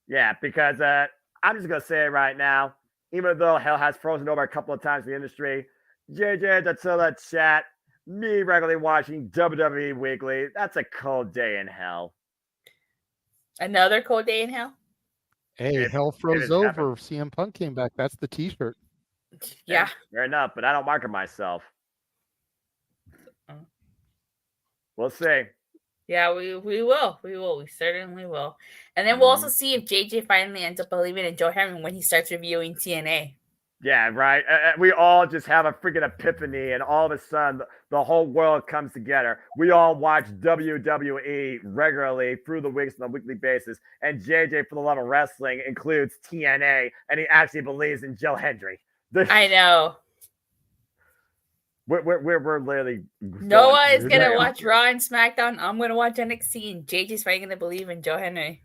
Yeah, because I'm just gonna say it right now. Even though hell has frozen over a couple of times in the industry, JJ Dattila chat, me regularly watching WWE Weekly. That's a cold day in hell. Another cold day in hell? Hey, hell froze over. CM Punk came back. That's the T-shirt. Yeah. Fair enough, but I don't market myself. We'll see. Yeah, we will. We will. We certainly will. And then we'll also see if JJ finally ends up believing in Joe Herman when he starts reviewing TNA. Yeah, right. We all just have a freaking epiphany, and all of a sudden, the whole world comes together. We all watch WWE regularly through the weeks on a weekly basis, and JJ, for the love of wrestling, includes TNA, and he actually believes in Joe Hendry. I know. We're literally. Noah is gonna watch Raw and SmackDown. I'm gonna watch NXT, and JJ's probably gonna believe in Joe Henry.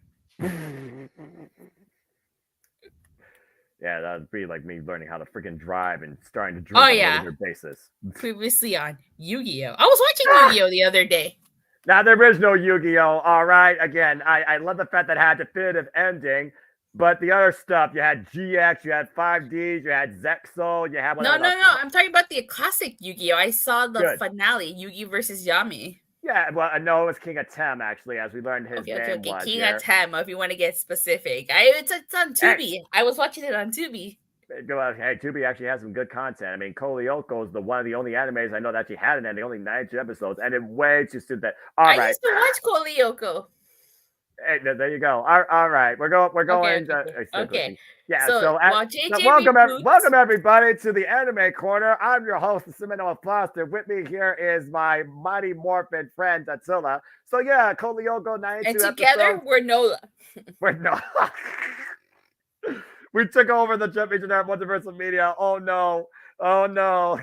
Yeah, that'd be like me learning how to freaking drive and starting to drink on a regular basis. Previously on Yu-Gi-Oh! I was watching Yu-Gi-Oh! The other day. Now, there is no Yu-Gi-Oh! All right. Again, I love the fact that it had a definitive ending. But the other stuff, you had GX, you had 5Ds, you had Zexal, you had No. I'm talking about the classic Yu-Gi-Oh. I saw the Good. finale, Yu-Gi versus Yami. Yeah, well, no, it was King of Tem, actually, as we learned his name was King here. of Tem, if you want to get specific. It's on Tubi. I was watching it on Tubi. Hey, Tubi actually has some good content. I mean, Kolyoko is one of the only animes I know that actually had an ending, only 92 episodes, and it way too soon. I used to watch Kolyoko. Hey, there you go. All right, we're going. Okay. Yeah. So welcome everybody to the Anime Corner. I'm your host, Semino Foster. With me here is my mighty morphin friend Attila. So yeah, Kolyoko 92 and together episodes. we're Nola. We're Nola. We took over the JMN Multiverse of Media. Oh no.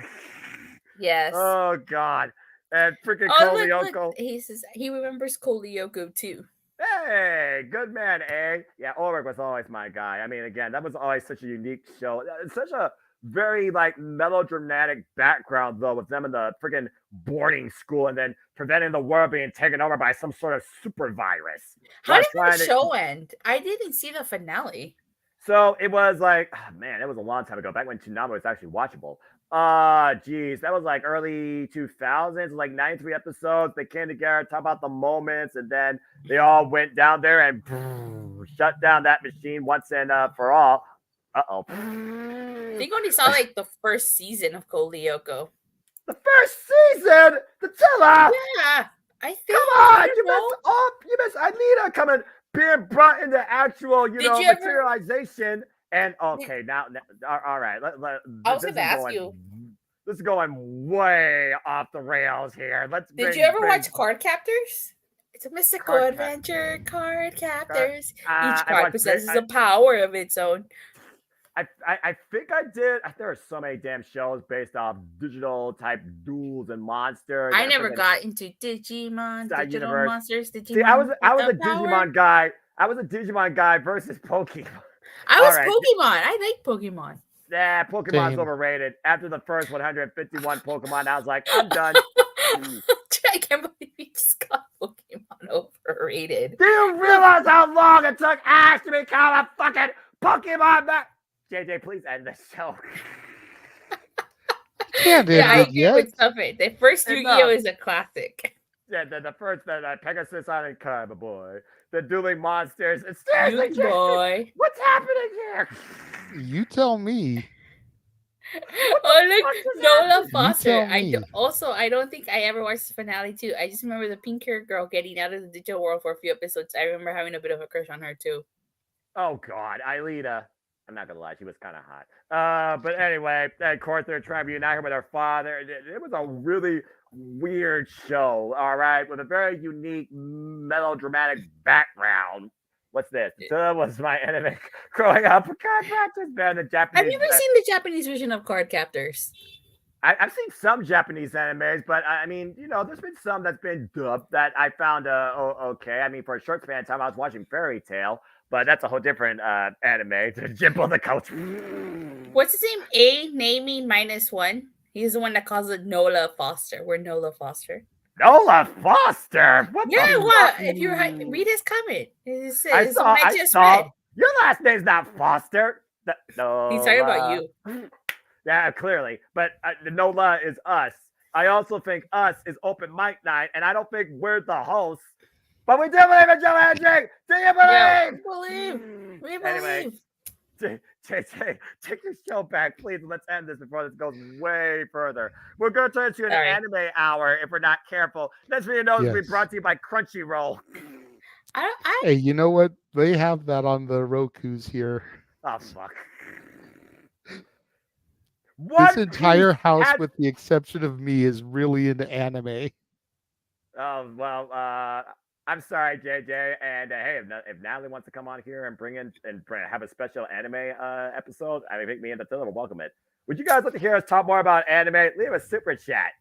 Yes. Oh god. And freaking Kolyoko. Look. He says he remembers Kolyoko too. Hey, good man, eh? Yeah, Ulrich was always my guy. I mean, again, that was always such a unique show. It's such a very melodramatic background though, with them in the freaking boarding school and then preventing the world being taken over by some sort of super virus. How did the show end? I didn't see the finale. So it was it was a long time ago, back when Toonami was actually watchable. Geez, that was early 2000s, 93 episodes. They came together, talk about the moments, and then they all went down there and shut down that machine once and for all. I think I only saw the first season of Kolyoko. The first season? The Tilla? Yeah, I think. Come on, you missed Anita coming, being brought into actual, materialization. And okay, now all right. I was going to ask you. This is going way off the rails here. Did you ever watch Card Captors? It's a mystical adventure. Card Captors. Each card possesses a power of its own. I think I did. There are so many damn shows based off digital type duels and monsters. I never got into Digimon, digital monsters. Digimon. See, I was a Digimon guy. I was a Digimon guy versus Pokemon. I was Pokemon. I like Pokemon. Yeah, Pokemon's overrated. After the first 151 Pokemon, I was like, I'm done. I can't believe you just got Pokemon overrated. Do you realize how long it took Ash to become a fucking Pokemon? JJ, please end the show. I agree with something. The first Yu-Gi-Oh is a classic. Yeah, the first, Pegasus and Karma Boy. The dueling monsters. It's seriously, boy. What's happening here? You tell me. Look, Nola Foster. I don't think I ever watched the finale too. I just remember the pink hair girl getting out of the digital world for a few episodes. I remember having a bit of a crush on her too. Oh God, Aelita. I'm not gonna lie, she was kind of hot. But anyway, of course they're trying to reunite her with her father. It was a really weird show, all right, with a very unique melodramatic background. What's this? That was my anime growing up. Card Captors, man, the Japanese. Have you ever seen the Japanese version of Card Captors? I've seen some Japanese animes, but I mean, there's been some that's been dubbed that I found okay. I mean, for a short span of time, I was watching Fairy Tail, but that's a whole different anime. Jimbo the Coach. What's his name? A naming -1. He's the one that calls it Nola Foster. We're Nola Foster. Nola Foster? What? Yeah, what? If you read his comment, I saw. Your last name's not Foster. No, he's talking about you. Yeah, clearly. But the Nola is us. I also think us is open mic night, and I don't think we're the hosts. But we do believe in Joe Hendrick. Do you believe? Yeah, we believe. We believe. Anyway, JJ, take your show back, please. Let's end this before this goes way further. We're going to turn to an anime hour if we're not careful. This video knows will be brought to you by Crunchyroll. Hey, you know what? They have that on the Rokus here. Oh, fuck. This entire house, with the exception of me, is really into anime. Oh, well, I'm sorry, JJ. And hey, if Natalie wants to come on here and bring in and have a special anime episode, I think me and Attila will welcome it. Would you guys like to hear us talk more about anime? Leave a super chat.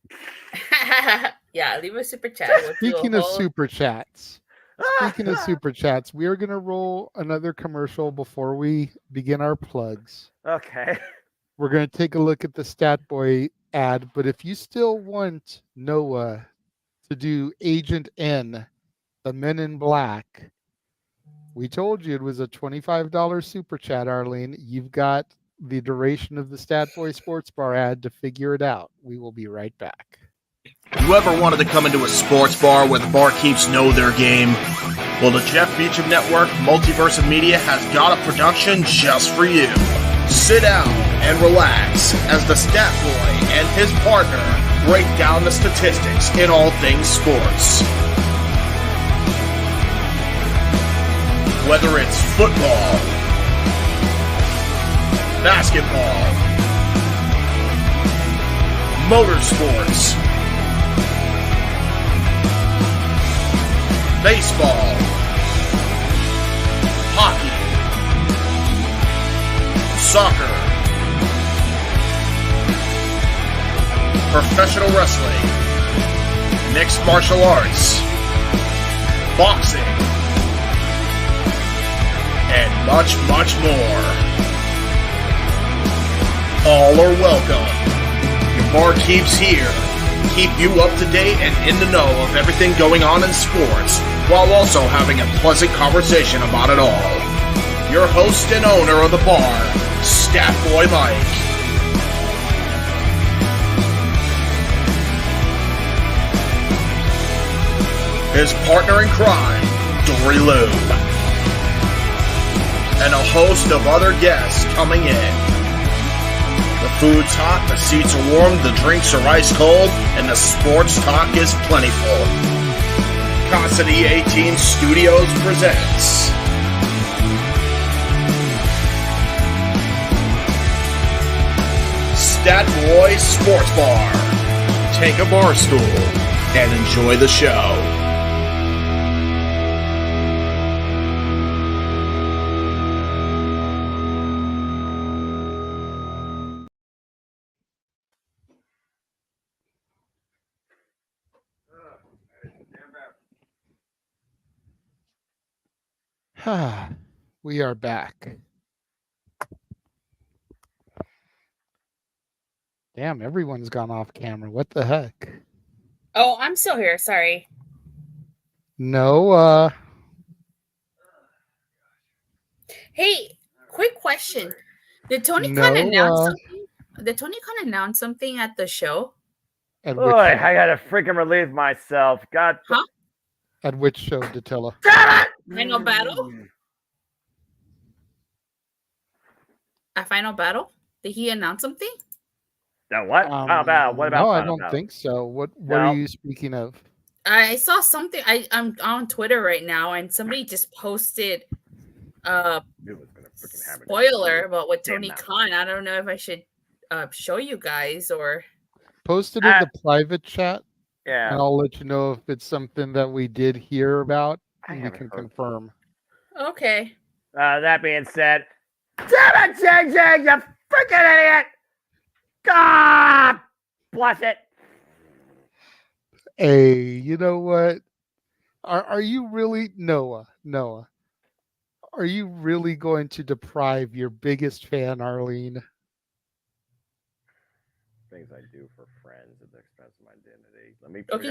Yeah, leave a super chat. Speaking of super chats, we are going to roll another commercial before we begin our plugs. Okay. We're going to take a look at the Stat Boy ad, but if you still want Noah to do Agent N, the Men in Black, We told you it was a $25 super chat, Arlene. You've got the duration of the Stat Boy Sports Bar ad to figure it out. We will be right back. You ever wanted to come into a sports bar where the barkeeps know their game? Well, the Jeff Beecham Network Multiverse of Media has got a production just for you. Sit down and relax as the Stat Boy and his partner break down the statistics in all things sports. Whether it's football, basketball, motorsports, baseball, hockey, soccer, professional wrestling, mixed martial arts, boxing, and much, much more. All are welcome. Your barkeeps here keep you up to date and in the know of everything going on in sports, while also having a pleasant conversation about it all. Your host and owner of the bar, Stat Boy Mike. His partner in crime, Dory Lou. And a host of other guests coming in. The food's hot, the seats are warm, the drinks are ice cold, and the sports talk is plentiful. City 18 Studios presents Stat Boy Sports Bar. Take a bar stool and enjoy the show. We are back. Damn, everyone's gone off camera. What the heck? Oh, I'm still here. Sorry. No, Hey, quick question. Did Tony Khan announce something? Did Tony Khan announce something at the show? Boy, I gotta freaking relieve myself. God. Huh? At which show, Datilla? Final battle? A final battle? Did he announce something? No, what? How about what about? No, I Final don't Battle? think so. What are you speaking of? I saw something. I'm on Twitter right now, and somebody just posted spoiler about what Tony Khan. I don't know if I should show you guys or Post it in the private chat. Yeah. And I'll let you know if it's something that we did hear about, and we can confirm. Okay. That being said, damn it, JJ, you freaking idiot! God bless it. Hey, you know what? Are you really Noah? Are you really going to deprive your biggest fan, Arlene? Things I do for friends at the expense of my identity. Let me. Okay.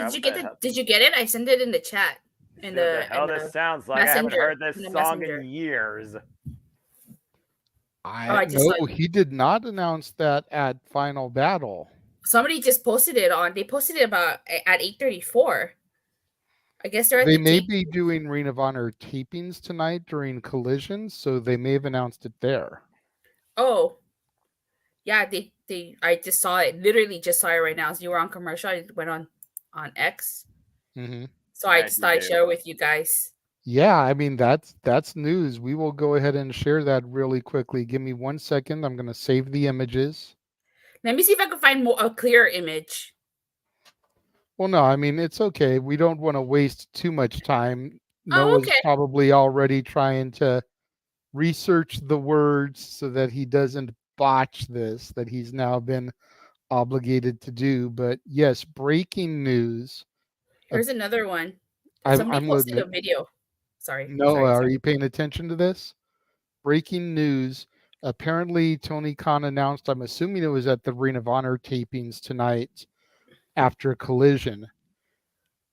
Did you get it? I sent it in the chat. In the hell, this sounds like I haven't heard this song in years. I just no, he did not announce that at Final Battle. Somebody just posted it on. They posted it about at 8:34. I guess they're at They the may be doing Ring of Honor tapings tonight during Collision, so they may have announced it there. Oh, yeah. They. I just saw it. Literally, just saw it right now. As you were on commercial, I went on X. Mm-hmm. So I just thought I'd share it with you guys. Yeah, I mean that's news. We will go ahead and share that really quickly. Give me 1 second. I'm going to save the images. Let me see if I can find a clearer image. Well, no, I mean it's okay. We don't want to waste too much time. Oh, Noah's okay. probably already trying to research the words so that he doesn't botch this that he's now been obligated to do. But yes, breaking news. Here's another one. I'm Somebody posted loading a it. video. Sorry. Noah, are you paying attention to this? Breaking news. Apparently, Tony Khan announced, I'm assuming it was at the Ring of Honor tapings tonight after Collision,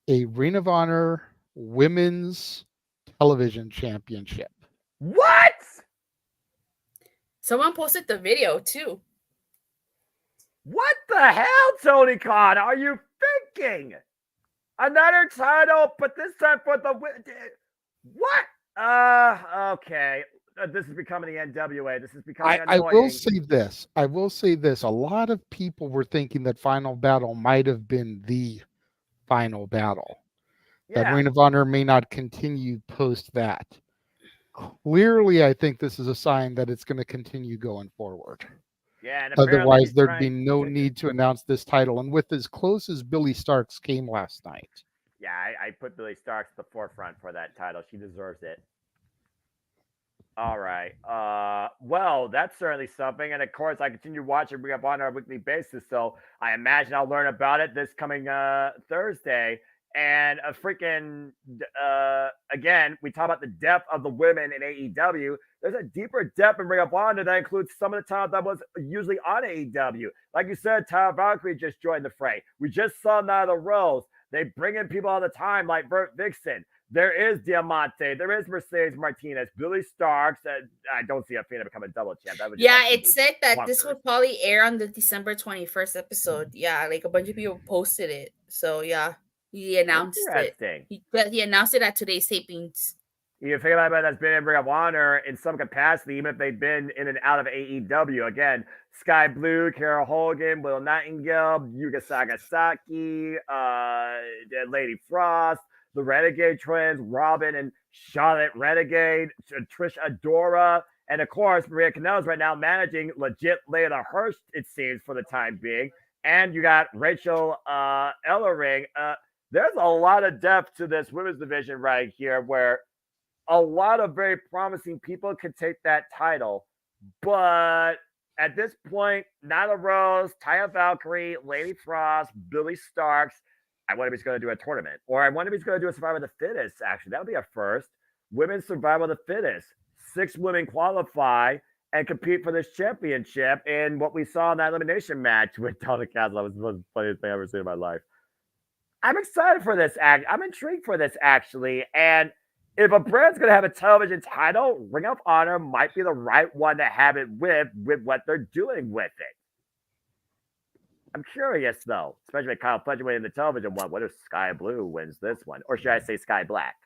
a Ring of Honor women's Television Championship. What? Someone posted the video too. What the hell, Tony Khan? Are you thinking? Another title, but this time for the what? Okay. This is becoming the NWA. This is becoming I annoying. will say this. I will say this. A lot of people were thinking that Final Battle might have been the final battle. That Yeah. Ring of Honor may not continue post that. Clearly, I think this is a sign that it's going to continue going forward. Yeah, and apparently Otherwise, he's there'd be no need to announce this title. And with as close as Billy Starks came last night. Yeah, I put Billy Starks at the forefront for that title. She deserves it. All right. Well, that's certainly something. And of course, I continue watching Ring of Honor on a weekly basis. So I imagine I'll learn about it this coming Thursday. And a freaking, again, we talk about the depth of the women in AEW. There's a deeper depth in Ring of Honor that includes some of the talent that was usually on AEW. Like you said, Tyler Valkyrie just joined the fray. We just saw Nyla Rose. They bring in people all the time like Bert Vixen. There is Diamante. There is Mercedes Martinez. Billy Starks. I don't see Athena become a double champ. That would It said that this would probably air on the December 21st episode. Yeah, like a bunch of people posted it. So yeah, he announced it. He announced it at today's tapings. You think about it, that's been in Ring of Honor in some capacity, even if they've been in and out of AEW. Again, Sky Blue, Carol Hogan, Will Nightingale, Yuka Sagasaki, Lady Frost, the Renegade Twins, Robin and Charlotte Renegade, Trish Adora, and of course, Maria Kanellis right now managing legit Layla Hirsch, it seems, for the time being. And you got Rachel Ellering. There's a lot of depth to this women's division right here where a lot of very promising people could take that title. But at this point, Nyla Rose, Taya Valkyrie, Lady Frost, Billy Starks, I wonder if he's going to do a tournament. Or I wonder if he's going to do a Survivor of the Fittest, actually. That would be a first. Women's Survivor of the Fittest. 6 women qualify and compete for this championship. And what we saw in that elimination match with Donna Castle was the funniest thing I've ever seen in my life. I'm excited for this. I'm intrigued for this, actually. And if a brand's going to have a television title, Ring of Honor might be the right one to have it with what they're doing with it. I'm curious, though, especially with Kyle Fletcher winning the television one. What if Sky Blue wins this one? Or should I say Sky Black?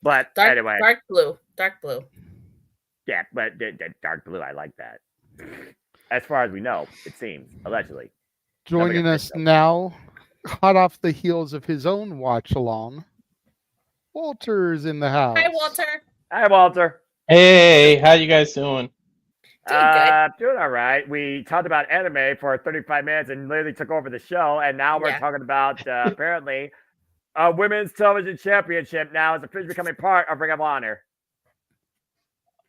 But anyway. Dark blue. Dark blue. Yeah, but dark blue, I like that. As far as we know, it seems, allegedly. Joining us now, hot off the heels of his own watch-along, Walter's in the house. Hi, Walter. Hi, Walter. Hey, how you guys doing? Doing all right. We talked about anime for 35 minutes and literally took over the show, and now we're talking about apparently women's television championship now is officially becoming part of Ring of Honor.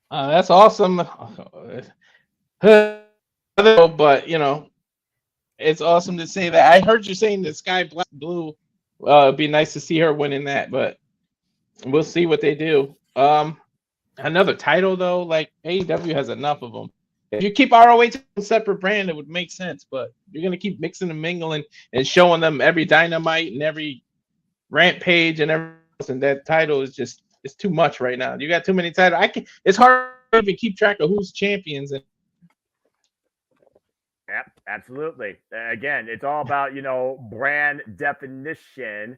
That's awesome. But you know, it's awesome to say that. I heard you saying that Sky Blue. It'd be nice to see her winning that, but we'll see what they do. Another title though, like AEW has enough of them. If you keep ROH a separate brand, it would make sense. But you're gonna keep mixing and mingling and showing them every Dynamite and every Rampage and everything else, and that title is just it's too much right now. You got too many titles. It's hard to even keep track of who's champions. Yep, absolutely. Again, it's all about brand definition.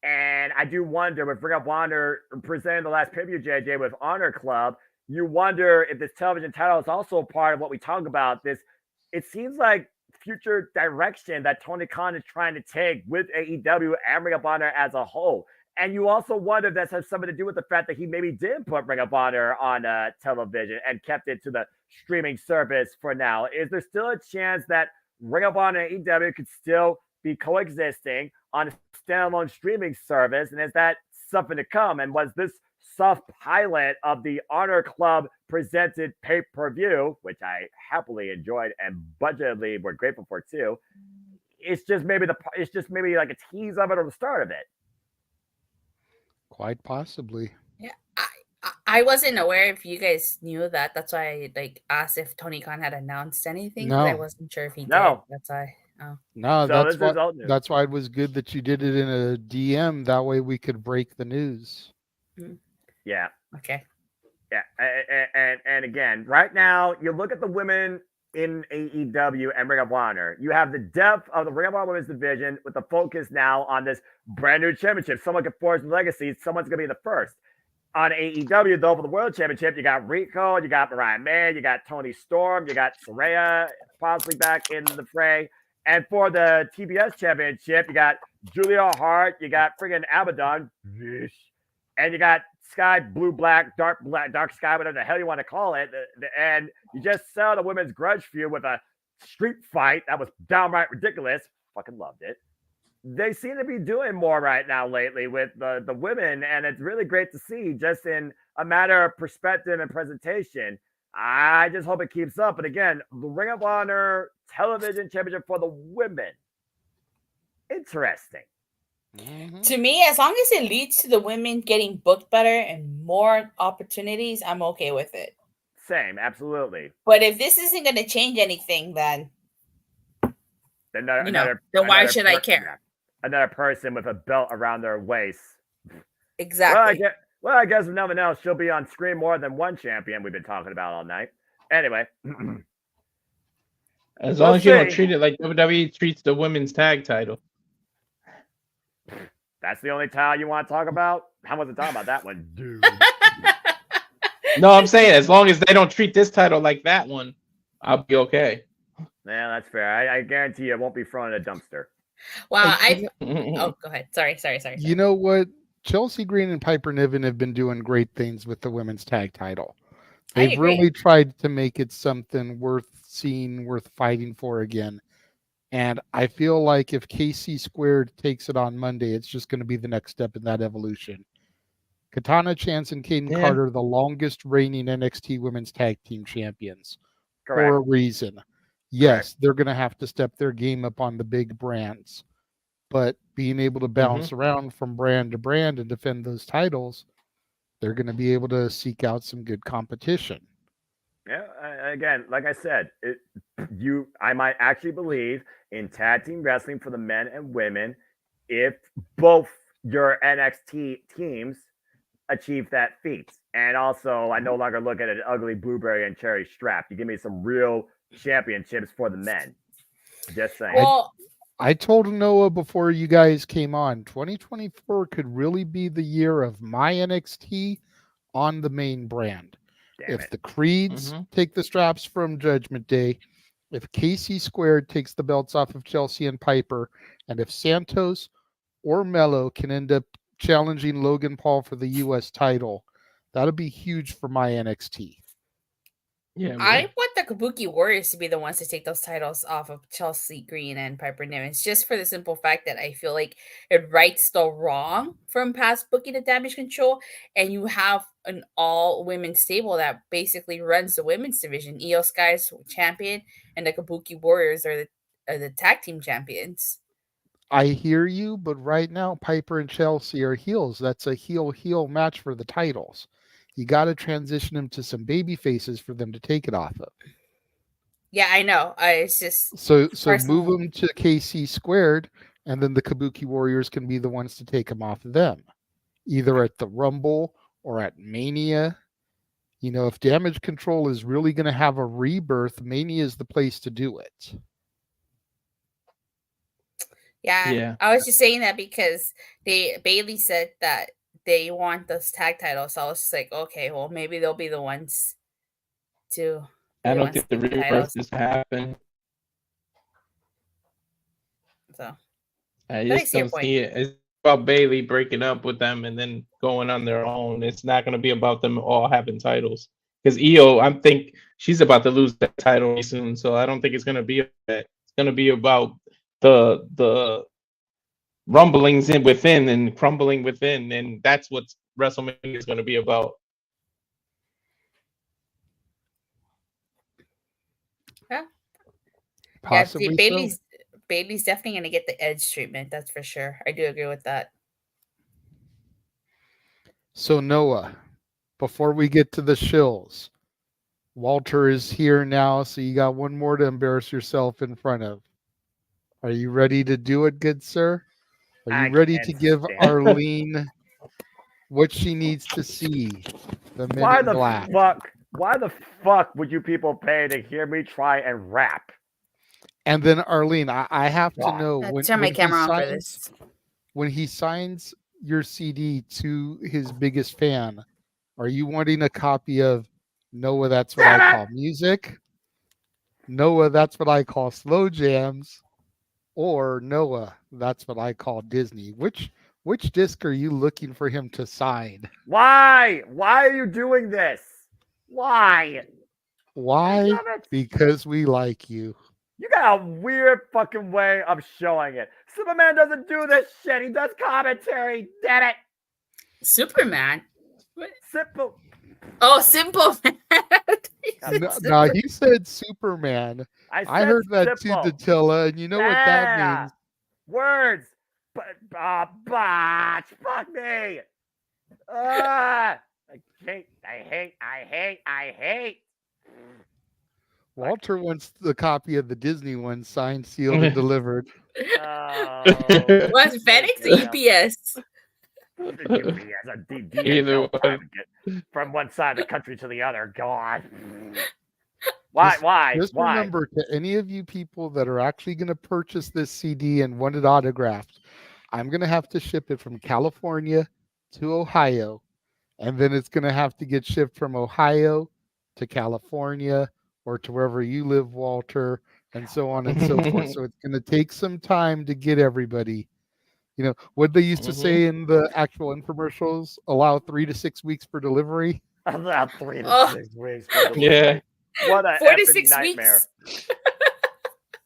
And I do wonder, with Ring of Honor presenting the last pay-per-view, JJ, with Honor Club, you wonder if this television title is also part of what we talk about. It seems like future direction that Tony Khan is trying to take with AEW and Ring of Honor as a whole. And you also wonder if that has something to do with the fact that he maybe did put Ring of Honor on television and kept it to the streaming service for now. Is there still a chance that Ring of Honor and AEW could still be coexisting on a standalone streaming service? And is that something to come? And was this soft pilot of the Honor Club presented pay-per-view, which I happily enjoyed and budgetedly we're grateful for too, it's just maybe like a tease of it or the start of it? Quite possibly. Yeah, I wasn't aware if you guys knew that. That's why I asked if Tony Khan had announced anything. No. I wasn't sure if he did. That's why. Oh. No, So that's why it was good that you did it in a DM. That way we could break the news. Yeah. Okay. Yeah. And again, right now, you look at the women in AEW and Ring of Honor. You have the depth of the Ring of Honor Women's Division with the focus now on this brand new championship. Someone can forge the legacy. Someone's going to be the first. On AEW, though, for the World Championship, you got Rico, you got Mariah May, you got Tony Storm, you got Saraya possibly back in the fray. And for the TBS Championship, you got Julia Hart, you got friggin' Abaddon, and you got Sky, Blue, Black, Dark Sky, whatever the hell you want to call it. And you just saw the women's grudge feud with a street fight that was downright ridiculous. Fucking loved it. They seem to be doing more right now lately with the women, and it's really great to see just in a matter of perspective and presentation. I just hope it keeps up. But again, the Ring of Honor Television Championship for the women. Interesting. To me, as long as it leads to the women getting booked better and more opportunities, I'm okay with it. Same, absolutely. But if this isn't going to change anything, then why should I care? Another person with a belt around their waist. Exactly. Well, I guess if nothing else, she'll be on screen more than one champion we've been talking about all night. Anyway. As long as you don't treat it like WWE treats the women's tag title. That's the only title you want to talk about? I wasn't talking about that one, dude. No, I'm saying as long as they don't treat this title like that one, I'll be okay. Yeah, that's fair. I guarantee you it won't be thrown in a dumpster. Well, go ahead. Sorry. You know what? Chelsea Green and Piper Niven have been doing great things with the women's tag title. They've really tried to make it something worth seeing, worth fighting for again. And I feel like if KC Squared takes it on Monday, it's just going to be the next step in that evolution. Katana Chance and Kaden Carter, the longest reigning NXT women's tag team champions. Correct. For a reason. Yes, they're going to have to step their game up on the big brands. But being able to bounce around from brand to brand and defend those titles, they're going to be able to seek out some good competition. Yeah, again, like I said, I might actually believe in tag team wrestling for the men and women if both your NXT teams achieve that feat. And also, I no longer look at an ugly blueberry and cherry strap. You give me some real championships for the men. Just saying. Well, I told Noah before you guys came on, 2024 could really be the year of my NXT on the main brand. If the Creeds take the straps from Judgment Day, if KC Squared takes the belts off of Chelsea and Piper, and if Santos or Mello can end up challenging Logan Paul for the U.S. title, that'll be huge for my NXT. Yeah, I want the Kabuki Warriors to be the ones to take those titles off of Chelsea Green and Piper Niven. It's just for the simple fact that I feel like it rights the wrong from past booking and Damage Control, and you have an all-women stable that basically runs the women's division. Io Sky's champion, and the Kabuki Warriors are the tag team champions. I hear you, but right now Piper and Chelsea are heels. That's a heel match for the titles. You got to transition them to some baby faces for them to take it off of. Yeah, I know. It's just so move them to KC Squared, and then the Kabuki Warriors can be the ones to take them off of them, either at the Rumble or at Mania. You know, if Damage Control is really going to have a rebirth, Mania is the place to do it. Yeah. I was just saying that because Bailey said that they want those tag titles. So I was just like, okay, well, maybe they'll be the ones to. I don't think the rebirth has happened. So I just don't see it. It's about Bailey breaking up with them and then going on their own. It's not going to be about them all having titles. Because Io, I think she's about to lose that title soon. So I don't think it's going to be that. It's going to be about the rumblings within and crumbling within, and that's what WrestleMania is going to be about. Yeah, possibly. Yeah, Bailey's definitely going to get the Edge treatment. That's for sure. I do agree with that. So Noah, before we get to the shills, Walter is here now, so you got one more to embarrass yourself in front of. Are you ready to do it, good sir? Are you ready to give Arlene what she needs to see. The Men Why in the Black. fuck? Why the fuck would you people pay to hear me try and rap? And then Arlene, I have to know Turn my camera on for this. when he signs your CD to his biggest fan, are you wanting a copy of Noah, That's What I Call Music? Noah, That's What I Call Slow Jams? Or Noah, That's What I Call Disney? Which disc are you looking for him to sign? Why? Why are you doing this? Why? Why? Because we like you. You got a weird fucking way of showing it. Superman doesn't do this shit. He does commentary. Damn it. Superman? Simple. Oh, Simple Man. No, he said Superman. I heard that too, Datilla, and you know what that means. Words. Botch. Fuck me. I hate. Walter wants the copy of the Disney one signed, sealed, and delivered. Was FedEx or UPS? Either one. From one side of the country to the other. God. Why? Just remember, to any of you people that are actually going to purchase this CD and want it autographed, I'm going to have to ship it from California to Ohio, and then it's going to have to get shipped from Ohio to California or to wherever you live, Walter, and so on and so forth. So it's going to take some time to get everybody. You know, what they used to say in the actual infomercials, allow 3 to 6 weeks for delivery. Allow 3 to 6 weeks for delivery. Yeah. What a 4 to effing 6 nightmare. weeks.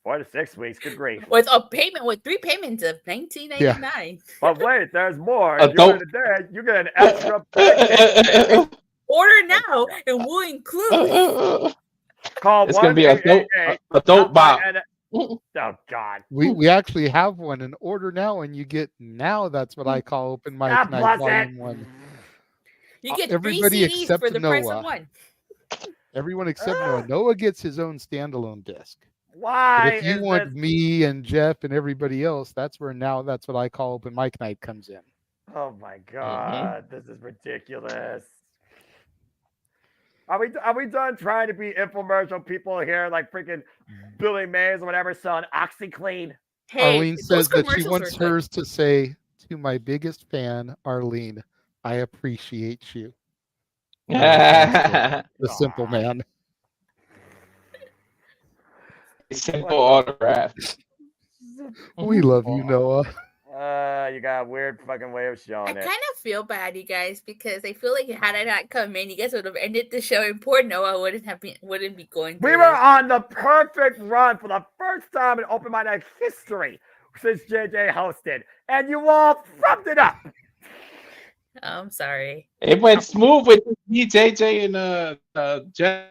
4 to 6 weeks, good grief. With 3 payments of $19.99. But wait, there's more. You get an extra payment. Order now and we'll include. Call It's going to be a dope bop. Oh, God. We actually have one, an order now, and you get now. That's what I call Open Mic Night Volume 1. You get everybody 3 CDs except for the price Noah. of one. Everyone except Noah. Noah gets his own standalone disc. Why? But if you want me and Jeff and everybody else, that's where now That's What I Call Open Mic Night comes in. Oh my God, this is ridiculous. Are we done trying to be infomercial people here, like freaking Billy Mays or whatever, selling OxyClean? Hey, Arlene says that she wants hers to say, "To my biggest fan, Arlene, I appreciate you." The Simple Man. Simple autograph. We love you, Noah. You got a weird fucking way of showing I it. kind of feel bad, you guys, because I feel like had I not come in, you guys would have ended the show, and poor Noah wouldn't be going. We were on the perfect run for the first time in Open Mic Night history since JJ hosted, and you all fucked it up. I'm sorry. It went smooth with me, JJ, and Jeff.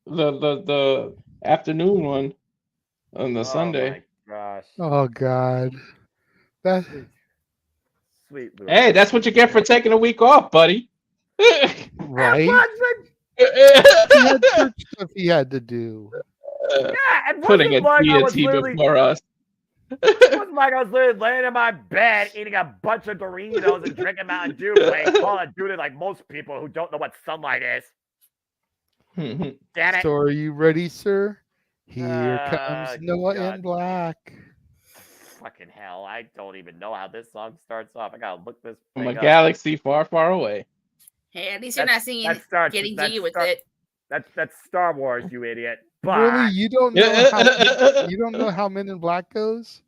The afternoon one on the Sunday. Gosh. Oh God. That sweet. Hey, that's what you get for taking a week off, buddy. Right? He had church stuff he had to do. And putting a deity before us. It wasn't like I was literally laying in my bed eating a bunch of Doritos and drinking Mountain Dew, playing Call of Duty like most people who don't know what sunlight is. Damn it. So are you ready, sir? Here comes Noah in Black. Fucking hell, I don't even know how this song starts off. I gotta look this From thing a up. galaxy far, far away. Hey, at least you're not singing Getting Jiggy with it. That's Star Wars, you idiot. But Really? You don't know how Men in Black goes?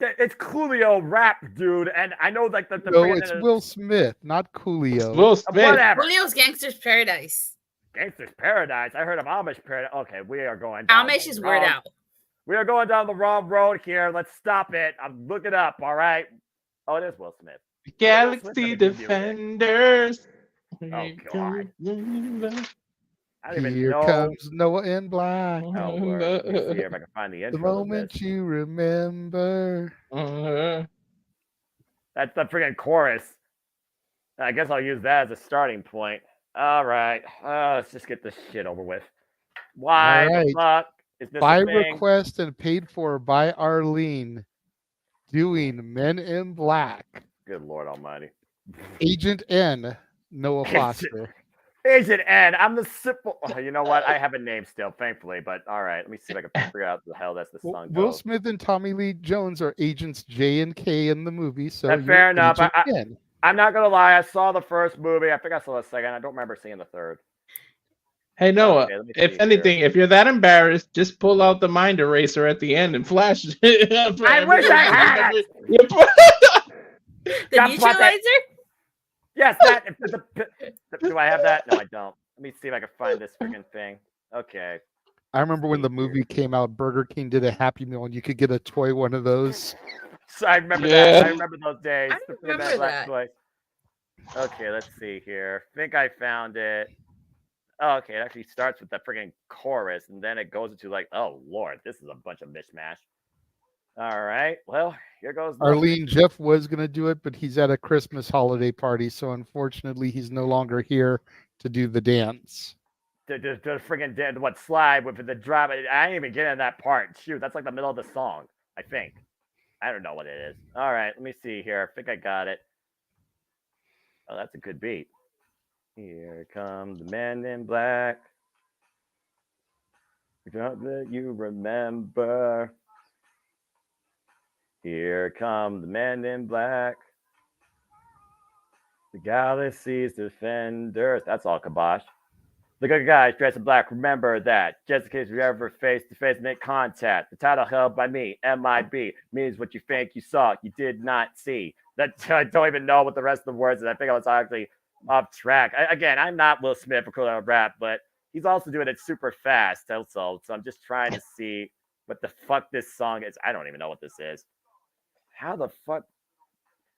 It's Coolio rap, dude, and I know like the No, it's Will Smith, not Coolio. Will Smith. Whatever. Coolio's Gangster's Paradise. Gangster's Paradise. I heard of Amish Paradise. Okay, we are going down. Amish is word out. We are going down the wrong road here. Let's stop it. I'm looking up. All right. Oh, it is Will Smith. Galaxy Defenders. Oh God. I don't even Here know. comes Noah in Black. Oh, word. Let me see if I can find the intro. The moment you remember. That's the freaking chorus. I guess I'll use that as a starting point. All right. Let's just get this shit over with. Why the fuck is this By a thing? request and paid for by Arlene, doing Men in Black. Good Lord Almighty. Agent N, Noah Foster. Agent N. I'm the simple. Oh, you know what? I have a name still, thankfully. But all right, let me see if I can figure out the hell that's the song Will goes. Smith and Tommy Lee Jones are agents J and K in the movie, so you're Fair enough. Agent N. I'm not gonna lie. I saw the first movie. I think I saw the second. I don't remember seeing the third. Hey Noah, Okay, let me if see anything, if you're that embarrassed, just pull out the mind eraser at the end and flash it. I wish I had it. The neutralizer? Yes, that. Do I have that? No, I don't. Let me see if I can find this freaking thing. Okay. I remember when the movie came out, Burger King did a Happy Meal, and you could get a toy one of those. So I remember that. I remember those days. I remember that. Toy. Okay, let's see here. I think I found it. Oh, okay, it actually starts with the freaking chorus, and then it goes into like, oh Lord, this is a bunch of mishmash. All right, well, here goes. Arlene, Jeff was going to do it, but he's at a Christmas holiday party, so unfortunately he's no longer here to do the dance. The freaking what slide with the drop. I ain't even getting that part. Shoot, that's like the middle of the song, I think. I don't know what it is. All right, let me see here. I think I got it. Oh, that's a good beat. Here come the men in black. Don't let you remember. Here come the men in black. The galaxy's defenders. That's all kibosh. The good guys dressed in black, remember that. Just in case we ever face to face make contact. The title held by me, MIB, means what you think you saw, you did not see. That I don't even know what the rest of the words is. I think I was actually off track. Again, I'm not Will Smith for calling rap, but he's also doing it super fast also. So I'm just trying to see what the fuck this song is. I don't even know what this is. How the fuck?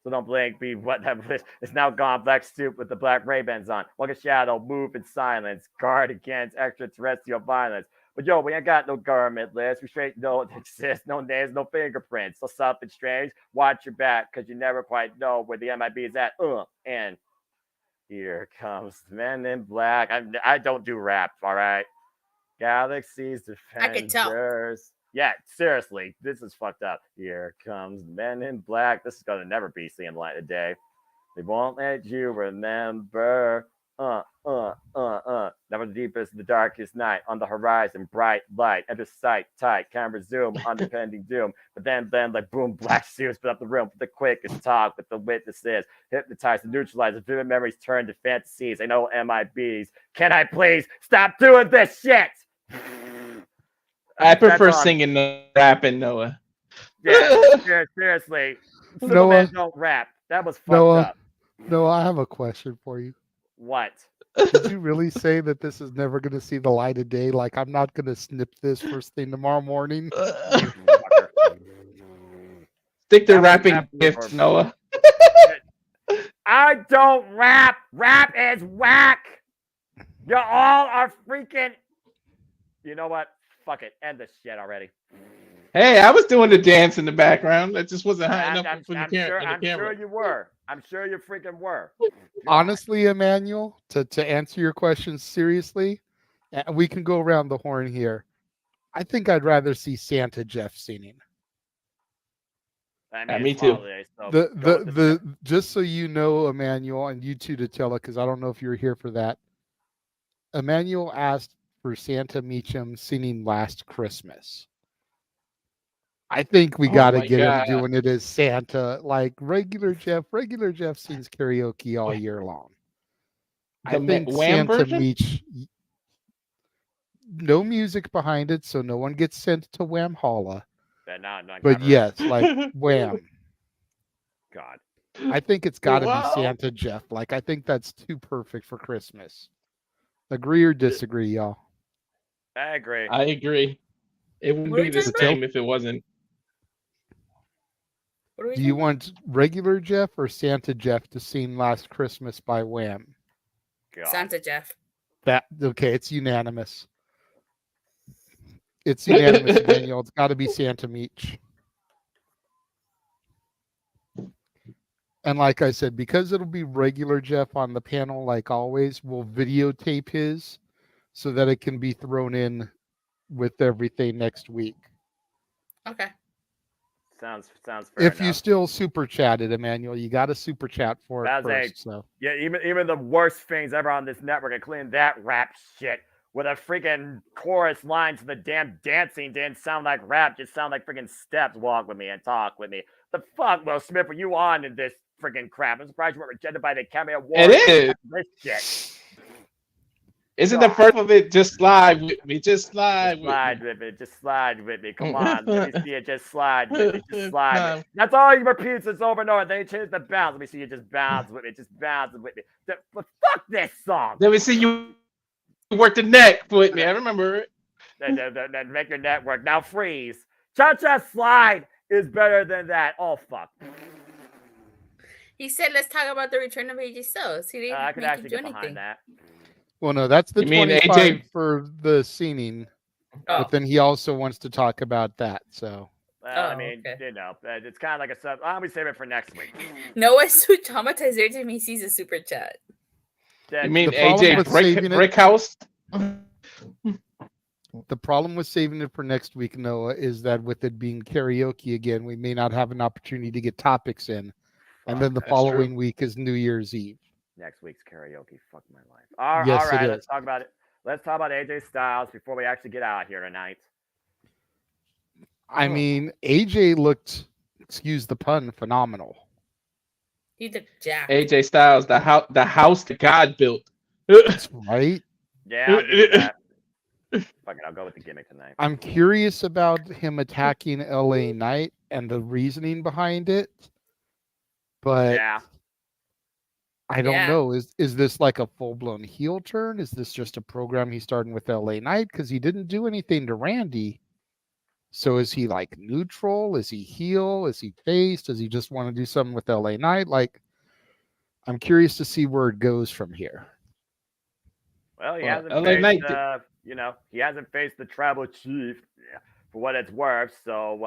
So don't blink, be what that was. It's now gone. Black suit with the black Ray-Bans on. Like a shadow, move in silence. Guard against extraterrestrial violence. But yo, we ain't got no government list. We straight don't exist. No names, no fingerprints. So something strange. Watch your back, because you never quite know where the MIB is at. And here comes the men in black. I don't do rap, all right? Galaxies Defenders. I can tell. Yeah, seriously, this is fucked up. Here comes the men in black. This is gonna never be seeing light of day. They won't let you remember. Never the deepest, the darkest night. On the horizon, bright light. Enter sight, tight. Camera zoom, impending doom. But then, like boom, black suits put up the room. With the quickest talk with the witnesses. Hypnotize and neutralize. The vivid memories turn to fantasies. I know MIBs. Can I please stop doing this shit? I prefer singing than rapping, Noah. Yeah, seriously. Noah, don't rap. That was fucked up. Noah, I have a question for you. What? Did you really say that this is never going to see the light of day? Like, I'm not going to snip this first thing tomorrow morning? Stick to rapping gifts, Noah. I don't rap. Rap is whack. You all are freaking... You know what? Fuck it. End this shit already. Hey, I was doing the dance in the background. That just wasn't high enough for the camera. I'm sure you were. I'm sure you freaking were. Honestly, Emmanuel, to answer your question seriously, and we can go around the horn here. I think I'd rather see Santa Jeff singing. I mean, me too. Holiday, so Just so you know, Emmanuel, and you too, Datella, because I don't know if you're here for that. Emmanuel asked for Santa Meacham singing Last Christmas. I think we got to get him doing it as Santa, like regular Jeff. Regular Jeff sings karaoke all year long. I think Wham Santa version? Meach, no music behind it, so no one gets sent to Wham Holla. But yes, like Wham. God. I think it's got to be Santa Jeff. Like, I think that's too perfect for Christmas. Agree or disagree, y'all? I agree. I agree. It wouldn't be the same if it wasn't. Do you want regular Jeff or Santa Jeff to sing Last Christmas by Wham? God. Santa Jeff. Okay, it's unanimous. It's unanimous, Daniel. It's got to be Santa Meach. And like I said, because it'll be regular Jeff on the panel, like always, we'll videotape his so that it can be thrown in with everything next week. Okay. Sounds fair If enough. you still super chatted, Emmanuel, you got to super chat for it That's first. So yeah, even the worst things ever on this network, including that rap shit with a freaking chorus line to the damn dancing didn't sound like rap, just sound like freaking steps. Walk with me and talk with me. The fuck, Will Smith, were you on in this freaking crap? I'm surprised you weren't rejected by the Academy Awards. It is. This shit. Isn't the first of it just slide with me? Just slide with me. Just slide with me. Come on, let me see it. Just slide with me. Just slide. With me. That's all he repeats this over and over. Then he changes the bounce. Let me see you. Just bounce with me. Just bounce with me. Fuck this song. Let me see you work the neck with me. I remember it. Then make your neck work. Now freeze. Cha-cha slide is better than that. Oh fuck. He said, "Let's talk about the return of AJ Styles." He didn't I could make actually him do get anything. behind that. well, no, that's the You mean 25 AJ for the scening. Oh. But then he also wants to talk about that. So Well, I mean, you know, it's kind of like a sub. I'll save it for next week. Noah's so traumatized every time he sees a super chat. You mean The problem AJ with saving it- Brickhouse? the problem with saving it for next week, Noah, is that with it being karaoke again, we may not have an opportunity to get topics in. And then the That's following true. week is New Year's Eve. Next week's karaoke. Fuck my life. All Yes, it right, is. let's talk about it. Let's talk about AJ Styles before we actually get out here tonight. I mean, AJ looked, excuse the pun, phenomenal. He looked jacked. AJ Styles, the house that God built. That's right. Yeah, I'll give you that. Fuck it, I'll go with the gimmick tonight. I'm curious about him attacking LA Knight and the reasoning behind it. But yeah. I don't know. Is this like a full-blown heel turn? Is this just a program he's starting with LA Knight? Because he didn't do anything to Randy. So is he like neutral? Is he heel? Is he face? Does he just want to do something with LA Knight? Like, I'm curious to see where it goes from here. Well, he Well, hasn't LA faced, Knight he hasn't faced the tribal chief, for what it's worth. So,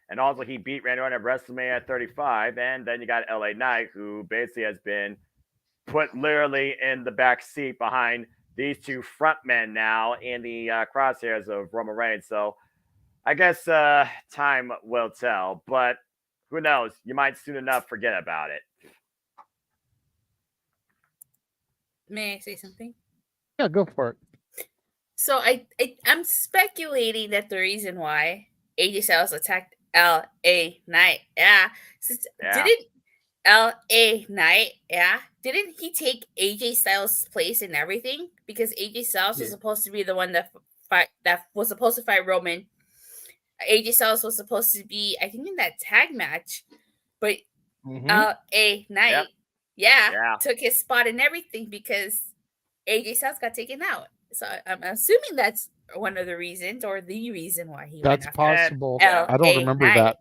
and also he beat Randy Orton at WrestleMania 35, and then you got LA Knight, who basically has been put literally in the back seat behind these two front men now in the crosshairs of Roman Reigns. So, I guess time will tell, but who knows? You might soon enough forget about it. May I say something? Yeah, go for it. So I'm speculating that the reason why AJ Styles attacked LA Knight, didn't LA Knight, didn't he take AJ Styles' place in everything? Because AJ Styles was supposed to be the one that was supposed to fight Roman. AJ Styles was supposed to be, I think, in that tag match, but LA Knight, took his spot and everything because AJ Styles got taken out. So I'm assuming that's one of the reasons, or the reason why he. That's went possible. after I don't remember that.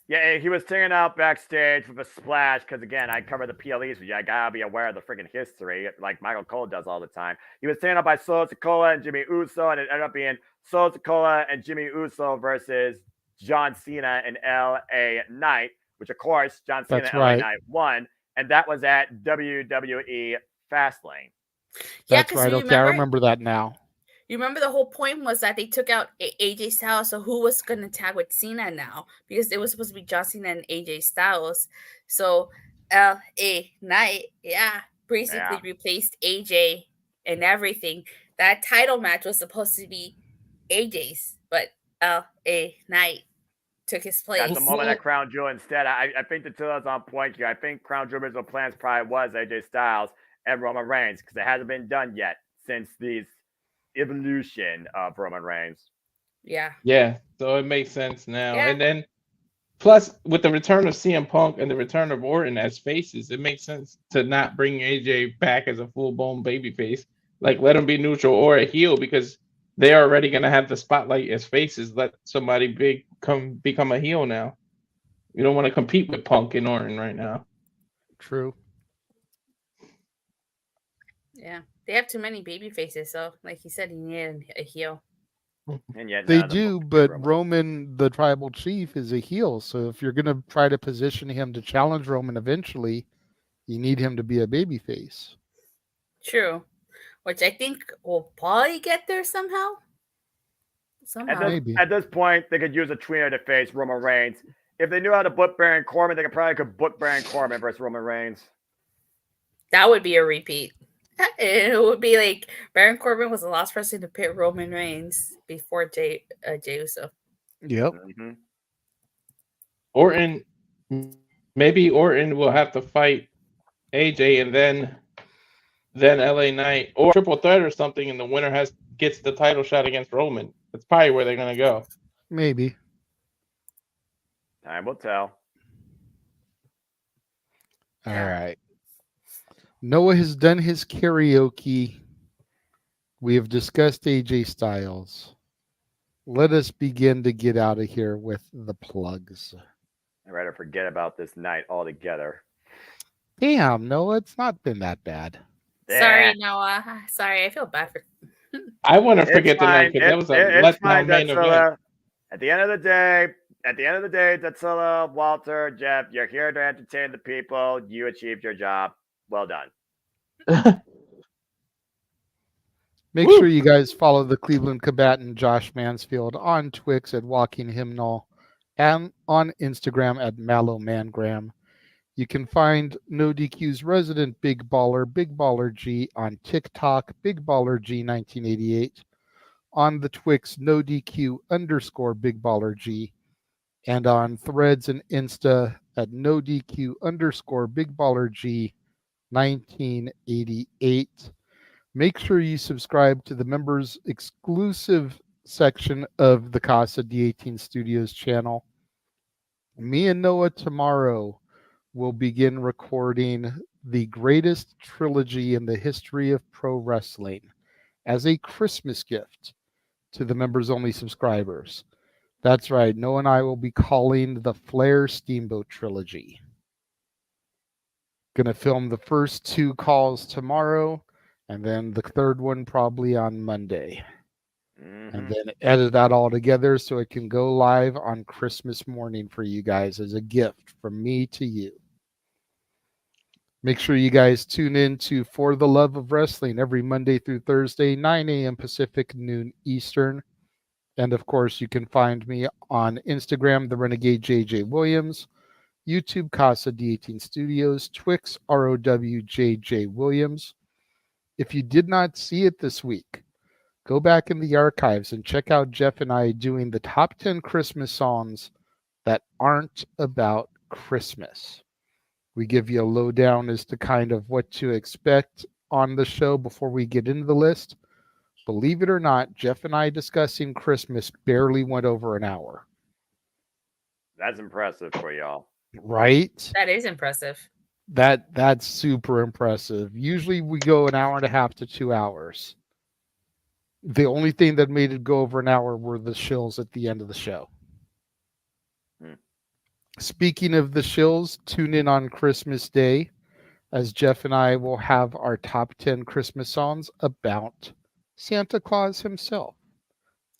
Yeah, he was taken out backstage with a splash because, again, I cover the PLEs with you. I gotta be aware of the freaking history, like Michael Cole does all the time. He was taken out by Solo Sikoa and Jimmy Uso, and it ended up being Solo Sikoa and Jimmy Uso versus John Cena and LA Knight, which, of course, John Cena and LA Knight won, and that was at WWE Fastlane. That's right. Okay, I remember that now. You remember the whole point was that they took out AJ Styles, so who was going to tag with Cena now? Because it was supposed to be John Cena and AJ Styles. So LA Knight, basically replaced AJ and everything. That title match was supposed to be AJ's, but LA Knight took his place. At the moment at Crown Jewel instead. I think the two of us on point here. I think Crown Jewel's original plans probably was AJ Styles and Roman Reigns, because it hasn't been done yet since these evolution of Roman Reigns. Yeah, so it makes sense now. And then plus with the return of CM Punk and the return of Orton as faces, it makes sense to not bring AJ back as a full-blown babyface. Like, let him be neutral or a heel, because they're already going to have the spotlight as faces. Let somebody big become a heel now. You don't want to compete with Punk and Orton right now. True. Yeah, they have too many baby faces, so like he said, he needed a heel. And yet They do, but Roman, the tribal chief, is a heel. So if you're going to try to position him to challenge Roman eventually, you need him to be a babyface. True, which I think will probably get there somehow. At this point, they could use a tweener to face Roman Reigns if they knew how to book Baron Corbin, they could book Baron Corbin versus Roman Reigns. That would be a repeat. It would be like Baron Corbin was the last person to pit Roman Reigns before Jey Uso. Yep. Mm-hmm. Orton, maybe Orton will have to fight AJ and then LA Knight or triple threat or something, and the winner gets the title shot against Roman. That's probably where they're gonna go. Maybe. Time will tell. All right. Noah has done his karaoke. We have discussed AJ Styles. Let us begin to get out of here with the plugs. I'd rather forget about this night altogether. Damn, Noah, it's not been that bad. Sorry, Noah. Sorry, I feel bad for. I want to forget the night because that was a letdown main event. At the end of the day, Datsila, Walter, Jeff, you're here to entertain the people. You achieved your job. Well done. Make sure you guys follow the Cleveland combatant Josh Mansfield on Twix at Walking Hymnal and on Instagram at MallowMangram. You can find No DQ's resident Big Baller G on TikTok, Big Baller G 1988, on the Twix No DQ _ Big Baller G, and on Threads and Insta at No DQ _ Big Baller G 1988. Make sure you subscribe to the members exclusive section of the Casa D18 Studios channel. Me and Noah tomorrow will begin recording the greatest trilogy in the history of pro wrestling as a Christmas gift to the members only subscribers. That's right. Noah and I will be calling the Flair Steamboat trilogy. Gonna film the first 2 calls tomorrow, and then the third one probably on Monday. And then edit that all together so it can go live on Christmas morning for you guys as a gift from me to you. Make sure you guys tune in to For the Love of Wrestling every Monday through Thursday, 9 a.m. Pacific, noon Eastern. And of course, you can find me on Instagram, The Renegade JJ Williams, YouTube, Casa D18 Studios, Twix, ROWJJ Williams. If you did not see it this week, go back in the archives and check out Jeff and I doing the top 10 Christmas songs that aren't about Christmas. We give you a lowdown as to kind of what to expect on the show before we get into the list. Believe it or not, Jeff and I discussing Christmas barely went over an hour. That's impressive for y'all. Right? That is impressive. That's super impressive. Usually we go an hour and a half to 2 hours. The only thing that made it go over an hour were the shills at the end of the show. Speaking of the shills, tune in on Christmas Day as Jeff and I will have our top 10 Christmas songs about Santa Claus himself.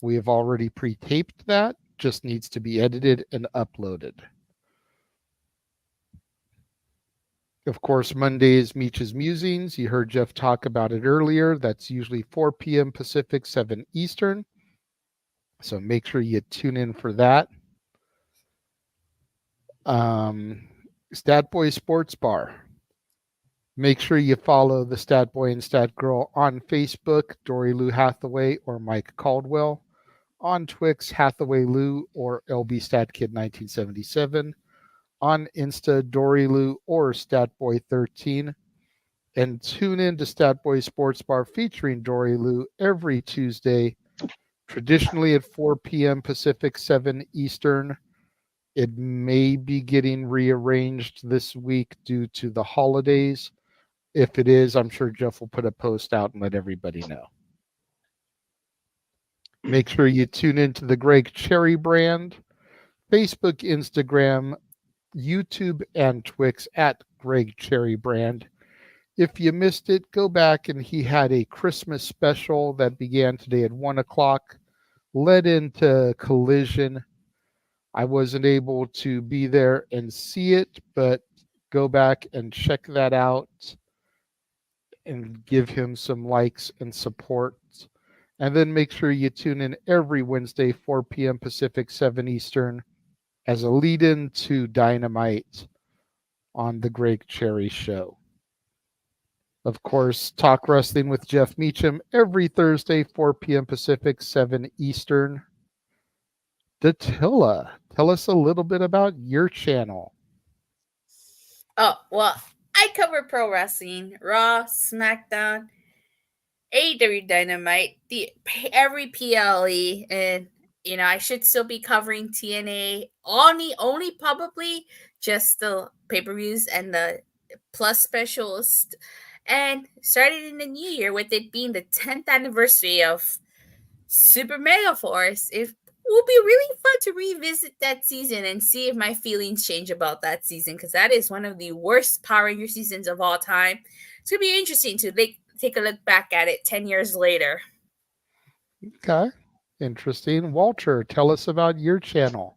We have already pre-taped that, just needs to be edited and uploaded. Of course, Monday is Meech's Musings. You heard Jeff talk about it earlier. That's usually 4 p.m. Pacific, 7 Eastern. So make sure you tune in for that. Stat Boy Sports Bar. Make sure you follow the Stat Boy and Stat Girl on Facebook, Dory Lou Hathaway or Mike Caldwell. On Twix, Hathaway Lou or LB Stat Kid 1977. On Insta, Dory Lou or Statboy13. And tune in to Statboy Sports Bar featuring Dory Lou every Tuesday, traditionally at 4 p.m. Pacific, 7 Eastern. It may be getting rearranged this week due to the holidays. If it is, I'm sure Jeff will put a post out and let everybody know. Make sure you tune into the Greg Cherry brand, Facebook, Instagram, YouTube, and Twix at Greg Cherry brand. If you missed it, go back and he had a Christmas special that began today at 1 o'clock, led into Collision. I wasn't able to be there and see it, but go back and check that out and give him some likes and support. And then make sure you tune in every Wednesday, 4 p.m. Pacific, 7 Eastern, as a lead-in to Dynamite on the Greg Cherry Show. Of course, Talk Wrestling with Jeff Meacham every Thursday, 4 p.m. Pacific, 7 Eastern. Datilla, tell us a little bit about your channel. Oh, well, I cover pro wrestling, Raw, SmackDown, AEW Dynamite, every PLE, and I should still be covering TNA. Only probably just the pay-per-views and the plus specials. And started in the new year with it being the 10th anniversary of Super Mega Force. It will be really fun to revisit that season and see if my feelings change about that season, because that is one of the worst Power Ranger seasons of all time. It's going to be interesting to take a look back at it 10 years later. Okay, interesting. Walter, tell us about your channel.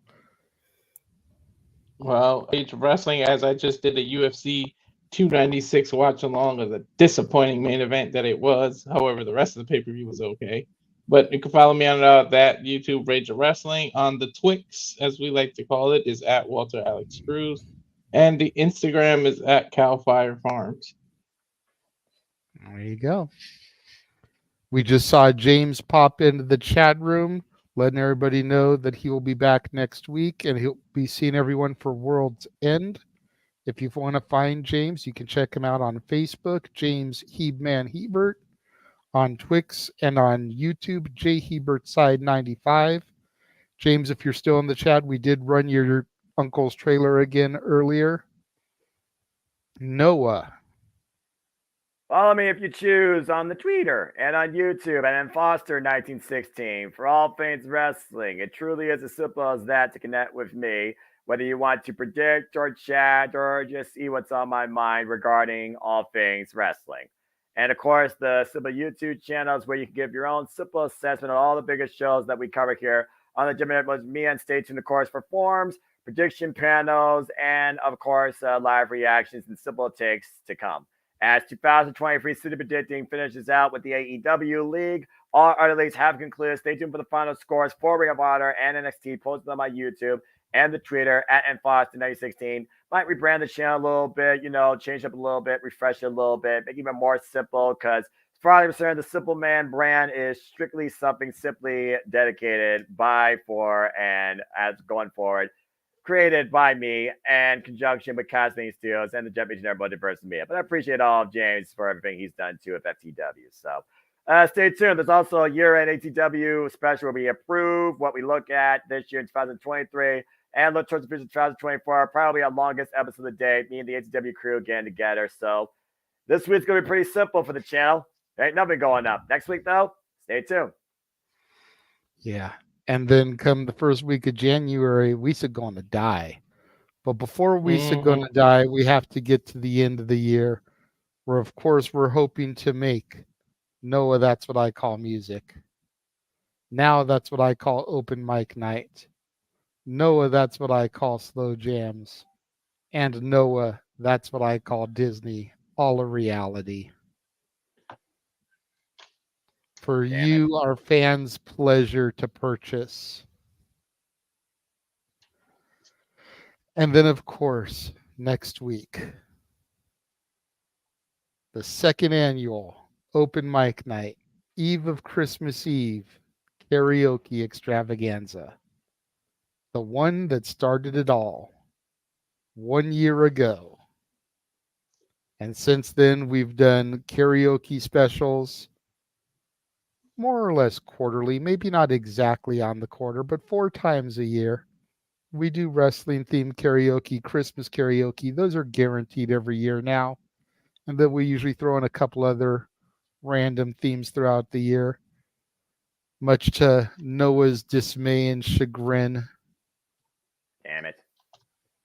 Well, Age of Wrestling, as I just did a UFC 296 watch along of the disappointing main event that it was. However, the rest of the pay-per-view was okay. But you can follow me on that YouTube, Rage of Wrestling. On the Twix, as we like to call it, is at Walter Alex Cruz. And the Instagram is at Cal Fire Farms. There you go. We just saw James pop into the chat room, letting everybody know that he will be back next week and he'll be seeing everyone for World's End. If you want to find James, you can check him out on Facebook, James Heebman Hebert, on Twix, and on YouTube, J Hebert Side 95. James, if you're still in the chat, we did run your uncle's trailer again earlier. Noah. Follow me if you choose on the Twitter and on YouTube and Foster1916 for all things wrestling. It truly is as simple as that to connect with me, whether you want to predict or chat or just see what's on my mind regarding all things wrestling. And of course, the simple YouTube channels where you can give your own simple assessment of all the biggest shows that we cover here on the JMN Multiverse of Media. And stay tuned, of course, for forums, prediction panels, and of course, live reactions and simple takes to come. As 2023 City Predicting finishes out with the AEW League, all other leagues have concluded. Stay tuned for the final scores for Ring of Honor and NXT posted on my YouTube and the Twitter at nfoster916. Might rebrand the channel a little bit, change up a little bit, refresh it a little bit, make it even more simple, because as far as I'm concerned, the Simple Man brand is strictly something simply dedicated by, for, and as going forward, created by me in conjunction with Casting Studios and the JMN Multiverse of Media. But I appreciate all of James for everything he's done too with FTW. So stay tuned. There's also a year-end ATW special where we approve what we look at this year in 2023 and look towards the future 2024. Probably our longest episode of the day, me and the ATW crew getting together. So this week's going to be pretty simple for the channel. There ain't nothing going up. Next week, though, stay tuned. Yeah. And then come the first week of January, Wee's going to die. But before Wee's going to die, we have to get to the end of the year where, of course, we're hoping to make Noah, That's What I Call Music. Now that's what I call open mic night. Noah, That's What I Call slow jams. And Noah, That's What I Call Disney, all a reality. For you, our fans' pleasure to purchase. And then, of course, next week, the second annual open mic night, eve of Christmas Eve, karaoke extravaganza. The one that started it all 1 year ago. And since then, we've done karaoke specials, more or less quarterly, maybe not exactly on the quarter, but 4 times a year. We do wrestling-themed karaoke, Christmas karaoke. Those are guaranteed every year now. And then we usually throw in a couple other random themes throughout the year, much to Noah's dismay and chagrin. Damn it.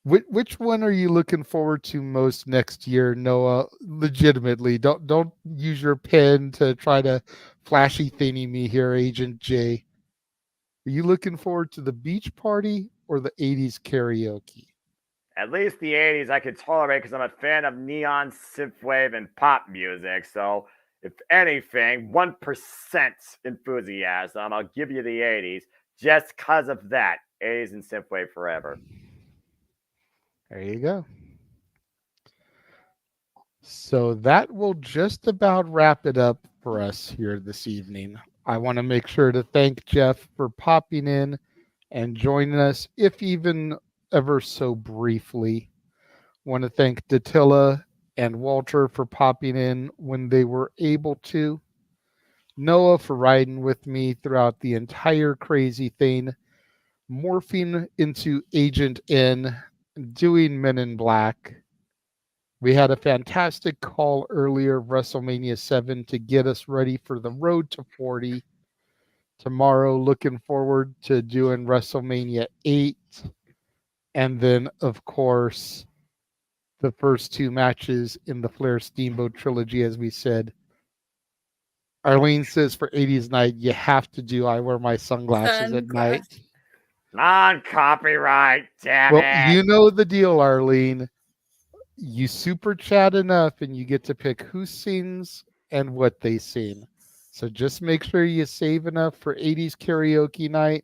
Which one are you looking forward to most next year, Noah? Legitimately, don't use your pen to try to flashy thingy me here, Agent J. Are you looking forward to the beach party or the 80s karaoke? At least the 80s I could tolerate because I'm a fan of neon, synthwave, and pop music. So, if anything, 1% enthusiasm, I'll give you the 80s just because of that. A's and Synthwave forever. There you go. So that will just about wrap it up for us here this evening. I want to make sure to thank Jeff for popping in and joining us, if even ever so briefly. Want to thank Datilla and Walter for popping in when they were able to. Noah for riding with me throughout the entire crazy thing, morphing into Agent N, doing Men in Black. We had a fantastic call earlier, WrestleMania 7, to get us ready for the road to 40. Tomorrow, looking forward to doing WrestleMania 8. And then, of course, the first two matches in the Flair Steamboat trilogy, as we said. Arlene says for 80s night, you have to do I Wear My Sunglasses at Night. Non-copyright, damn it. You know the deal, Arlene. You super chat enough and you get to pick who sings and what they sing. So just make sure you save enough for 80s karaoke night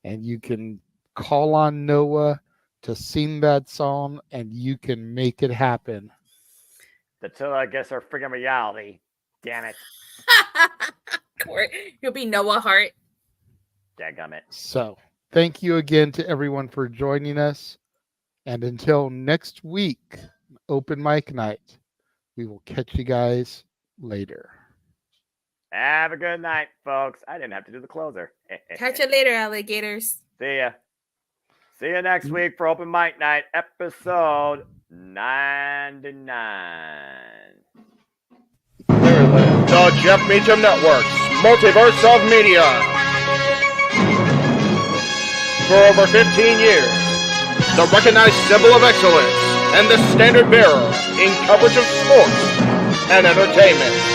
and you can call on Noah to sing that song and you can make it happen. Datilla gets her friggin' reality. Damn it. You'll be Noah Hart. Dadgummit. So thank you again to everyone for joining us. And until next week, open mic night, we will catch you guys later. Have a good night, folks. I didn't have to do the closer. Catch you later, alligators. See ya. See you next week for Open Mic Night, episode 99. The Jeff Meacham Network's Multiverse of Media. For over 15 years, the recognized symbol of excellence and the standard bearer in coverage of sports and entertainment.